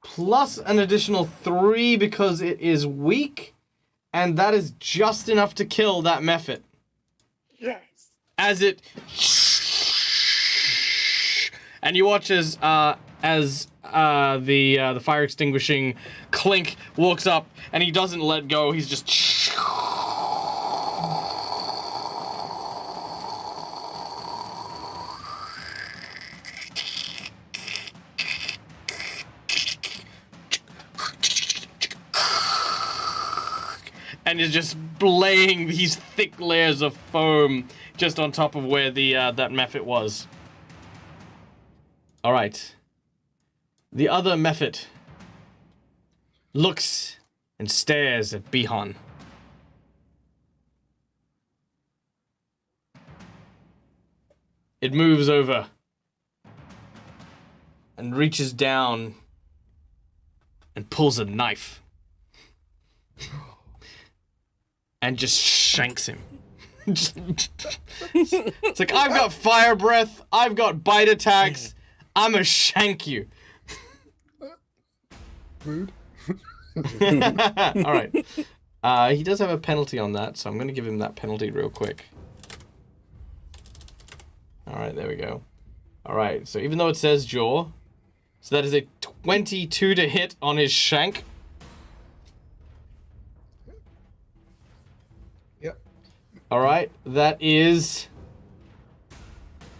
Plus an additional 3 because it is weak, and that is just enough to kill that Mephit. Yes. As it, and you watch as the fire extinguishing Clink walks up, and he doesn't let go. He's just. And is just laying these thick layers of foam just on top of where the that Mephit was. All right. The other Mephit looks and stares at Bihan. It moves over and reaches down and pulls a knife. And just shanks him. It's like, I've got fire breath, I've got bite attacks, I'ma shank you. Rude. Alright. He does have a penalty on that, so I'm gonna give him that penalty real quick. Alright, there we go. Alright, so even though it says jaw, so that is a 22 to hit on his shank. Alright, that is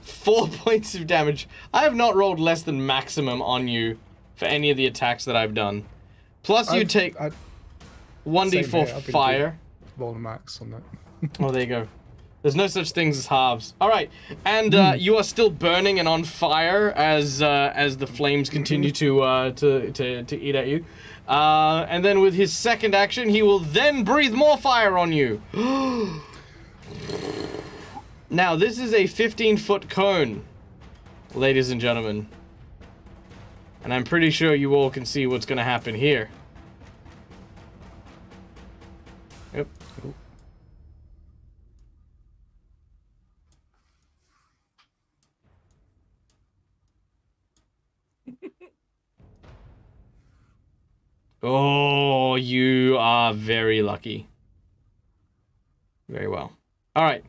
4 points of damage. I have not rolled less than maximum on you for any of the attacks that I've done. Plus you take 1d4 fire. Roll the max on that. Oh, there you go. There's no such things as halves. Alright, and you are still burning and on fire as the flames continue to eat at you. And then with his second action, he will then breathe more fire on you. Now, this is a 15-foot cone, ladies and gentlemen. And I'm pretty sure you all can see what's going to happen here. Yep. Oh, you are very lucky. Very well. All right.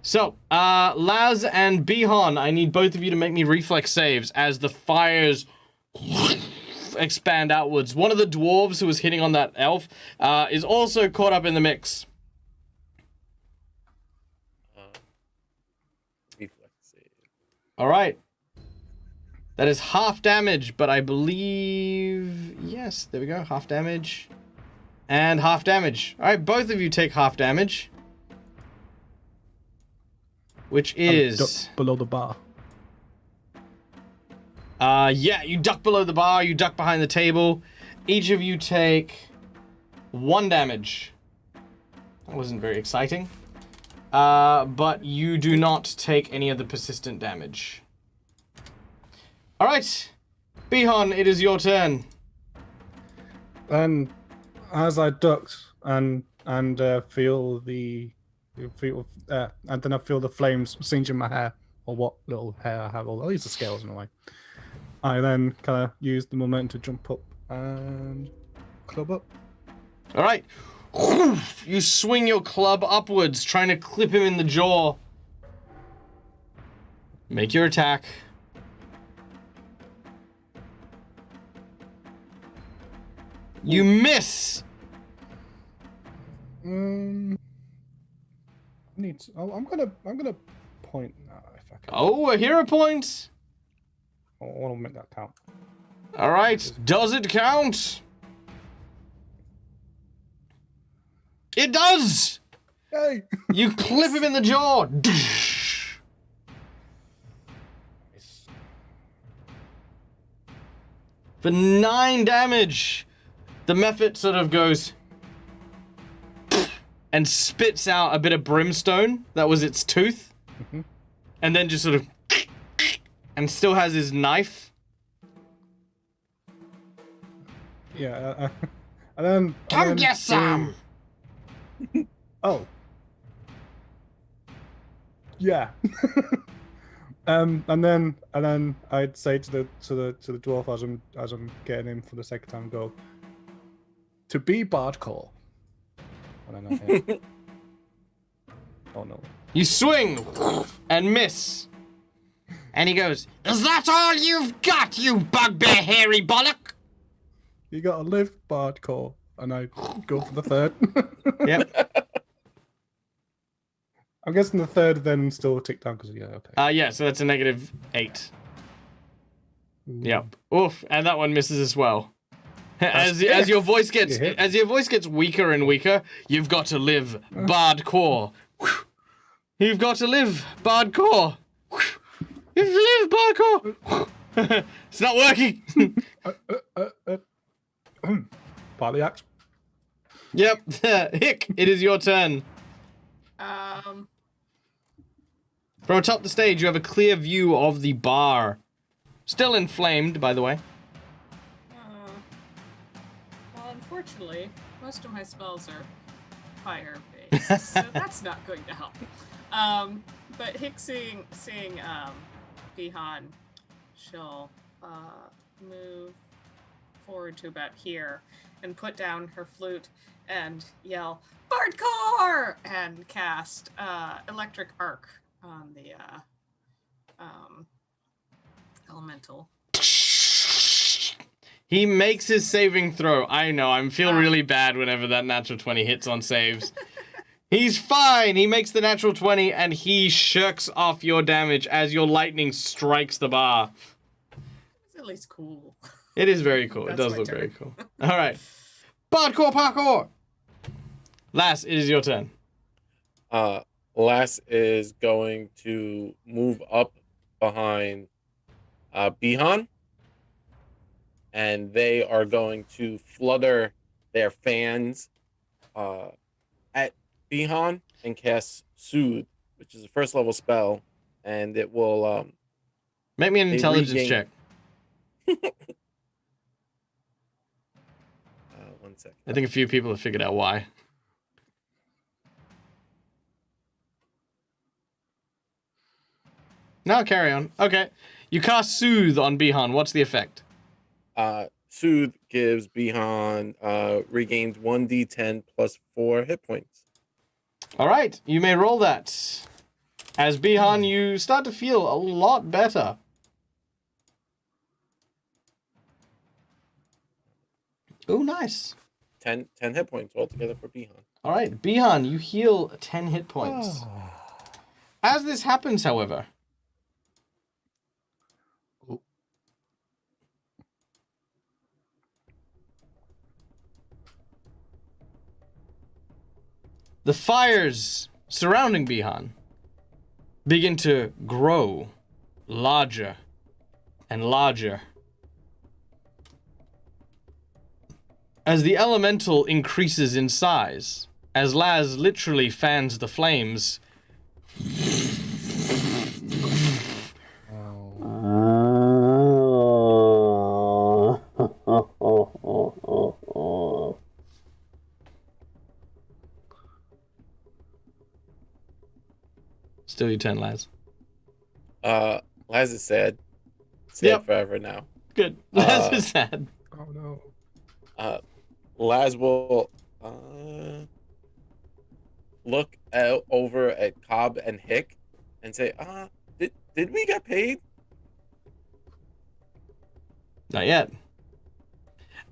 So, Laz and Bihan, I need both of you to make me reflex saves as the fires expand outwards. One of the dwarves who was hitting on that elf is also caught up in the mix. Reflex save. All right. That is half damage, but I believe... Yes, there we go. Half damage. And half damage. All right, both of you take half damage. Which is... Below the bar. Yeah, you duck below the bar, you duck behind the table. Each of you take 1 damage. That wasn't very exciting. But you do not take any of the persistent damage. Alright. Bihan, it is your turn. And as I ducked and feel and then I feel the flames singeing my hair, or what little hair I have, or at least the scales in a way. I then kind of use the momentum to jump up and club up. Alright. You swing your club upwards, trying to clip him in the jaw. Make your attack. You miss! I'm gonna point now if I can. Oh, a hero point! I want to make that count. Alright, does it count? It does! Yay! You clip him in the jaw! For 9 damage! The Mephit sort of goes and spits out a bit of brimstone. That was its tooth. Mm-hmm. And then just sort of and still has his knife. Yeah, and then... Come get some! Oh. Yeah. And then I'd say to the dwarf as I'm getting him for the second time, go to be bardcore. And then I hit. Oh no. You swing and miss. And he goes, "Is that all you've got, you bugbear hairy bollock?" You gotta live bardcore. And I go for the third. Yep. I'm guessing the third then still tick down because okay. Yeah, so that's a -8. Yep. Oof, and that one misses as well. As your voice gets weaker and weaker, you've got to live bardcore. You've got to live bardcore. You've lived bardcore. It's not working. Part of the act. Yep. Hick, it is your turn. From atop the stage, you have a clear view of the bar. Still inflamed, by the way. Well, unfortunately, most of my spells are fire-based, so that's not going to help. But Hick seeing Bihan, she'll move forward to about here and put down her flute and yell, "Bardcore!" and cast Electric Arc on the elemental. He makes his saving throw. I know, I feel really bad whenever that natural 20 hits on saves. He's fine! He makes the natural 20 and he shirks off your damage as your lightning strikes the bar. It's at least cool. It is very cool. It does look turn. very cool. Alright. Bardcore parkour! Lass, it is your turn. Lass is going to move up behind Bihan, and they are going to flutter their fans at Bihan and cast Soothe, which is a first level spell, and it will Make me an intelligence check. 1 second. I think a few people have figured out why. No, carry on. Okay. You cast Soothe on Bihan. What's the effect? Soothe gives Bihan regains 1d10 plus 4 hit points. All right. You may roll that. As Bihan, you start to feel a lot better. Oh, nice. 10 hit points altogether for Bihan. All right. Bihan, you heal 10 hit points. As this happens, however, the fires surrounding Bihan begin to grow larger and larger. As the elemental increases in size, as Laz literally fans the flames, still your turn, Laz. Laz is sad. Sad Yep. forever now. Good. Laz is sad. Oh no. Laz will look over at Cobb and Hick and say, did we get paid? Not yet.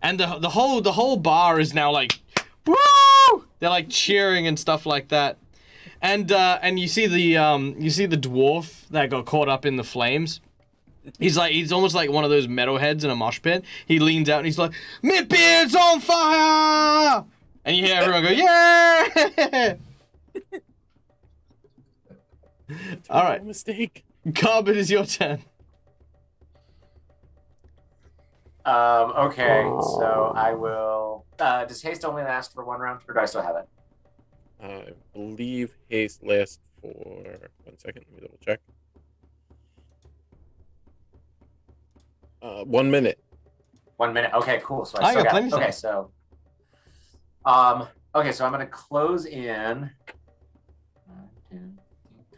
And the whole bar is now like, woo! They're like cheering and stuff like that. And you see the dwarf that got caught up in the flames. He's almost like one of those metalheads in a mosh pit. He leans out and he's like, "My beard's on fire!" And you hear everyone go, "Yeah!" All right, Mistake. Cobb, it is your turn. Okay, so I will. Does haste only last for 1 round, or do I still have it? I believe haste lasts for 1 second. Let me double check. 1 minute. 1 minute. Okay, cool. So I I still got got it. plenty Okay, of so I'm gonna close in 10,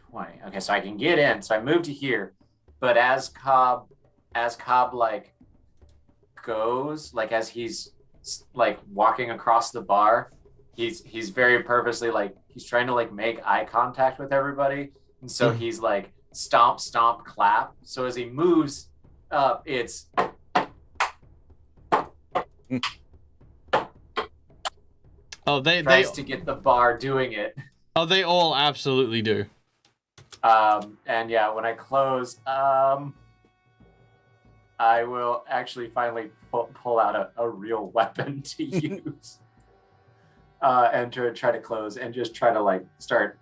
20. Okay, so I can get in. So I moved to here, but as Cobb like goes, like as he's like walking across the bar, he's very purposely like he's trying to like make eye contact with everybody, and so he's like stomp, stomp, clap. So as he moves up, it's They tries to get the bar doing it. Oh, they all absolutely do. And yeah, when I close, I will actually finally pull out a real weapon to use, and to try to close and just try to like start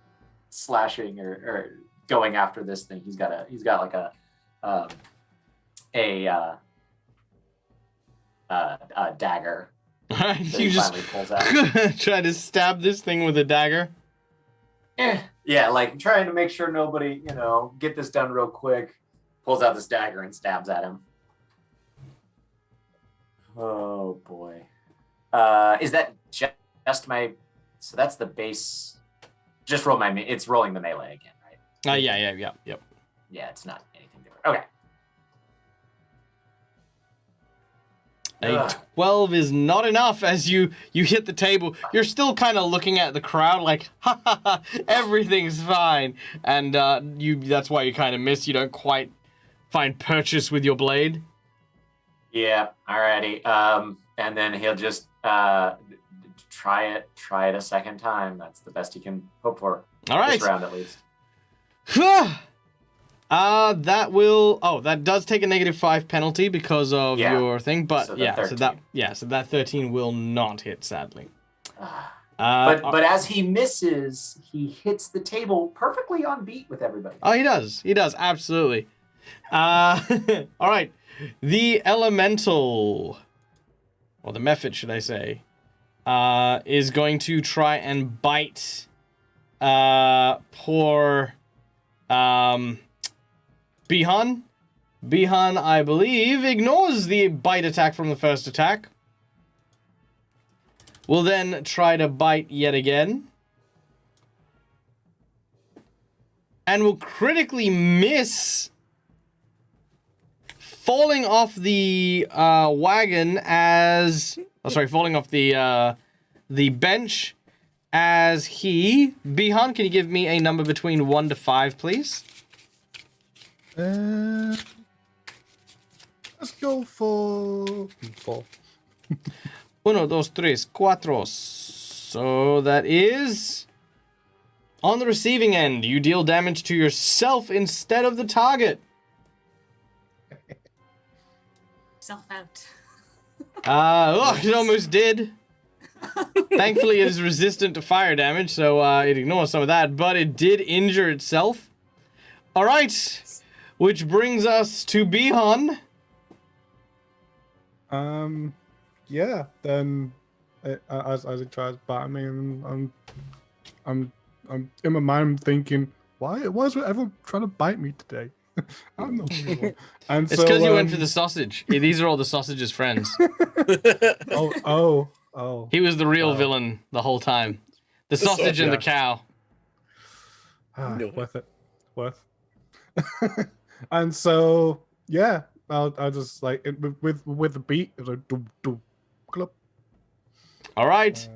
slashing or going after this thing. He's got like a dagger. Alright, that you he just finally pulls out. try to stab this thing with a dagger. Yeah, like trying to make sure nobody, get this done real quick. Pulls out this dagger and stabs at him. Oh boy. Is that just my? So that's the base. Just roll my. It's rolling the melee again, right? Yeah. Yeah, it's not anything different. Okay. A 12 is not enough. As you hit the table, you're still kind of looking at the crowd like, ha ha ha, everything's fine. And that's why you kind of miss. You don't quite find purchase with your blade. Yeah, alrighty. And then he'll just try it a second time. That's the best he can hope for. All right. This round at least. That does take a -5 penalty because of your thing, but So so that 13 will not hit, sadly. But as he misses, he hits the table perfectly on beat with everybody. Oh, he does, absolutely. All right, the elemental, or the mephit, should I say, is going to try and bite poor Bihan. Bihan, I believe, ignores the bite attack from the first attack. Will then try to bite yet again. And will critically miss, falling off the wagon as... Oh, sorry, falling off the bench as he... Bihan, can you give me a number between 1 to 5, please? Let's go for 4. 1, 2, 3, 4. So that is... On the receiving end, you deal damage to yourself instead of the target. Self out. It almost did. Thankfully, it is resistant to fire damage, so it ignores some of that, but it did injure itself. All right, which brings us to Bihan. Yeah. Then, as it tries biting me, and I'm in my mind I'm thinking, why is everyone trying to bite me today? I'm the hungry one. And It's because you went for the sausage. Yeah, these are all the sausage's friends. Oh. He was the real villain the whole time. The sausage and the cow. Worth it. And so, yeah, I'll just like with the beat, it's like do club. All right.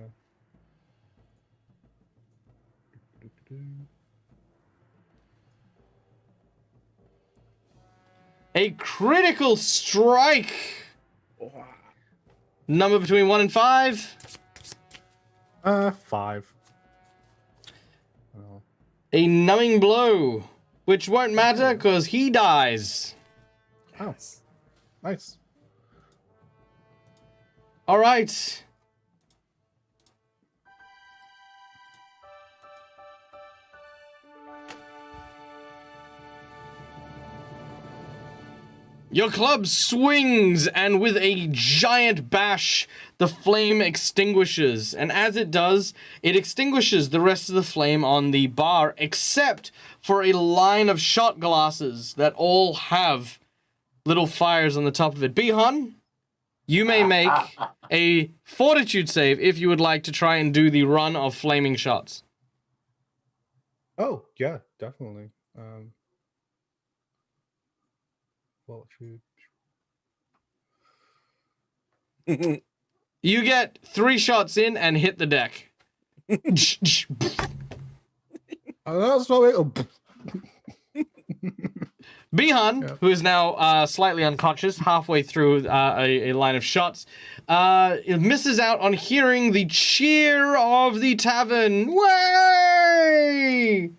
A critical strike. Number between 1 and 5. 5. Oh. A numbing blow, which won't matter because he dies. Oh, nice. All right. Your club swings, and with a giant bash, the flame extinguishes. And as it does, it extinguishes the rest of the flame on the bar, except for a line of shot glasses that all have little fires on the top of it. Bihan, you may make a fortitude save if you would like to try and do the run of flaming shots. Oh, yeah, definitely. You get 3 shots in and hit the deck. That's what Bihan, who is now slightly unconscious, halfway through a line of shots, misses out on hearing the cheer of the tavern. Way!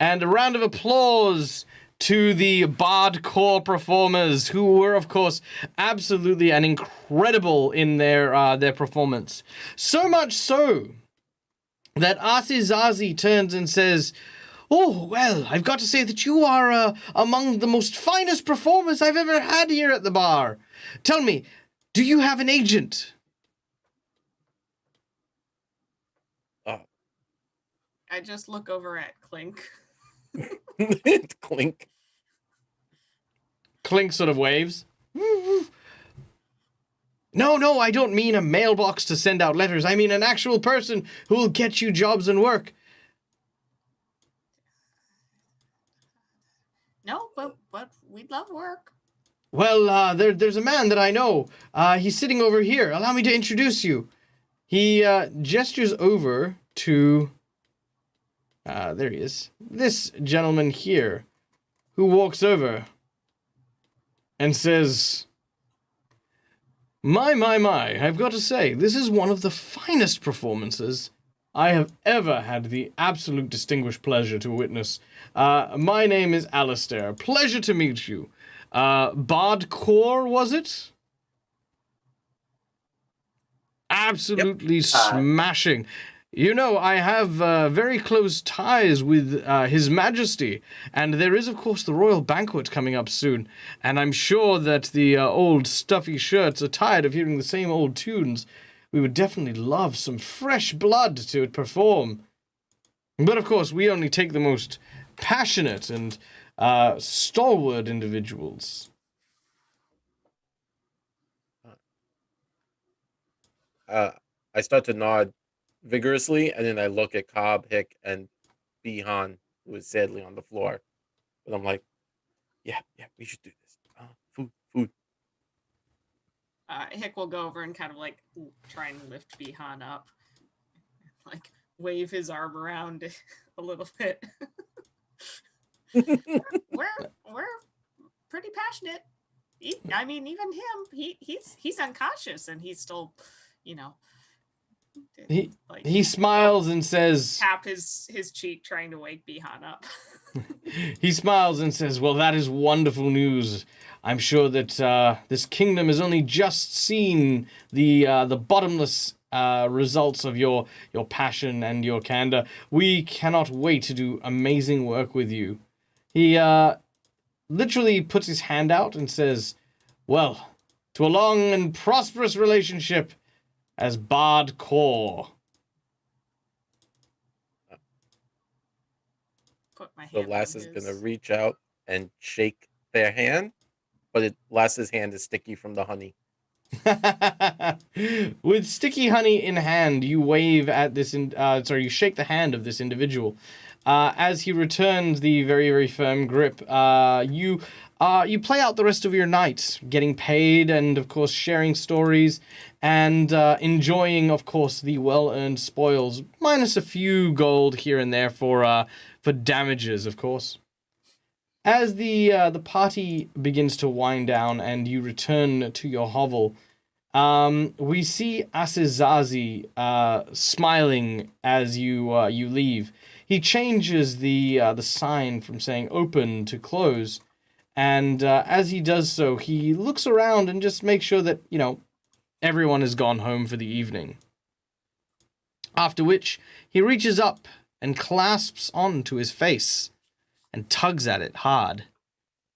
And a round of applause to the Bardcore performers, who were, of course, absolutely and incredible in their performance. So much so that Asizazi turns and says, "Oh, well, I've got to say that you are among the most finest performers I've ever had here at the bar. Tell me, do you have an agent?" I just look over at Clink. Clink. Clink sort of waves. No, I don't mean a mailbox to send out letters. I mean an actual person who will get you jobs and work. No, but we'd love work. Well, there's a man that I know. He's sitting over here. Allow me to introduce you. He gestures over to... there he is. This gentleman here, who walks over and says, My, I've got to say, this is one of the finest performances I have ever had the absolute distinguished pleasure to witness. My name is Alistair. Pleasure to meet you. Bardcore, was it? Absolutely smashing. You know, I have very close ties with His Majesty, and there is, of course, the royal banquet coming up soon, and I'm sure that the old stuffy shirts are tired of hearing the same old tunes. We would definitely love some fresh blood to perform. But, of course, we only take the most passionate and stalwart individuals. I start to nod vigorously, and then I look at Cobb, Hick, and Bihan, who is sadly on the floor. And I'm like, yeah, we should do this. Food. Hick will go over and kind of like try and lift Bihan up, like wave his arm around a little bit. we're pretty passionate. I mean, even him, he's unconscious, and he's still, you know. He smiles and says, tap his cheek, trying to wake Bihan up. He smiles and says, well, that is wonderful news. I'm sure that this kingdom has only just seen the bottomless results of your passion and your candor. We cannot wait to do amazing work with you. He literally puts his hand out and says, well, to a long and prosperous relationship as Bard Core. Put my So hand Lass on is gonna his. reach out and shake their hand, but Lass's hand is sticky from the honey. With sticky honey in hand, you wave at this. You shake the hand of this individual. As he returns the very, very firm grip, you play out the rest of your night, getting paid and, of course, sharing stories and enjoying, of course, the well-earned spoils, minus a few gold here and there for damages, of course. As the party begins to wind down and you return to your hovel, we see Asizazi smiling as you leave. He changes the sign from saying open to close, and as he does so, he looks around and just makes sure that, everyone has gone home for the evening. After which, he reaches up and clasps onto his face and tugs at it hard,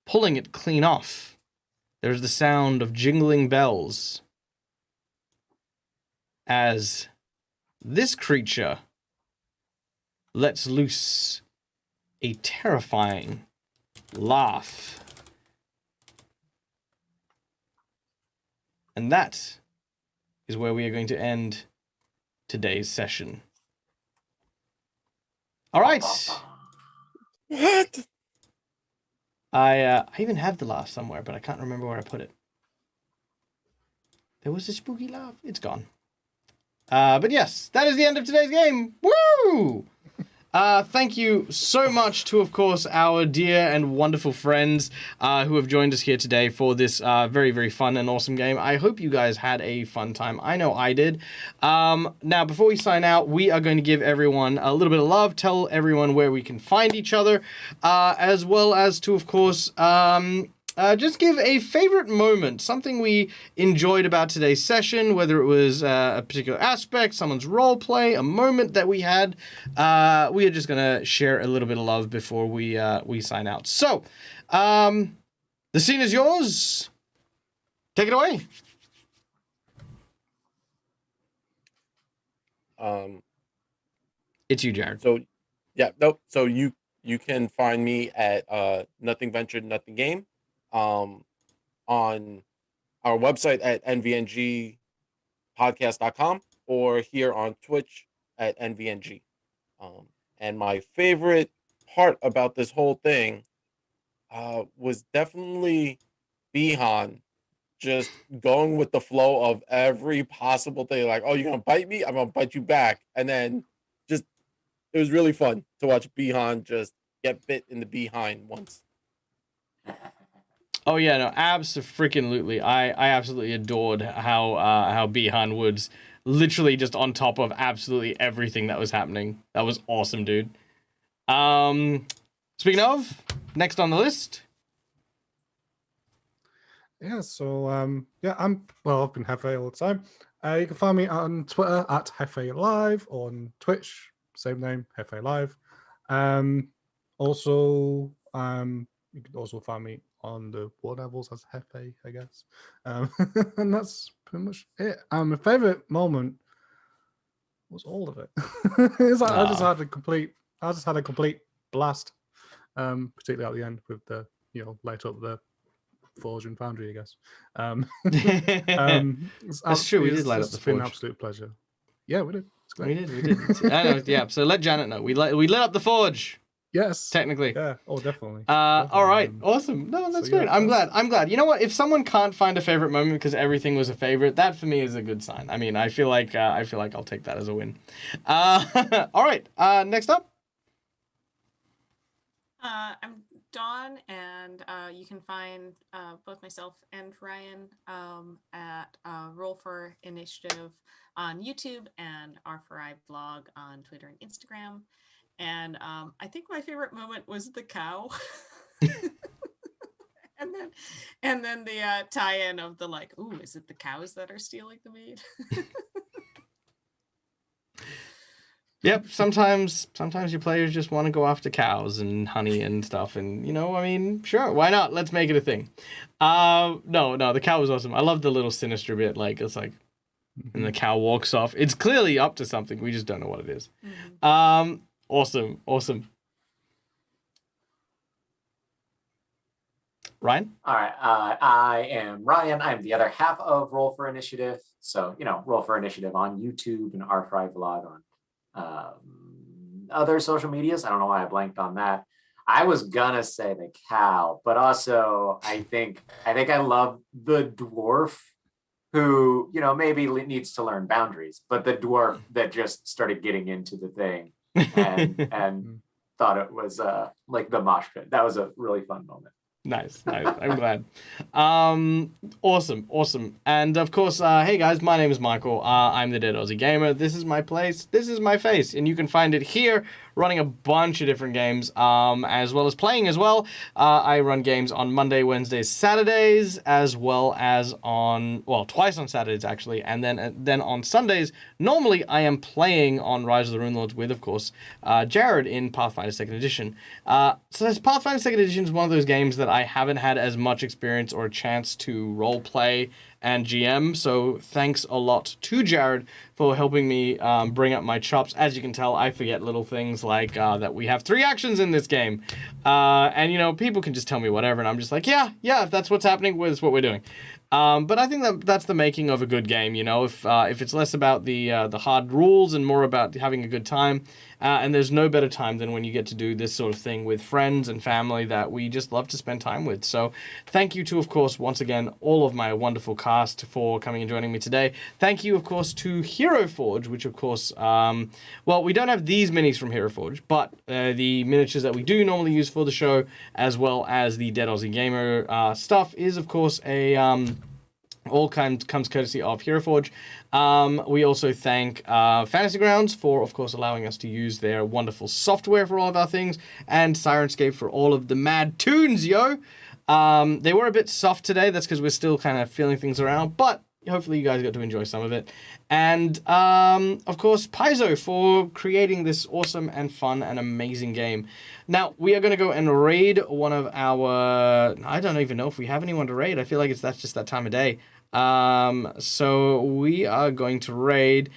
pulling it clean off. There's the sound of jingling bells as this creature lets loose a terrifying laugh. And that is where we are going to end today's session. All right. What? I even have the laugh somewhere, but I can't remember where I put it. There was a spooky laugh. It's gone. But yes, that is the end of today's game. Woo! Thank you so much to, of course, our dear and wonderful friends who have joined us here today for this very, very fun and awesome game. I hope you guys had a fun time. I know I did. Now, before we sign out, we are going to give everyone a little bit of love, tell everyone where we can find each other, as well as to, of course, just give a favorite moment, something we enjoyed about today's session, whether it was a particular aspect, someone's role play, a moment that we had. We are just going to share a little bit of love before we sign out. So, the scene is yours. Take it away. It's you, Jared. So, yeah, nope. So you can find me at Nothing Ventured, Nothing Game. On our website at nvngpodcast.com or here on Twitch at nvng. And my favorite part about this whole thing was definitely Bihan just going with the flow of every possible thing. Like, oh, you're going to bite me? I'm going to bite you back. And then just, it was really fun to watch Bihan just get bit in the behind once. Oh yeah, no, abso-freaking-lutely. I absolutely adored how Bihan Woods literally just on top of absolutely everything that was happening. That was awesome, dude. Speaking of, next on the list. Yeah, so I've been Hefe all the time. You can find me on Twitter at Hefe Live, on Twitch, same name, Hefe Live. Also, you can also find me on the war levels as Hefe, I guess. And that's pretty much it. My favorite moment was all of it. It's like I just had a complete blast. Particularly at the end with the light up the Forge and Foundry, I guess. That's true. We did light up the It's been an Forge. absolute pleasure. Yeah, we did. It's We great. did. I know. Yeah. So let Janet know. We lit up the Forge. Yes. Technically. Yeah. Oh, definitely. All right. Awesome. No, that's So, great. yeah, I'm glad. You know what? If someone can't find a favorite moment because everything was a favorite, that for me is a good sign. I mean, I feel like I'll take that as a win. All right. Next up. I'm Dawn, and you can find both myself and Ryan at Roll for Initiative on YouTube and R4I blog on Twitter and Instagram. And I think my favorite moment was the cow. And then the tie-in of the like, ooh, is it the cows that are stealing the meat? Yep, sometimes your players just want to go after cows and honey and stuff, and I mean, sure, why not? Let's make it a thing. No, the cow was awesome. I love the little sinister bit, like it's like, and the cow walks off. It's clearly up to something. We just don't know what it is. Awesome. Ryan? All right. I am Ryan. I'm the other half of Roll for Initiative. So, Roll for Initiative on YouTube and R5 Vlog on other social medias. I don't know why I blanked on that. I was gonna say the cow, but also I think I love the dwarf who, maybe needs to learn boundaries, but the dwarf that just started getting into the thing and thought it was like the mosh pit. That was a really fun moment. Nice. I'm glad. Awesome. And of course, hey guys, my name is Michael. I'm the Dead Aussie Gamer. This is my place. This is my face. And you can find it here running a bunch of different games, as well as playing as well. I run games on Monday, Wednesdays, Saturdays, as well as twice on Saturdays actually. And then on Sundays, normally I am playing on Rise of the Runelords with, of course, Jared in Pathfinder 2nd Edition. So this Pathfinder 2nd Edition is one of those games that I haven't had as much experience or a chance to role play and GM, so thanks a lot to Jared for helping me bring up my chops. As you can tell, I forget little things like that we have 3 actions in this game. And, people can just tell me whatever, and I'm just like, yeah, if that's what's happening, that's what we're doing. But I think that's the making of a good game, if it's less about the hard rules and more about having a good time. And there's no better time than when you get to do this sort of thing with friends and family that we just love to spend time with. So thank you to, of course, once again, all of my wonderful cast for coming and joining me today. Thank you, of course, to Hero Forge, which, of course, we don't have these minis from Hero Forge, but the miniatures that we do normally use for the show, as well as the Dead Aussie Gamer stuff, is, of course, all comes courtesy of Hero Forge. We also thank Fantasy Grounds for, of course, allowing us to use their wonderful software for all of our things, and Sirenscape for all of the mad tunes, yo! They were a bit soft today. That's because we're still kind of feeling things around, but hopefully you guys got to enjoy some of it. And, of course, Paizo for creating this awesome and fun and amazing game. Now, we are going to go and raid one of our... I don't even know if we have anyone to raid. I feel like that's just that time of day. So we are going to raid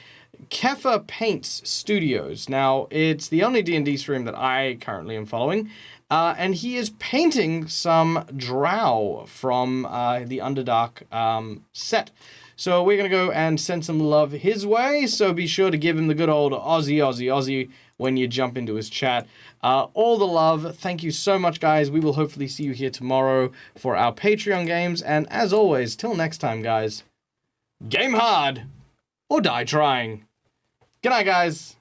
Kefa Paints Studios. Now, it's the only D&D stream that I currently am following. And he is painting some drow from the Underdark set. So we're going to go and send some love his way. So be sure to give him the good old Aussie when you jump into his chat. All the love. Thank you so much, guys. We will hopefully see you here tomorrow for our Patreon games. And as always, till next time, guys, game hard or die trying. Good night, guys.